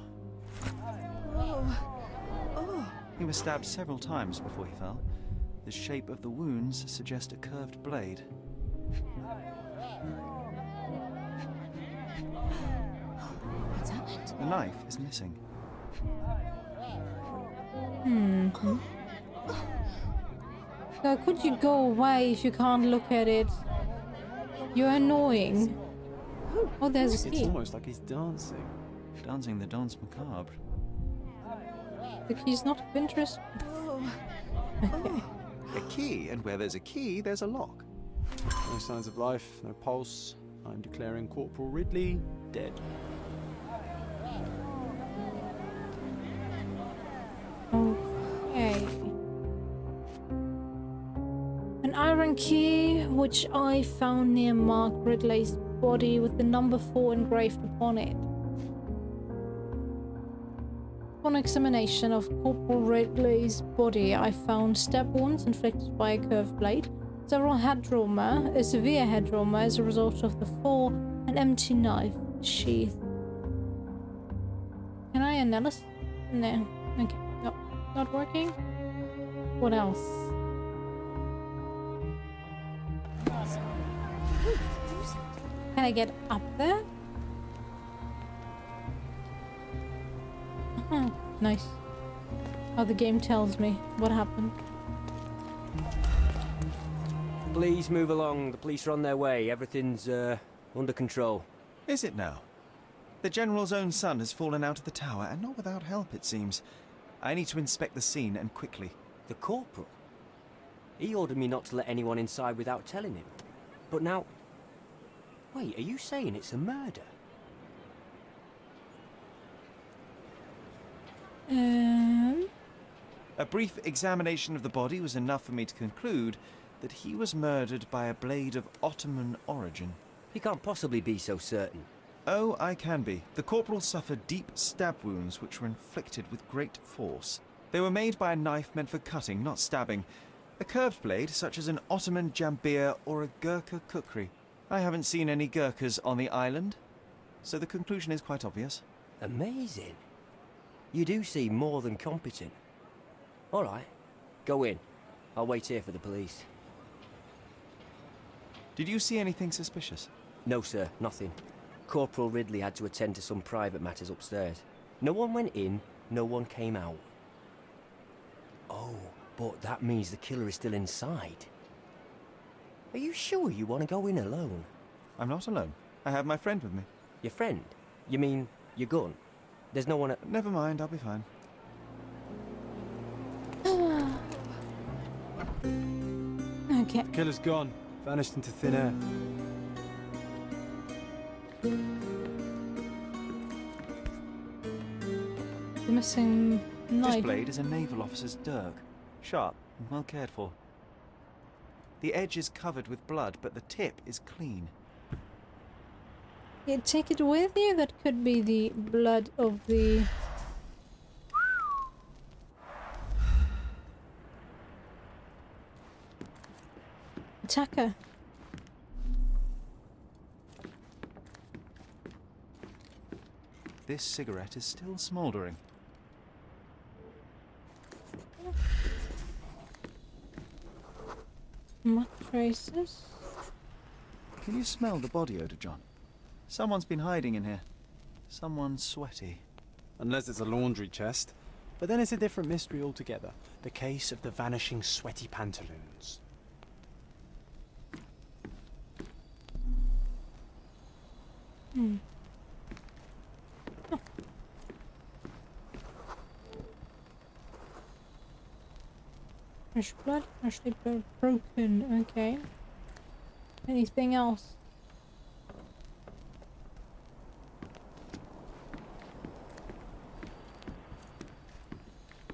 Speaker 3: He was stabbed several times before he fell. The shape of the wounds suggest a curved blade.
Speaker 6: What's happened?
Speaker 3: The knife is missing.
Speaker 1: So could you go away if you can't look at it? You're annoying. Oh, there's a
Speaker 4: It's
Speaker 1: key.
Speaker 4: almost like he's dancing.
Speaker 3: Dancing the danse macabre.
Speaker 1: The key's not of interest. Okay.
Speaker 3: A key, and where there's a key, there's a lock.
Speaker 4: No signs of life, no pulse. I'm declaring Corporal Ridley dead.
Speaker 1: Okay. An iron key, which I found near Mark Ridley's body with the number 4 engraved upon it. Upon examination of Corporal Ridley's body, I found stab wounds inflicted by a curved blade, several head trauma, a severe head trauma as a result of the fall, an empty knife sheath. Can I analyze? No. Okay. No, not working. What else? Can I get up there? Nice. Oh, the game tells me what happened.
Speaker 11: Please move along. The police are on their way. Everything's under control.
Speaker 3: Is it now? The General's own son has fallen out of the tower, and not without help, it seems. I need to inspect the scene, and quickly.
Speaker 11: The corporal? He ordered me not to let anyone inside without telling him. But now... Wait, are you saying it's a murder?
Speaker 3: A brief examination of the body was enough for me to conclude that he was murdered by a blade of Ottoman origin.
Speaker 11: You can't possibly be so certain.
Speaker 3: Oh, I can be. The corporal suffered deep stab wounds which were inflicted with great force. They were made by a knife meant for cutting, not stabbing. A curved blade, such as an Ottoman jambir or a Gurkha kukri. I haven't seen any Gurkhas on the island, so the conclusion is quite obvious.
Speaker 11: Amazing. You do seem more than competent. All right, go in. I'll wait here for the police.
Speaker 3: Did you see anything suspicious?
Speaker 11: No, sir, nothing. Corporal Ridley had to attend to some private matters upstairs. No one went in, no one came out. Oh, but that means the killer is still inside. Are you sure you want to go in alone?
Speaker 3: I'm not alone. I have my friend with me.
Speaker 11: Your friend? You mean your gun? There's no one at...
Speaker 3: Never mind, I'll be fine.
Speaker 1: Okay.
Speaker 4: Killer's gone. Vanished into thin air.
Speaker 1: The missing knife.
Speaker 3: This blade is a naval officer's dirk. Sharp and well cared for. The edge is covered with blood, but the tip is clean.
Speaker 1: Yeah, take it with you. That could be the blood of the... attacker.
Speaker 3: This cigarette is still smouldering.
Speaker 1: Mud traces.
Speaker 3: Can you smell the body odor, John? Someone's been hiding in here. Someone sweaty.
Speaker 4: Unless it's a laundry chest. But then it's a different mystery altogether. The case of the vanishing sweaty pantaloons.
Speaker 1: Fresh blood, freshly broken, okay. Anything else?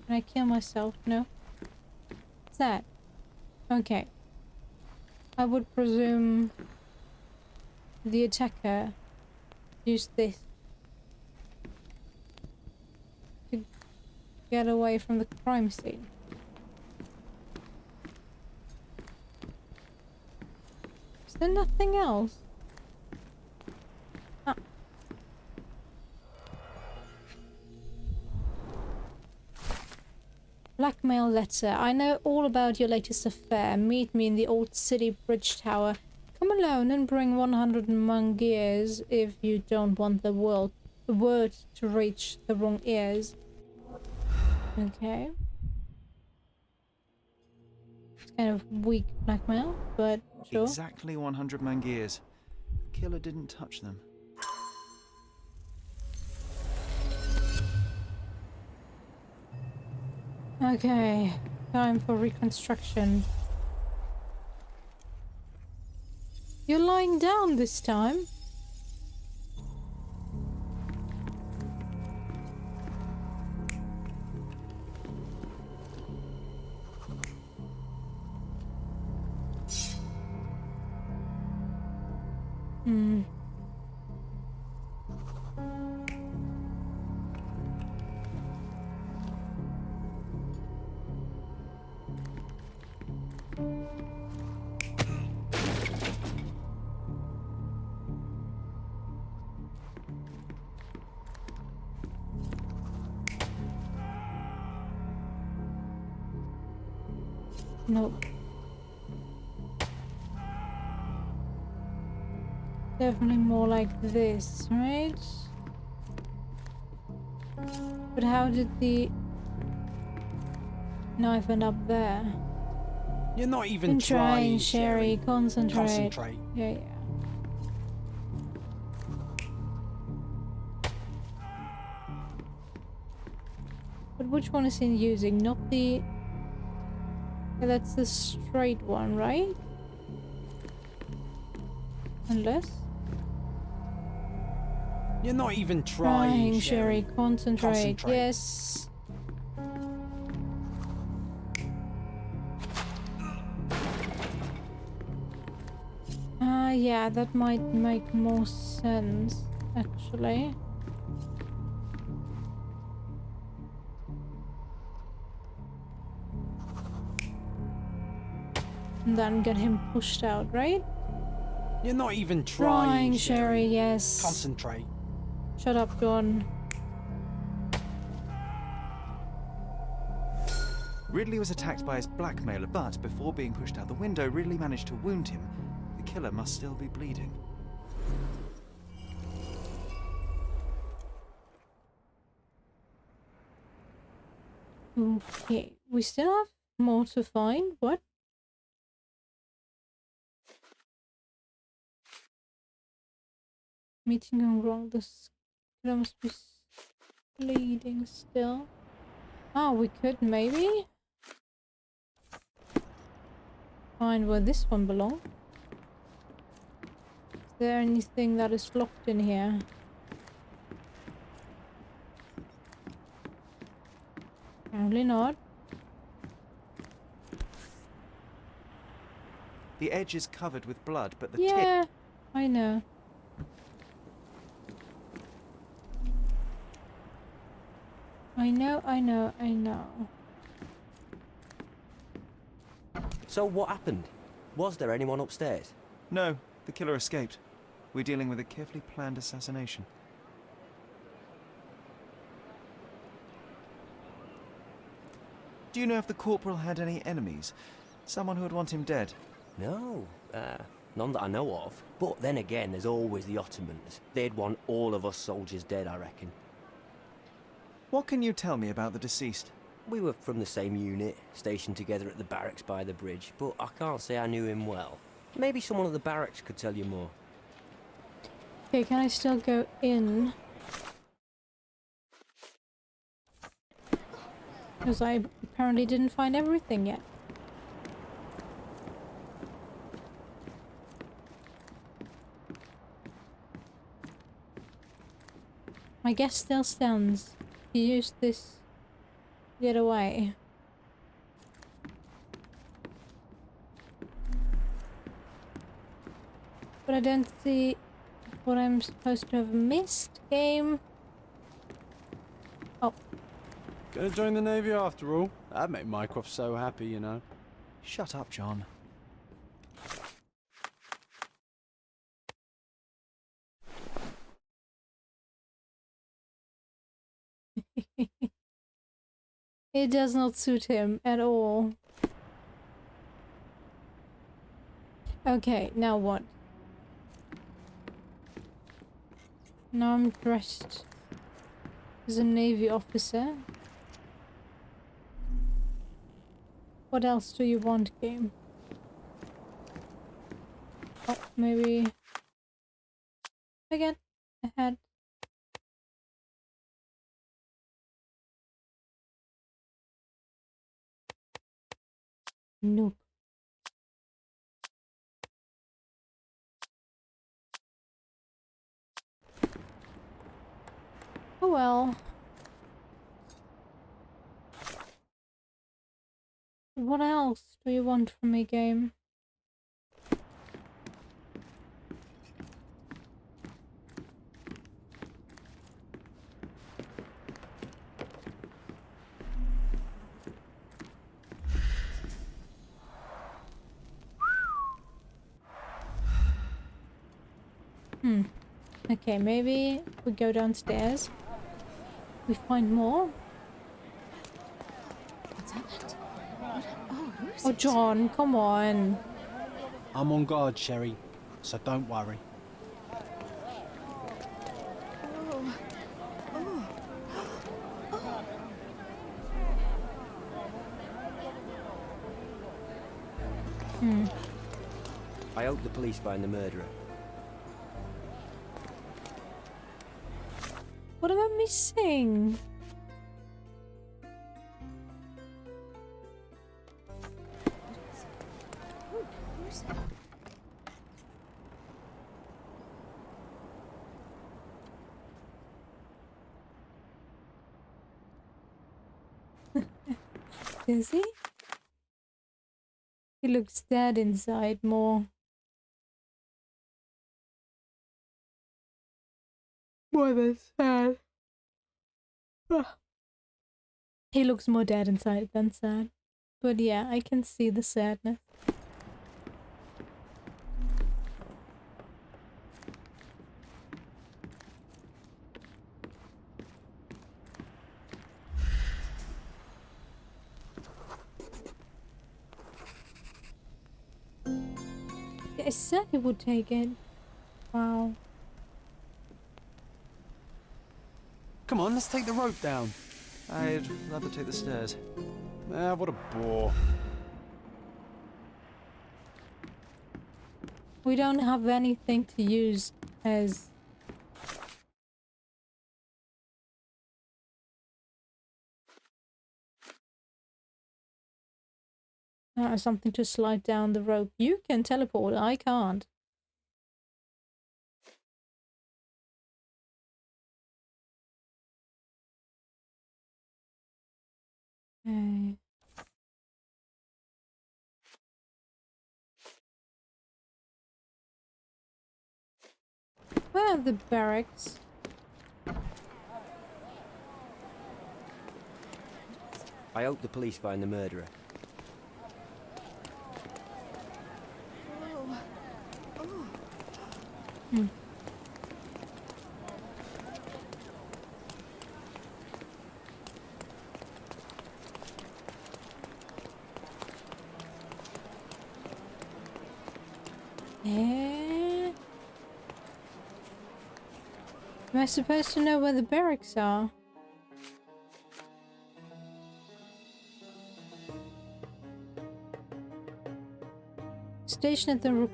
Speaker 1: Can I kill myself? No. What's that? Okay. I would presume the attacker used this to get away from the crime scene. Is there nothing else? Ah. Blackmail letter. I know all about your latest affair. Meet me in the old city bridge tower. Come alone and bring 100 mangears if you don't want the word to reach the wrong ears. Okay. It's kind of weak blackmail, but sure.
Speaker 3: Exactly 100 mangears. The killer didn't touch them.
Speaker 1: Okay, time for reconstruction. You're lying down this time. Nope. Definitely more like this, right? But how did the knife end up there?
Speaker 4: You're not even trying,
Speaker 1: Sherry. Concentrate.
Speaker 4: Concentrate.
Speaker 1: Yeah. But which one is he using? Not the... Yeah, that's the straight one, right?
Speaker 4: Unless... You're not even trying,
Speaker 1: Sherry. Concentrate. Yes. Yeah, that might make more sense, actually. And then get him pushed out, right?
Speaker 4: You're not even trying,
Speaker 1: Sherry, yes.
Speaker 4: Concentrate.
Speaker 1: Shut up, John.
Speaker 3: Ridley was attacked by his blackmailer, but before being pushed out the window, Ridley managed to wound him. The killer must still be bleeding.
Speaker 1: Okay, we still have more to find. What? Meeting gone wrong. This killer must be bleeding still. Oh, we could maybe find where this one belongs. Is there anything that is locked in here? Apparently not.
Speaker 3: The edge is covered with blood, but the
Speaker 1: Yeah,
Speaker 3: tip...
Speaker 1: I know. I know.
Speaker 11: So what happened? Was there anyone upstairs?
Speaker 3: No, the killer escaped. We're dealing with a carefully planned assassination. Do you know if the corporal had any enemies? Someone who would want him dead?
Speaker 11: No, none that I know of. But then again, there's always the Ottomans. They'd want all of us soldiers dead, I reckon.
Speaker 3: What can you tell me about the deceased?
Speaker 11: We were from the same unit, stationed together at the barracks by the bridge, but I can't say I knew him well. Maybe someone at the barracks could tell you more.
Speaker 1: Okay, can I still go in? Because I apparently didn't find everything yet. My guess still stands. You used this to get away. But I don't see what I'm supposed to have missed, game. Oh.
Speaker 4: Gonna join the Navy after all. That'd make Mycroft so happy, you know.
Speaker 3: Shut up, John.
Speaker 1: It does not suit him at all. Okay, now what? Now I'm dressed as a Navy officer. What else do you want, game? Oh, maybe again ahead. Nope. Oh well. What else do you want from me, game? Okay, maybe we go downstairs. We find more.
Speaker 6: What's happened? What? Oh, who is
Speaker 1: Oh,
Speaker 6: it?
Speaker 1: John, come on.
Speaker 4: I'm on guard, Sherry, so don't worry.
Speaker 11: I hope the police find the murderer.
Speaker 1: What am I missing?
Speaker 6: Who's it?
Speaker 1: Is he? He looks dead inside more. More than sad. He looks more dead inside than sad. But yeah, I can see the sadness. I said he would take it. Wow.
Speaker 4: Come on, let's take the rope down.
Speaker 3: I'd rather take the stairs.
Speaker 4: Ah, what a bore.
Speaker 1: We don't have anything to use as... something to slide down the rope. You can teleport, I can't. Okay. Where are the barracks?
Speaker 11: I hope the police find the murderer.
Speaker 1: Am I supposed to know where the barracks are? Station at the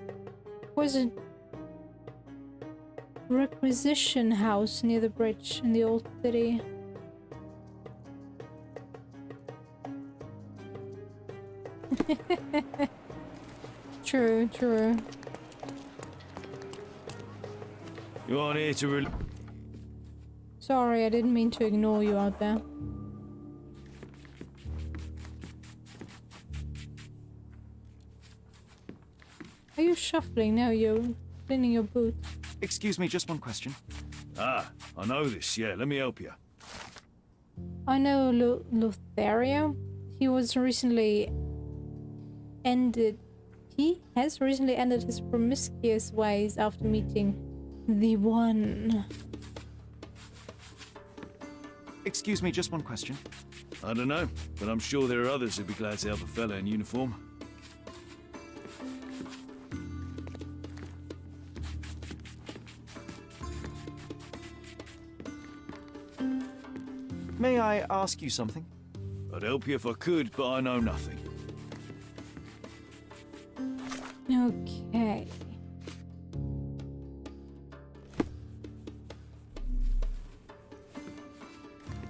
Speaker 1: requisition house near the bridge in the old city. True, true. Sorry, I didn't mean to ignore you out there. Are you shuffling? No, you're cleaning your boots.
Speaker 3: Excuse me, just one question.
Speaker 16: Ah, I know this, yeah. Let me help you.
Speaker 1: I know Lothario. He has recently ended his promiscuous ways after meeting the one.
Speaker 3: Excuse me, just one question.
Speaker 16: I don't know, but I'm sure there are others who'd be glad to help a fella in uniform.
Speaker 3: May I ask you something?
Speaker 16: I'd help you if I could, but I know nothing.
Speaker 1: Okay.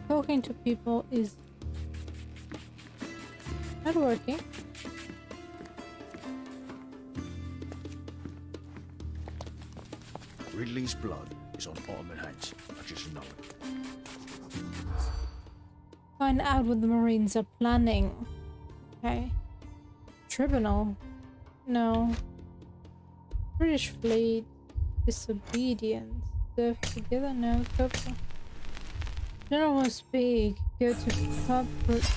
Speaker 1: Talking to people is not working.
Speaker 16: Ridley's blood is on Ottoman hands. I just know it.
Speaker 1: Find out what the Marines are planning. Okay. Tribunal. No. British fleet. Disobedience. Serve together? No. Cooper. General will speak. Go to pub.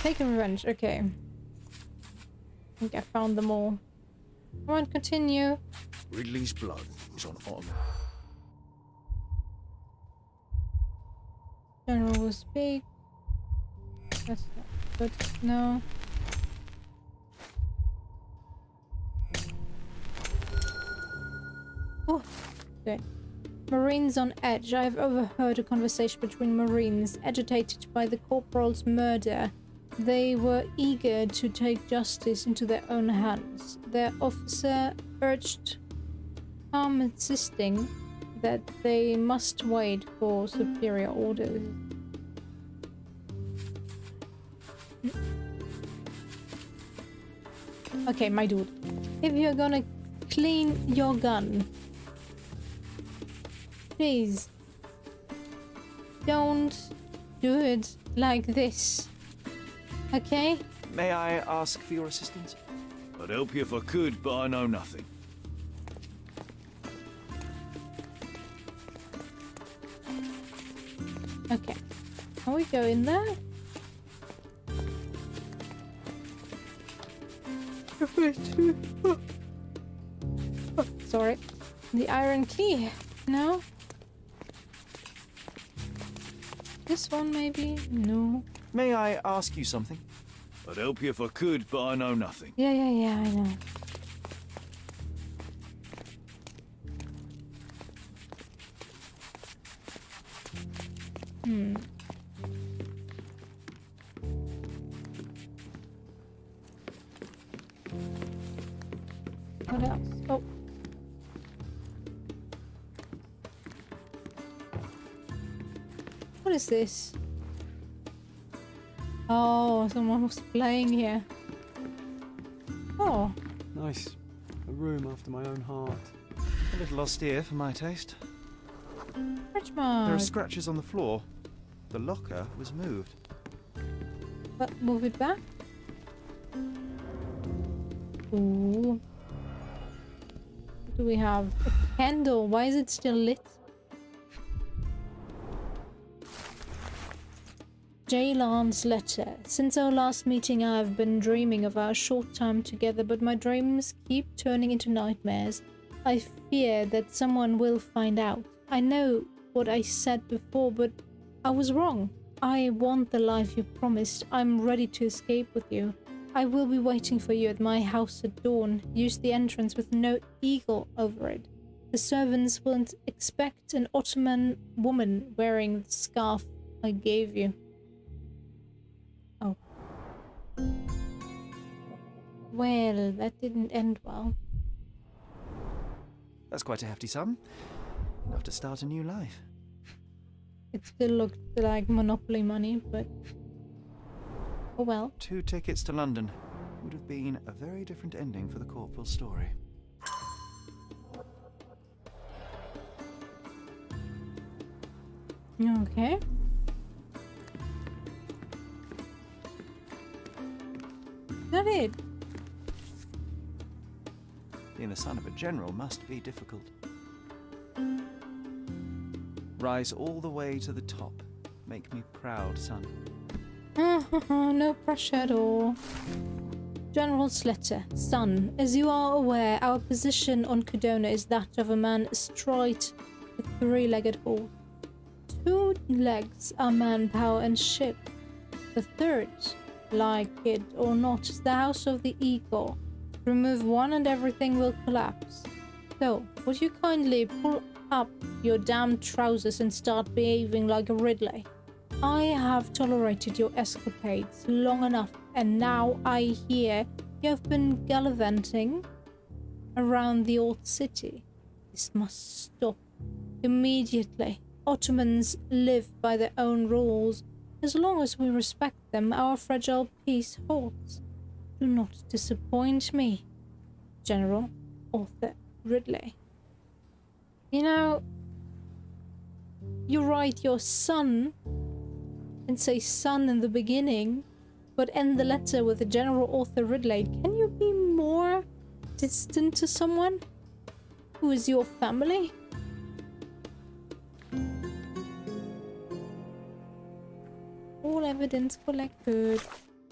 Speaker 1: Take a revenge. Okay. I think I found them all. Come on, continue.
Speaker 16: Ridley's blood is on Ottoman.
Speaker 1: General will speak. That's not good. No. Oh, okay. Marines on edge. I have overheard a conversation between Marines agitated by the corporal's murder. They were eager to take justice into their own hands. Their officer urged calm, insisting that they must wait for superior orders. Okay, my dude. If you're gonna clean your gun, please don't do it like this. Okay?
Speaker 3: May I ask for your assistance?
Speaker 16: I'd help you if I could, but I know nothing.
Speaker 1: Okay. Can we go in there? Oh, sorry. The iron key. No? This one maybe? No.
Speaker 3: May I ask you something?
Speaker 16: I'd help you if I could, but I know nothing.
Speaker 1: Yeah, I know. What else? Oh. What is this? Oh, someone was playing here. Oh.
Speaker 4: Nice. A room after my own heart.
Speaker 3: A little austere for my taste.
Speaker 1: Richmond.
Speaker 3: There are scratches on the floor. The locker was moved.
Speaker 1: But move it back. Ooh. What do we have? A candle. Why is it still lit? Jalan's letter. Since our last meeting, I have been dreaming of our short time together, but my dreams keep turning into nightmares. I fear that someone will find out. I know what I said before, but I was wrong. I want the life you promised. I'm ready to escape with you. I will be waiting for you at my house at dawn. Use the entrance with no eagle over it. The servants won't expect an Ottoman woman wearing the scarf I gave you. Oh. Well, that didn't end well.
Speaker 3: That's quite a hefty sum. Enough to start a new life.
Speaker 1: It still looked like Monopoly money, but... oh well.
Speaker 3: 2 tickets to London. Would have been a very different ending for the corporal's story.
Speaker 1: Okay. Is that it?
Speaker 3: Being the son of a general must be difficult. Rise all the way to the top. Make me proud, son.
Speaker 1: No pressure at all. General's letter. Son, as you are aware, our position on Codona is that of a man astride a three-legged horse. 2 legs are manpower and ship. The third, like it or not, is the house of the eagle. Remove one and everything will collapse. So, would you kindly pull up your damn trousers and start behaving like a Ridley? I have tolerated your escapades long enough, and now I hear you have been gallivanting around the old city. This must stop immediately. Ottomans live by their own rules. As long as we respect them, our fragile peace holds. Do not disappoint me, General Arthur Ridley. You know, you write your son and say son in the beginning, but end the letter with the General Arthur Ridley. Can you be more distant to someone who is your family? All evidence collected.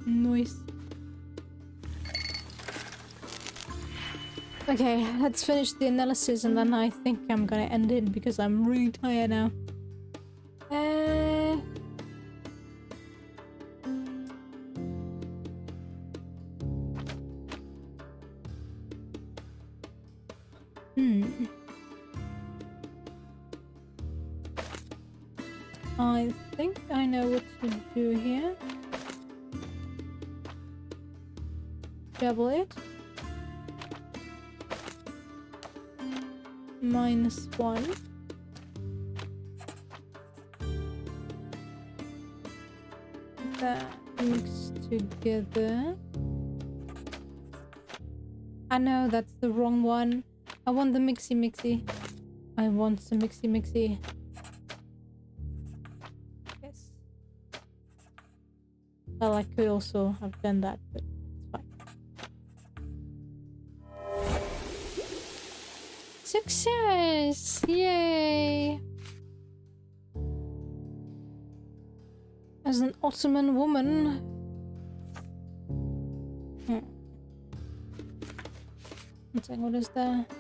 Speaker 1: Nice. Okay, let's finish the analysis and then I think I'm gonna end it because I'm really tired now. I think I know what to do here. Double it. -1. That mixed together. I know that's the wrong one. I want the mixy. I want the mixy. Yes. Well, I could also have done that, but it's fine. Success! Yay! As an Ottoman woman. What is that?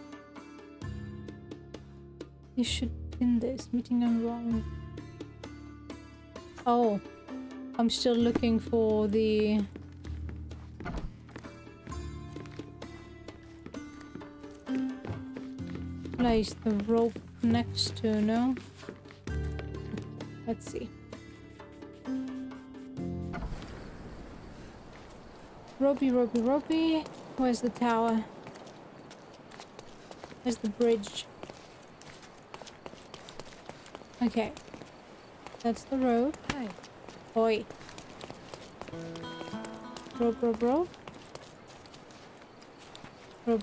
Speaker 1: You should pin this. Meeting I'm wrong. Oh. I'm still looking for the... place the rope next to, no? Let's see. Ropey. Where's the tower? Where's the bridge? Okay. That's the road.
Speaker 2: Hey.
Speaker 1: Oi. Rope.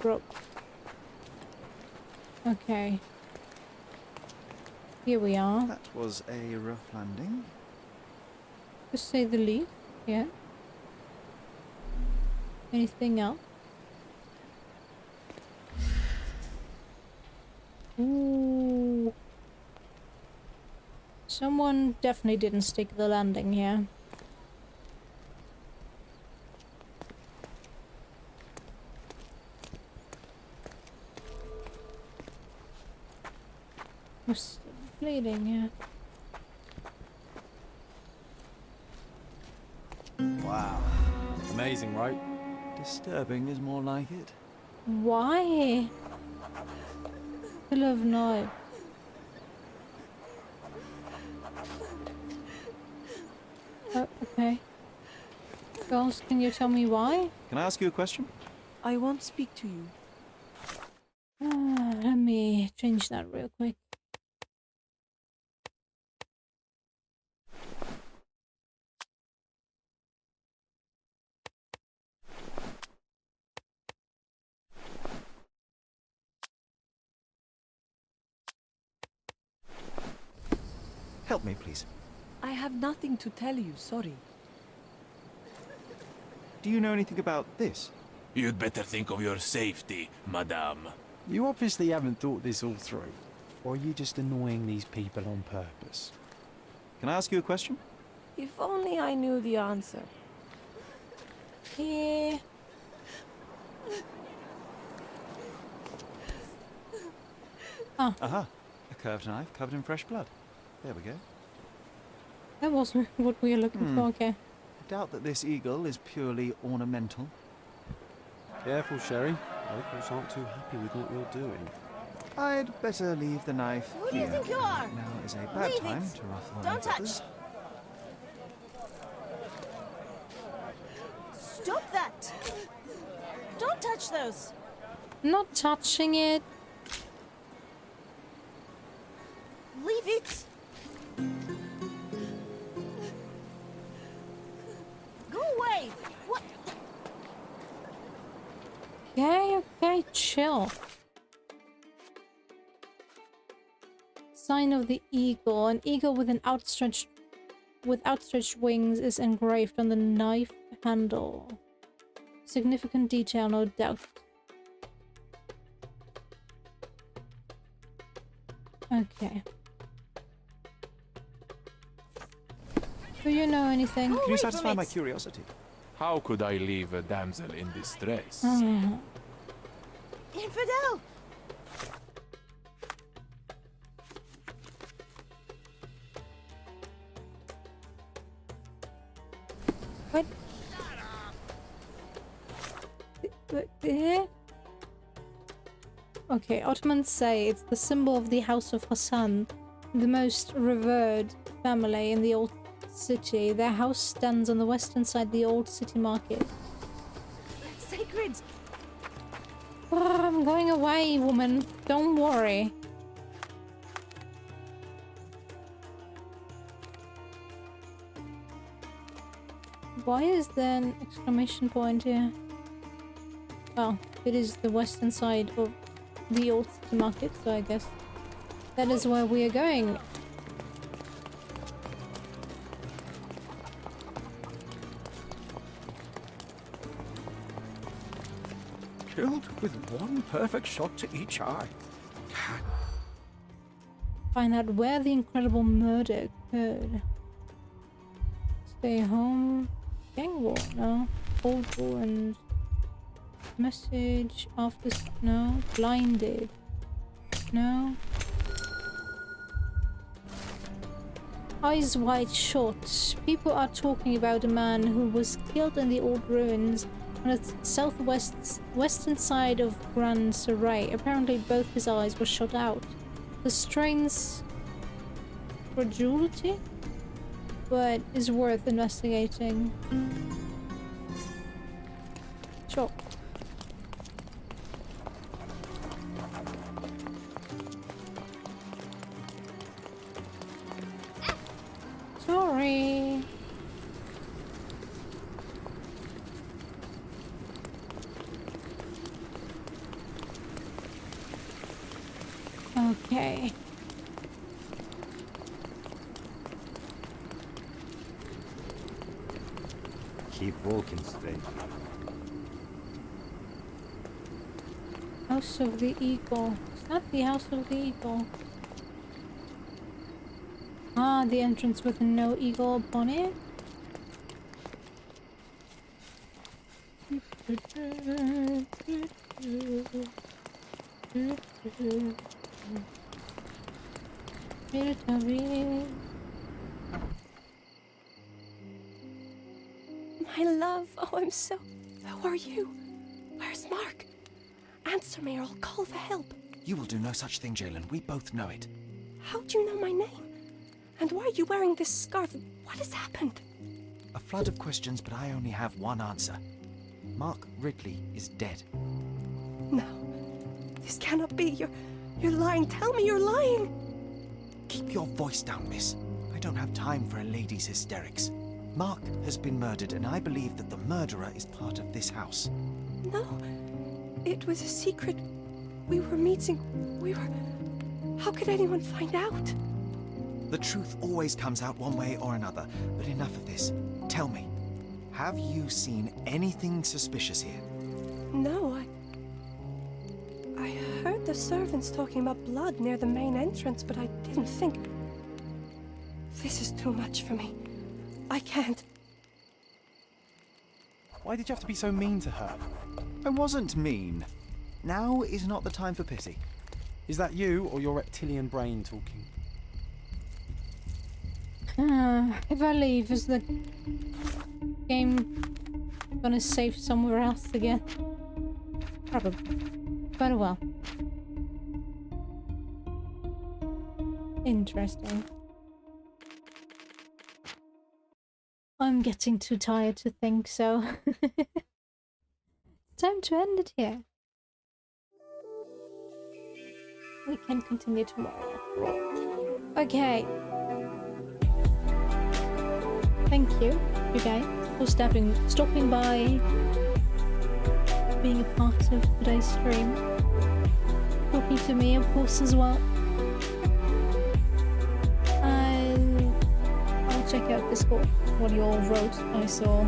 Speaker 1: Rope. Okay. Here we are.
Speaker 3: That was a rough landing.
Speaker 1: To say the least, yeah. Anything else? Ooh. Someone definitely didn't stick the landing here. We're still bleeding, yeah.
Speaker 3: Wow.
Speaker 14: Amazing, right?
Speaker 3: Disturbing is more like it.
Speaker 1: Why? Full of knives. Okay. Girls, can you tell me why?
Speaker 3: Can I ask you a question?
Speaker 15: I won't speak to you.
Speaker 1: Let me change that real quick.
Speaker 3: Help me, please.
Speaker 15: I have nothing to tell you, sorry.
Speaker 3: Do you know anything about this?
Speaker 16: You'd better think of your safety, madame.
Speaker 4: You obviously haven't thought this all through. Or are you just annoying these people on purpose?
Speaker 3: Can I ask you a question?
Speaker 15: If only I knew the answer.
Speaker 1: Yeah. Ah.
Speaker 3: Aha. A curved knife covered in fresh blood. There we go.
Speaker 1: That was what we were looking for, okay.
Speaker 3: I doubt that this eagle is purely ornamental.
Speaker 4: Careful, Sherry. Locals aren't too happy with what you're doing.
Speaker 3: I'd better leave the knife
Speaker 6: Who do you
Speaker 3: here.
Speaker 6: think you are?
Speaker 3: Now is a bad
Speaker 6: Leave
Speaker 3: time
Speaker 6: it.
Speaker 3: to ruffle
Speaker 6: Don't touch.
Speaker 3: feathers.
Speaker 6: Stop that! Don't touch those!
Speaker 1: Not touching it.
Speaker 6: Leave it! Go away! What?
Speaker 1: Okay, chill. Sign of the eagle. An eagle with outstretched wings is engraved on the knife handle. Significant detail, no doubt. Okay. Do you know anything?
Speaker 3: Can you satisfy my curiosity?
Speaker 7: How could I leave a damsel in distress?
Speaker 6: Infidel!
Speaker 1: What? Okay, Ottomans say it's the symbol of the House of Hassan, the most revered family in the old city. Their house stands on the western side of the old city market.
Speaker 6: It's sacred!
Speaker 1: Oh, I'm going away, woman. Don't worry. Why is there an exclamation point here? Well, it is the western side of the old city market, so I guess that is where we are going.
Speaker 9: Killed with one perfect shot to each eye.
Speaker 1: Find out where the incredible murder occurred. Stay home. Gang war, no. Old ruins. Message after. No. Blinded. No. Eyes wide shut. People are talking about a man who was killed in the old ruins on the western side of Grand Saray. Apparently both his eyes were shot out. The strains credulity, but is worth investigating. Sure. Sorry. Okay.
Speaker 17: Keep walking straight.
Speaker 1: House of the Eagle. Is that the House of the Eagle? Ah, the entrance with no eagle upon it.
Speaker 18: My love, oh, I'm so... Who are you? Where's Mark? Answer me or I'll call for help.
Speaker 3: You will do no such thing, Jalen. We both know it.
Speaker 18: How do you know my name? And why are you wearing this scarf? What has happened?
Speaker 3: A flood of questions, but I only have one answer. Mark Ridley is dead.
Speaker 18: No. This cannot be. You're lying. Tell me you're lying.
Speaker 3: Keep your voice down, miss. I don't have time for a lady's hysterics. Mark has been murdered, and I believe that the murderer is part of this house.
Speaker 18: No. It was a secret. We were meeting. We were... How could anyone find out?
Speaker 3: The truth always comes out one way or another. But enough of this. Tell me, have you seen anything suspicious here?
Speaker 18: No, I heard the servants talking about blood near the main entrance, but I didn't think... This is too much for me. I can't.
Speaker 4: Why did you have to be so mean to her?
Speaker 3: I wasn't mean. Now is not the time for pity.
Speaker 4: Is that you or your reptilian brain talking?
Speaker 1: If I leave, is the game gonna save somewhere else again? Probably. But well. Interesting. I'm getting too tired to think, so time to end it here. We can continue tomorrow. Okay. Thank you guys, for stopping by, being a part of today's stream, talking to me, of course, as well. I'll check out Discord, what you all wrote. I saw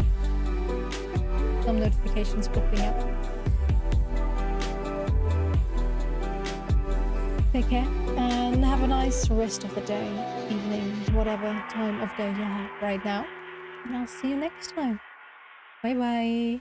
Speaker 1: some notifications popping up. Take care, and have a nice rest of the day, evening, whatever time of day you have right now. And I'll see you next time. Bye bye.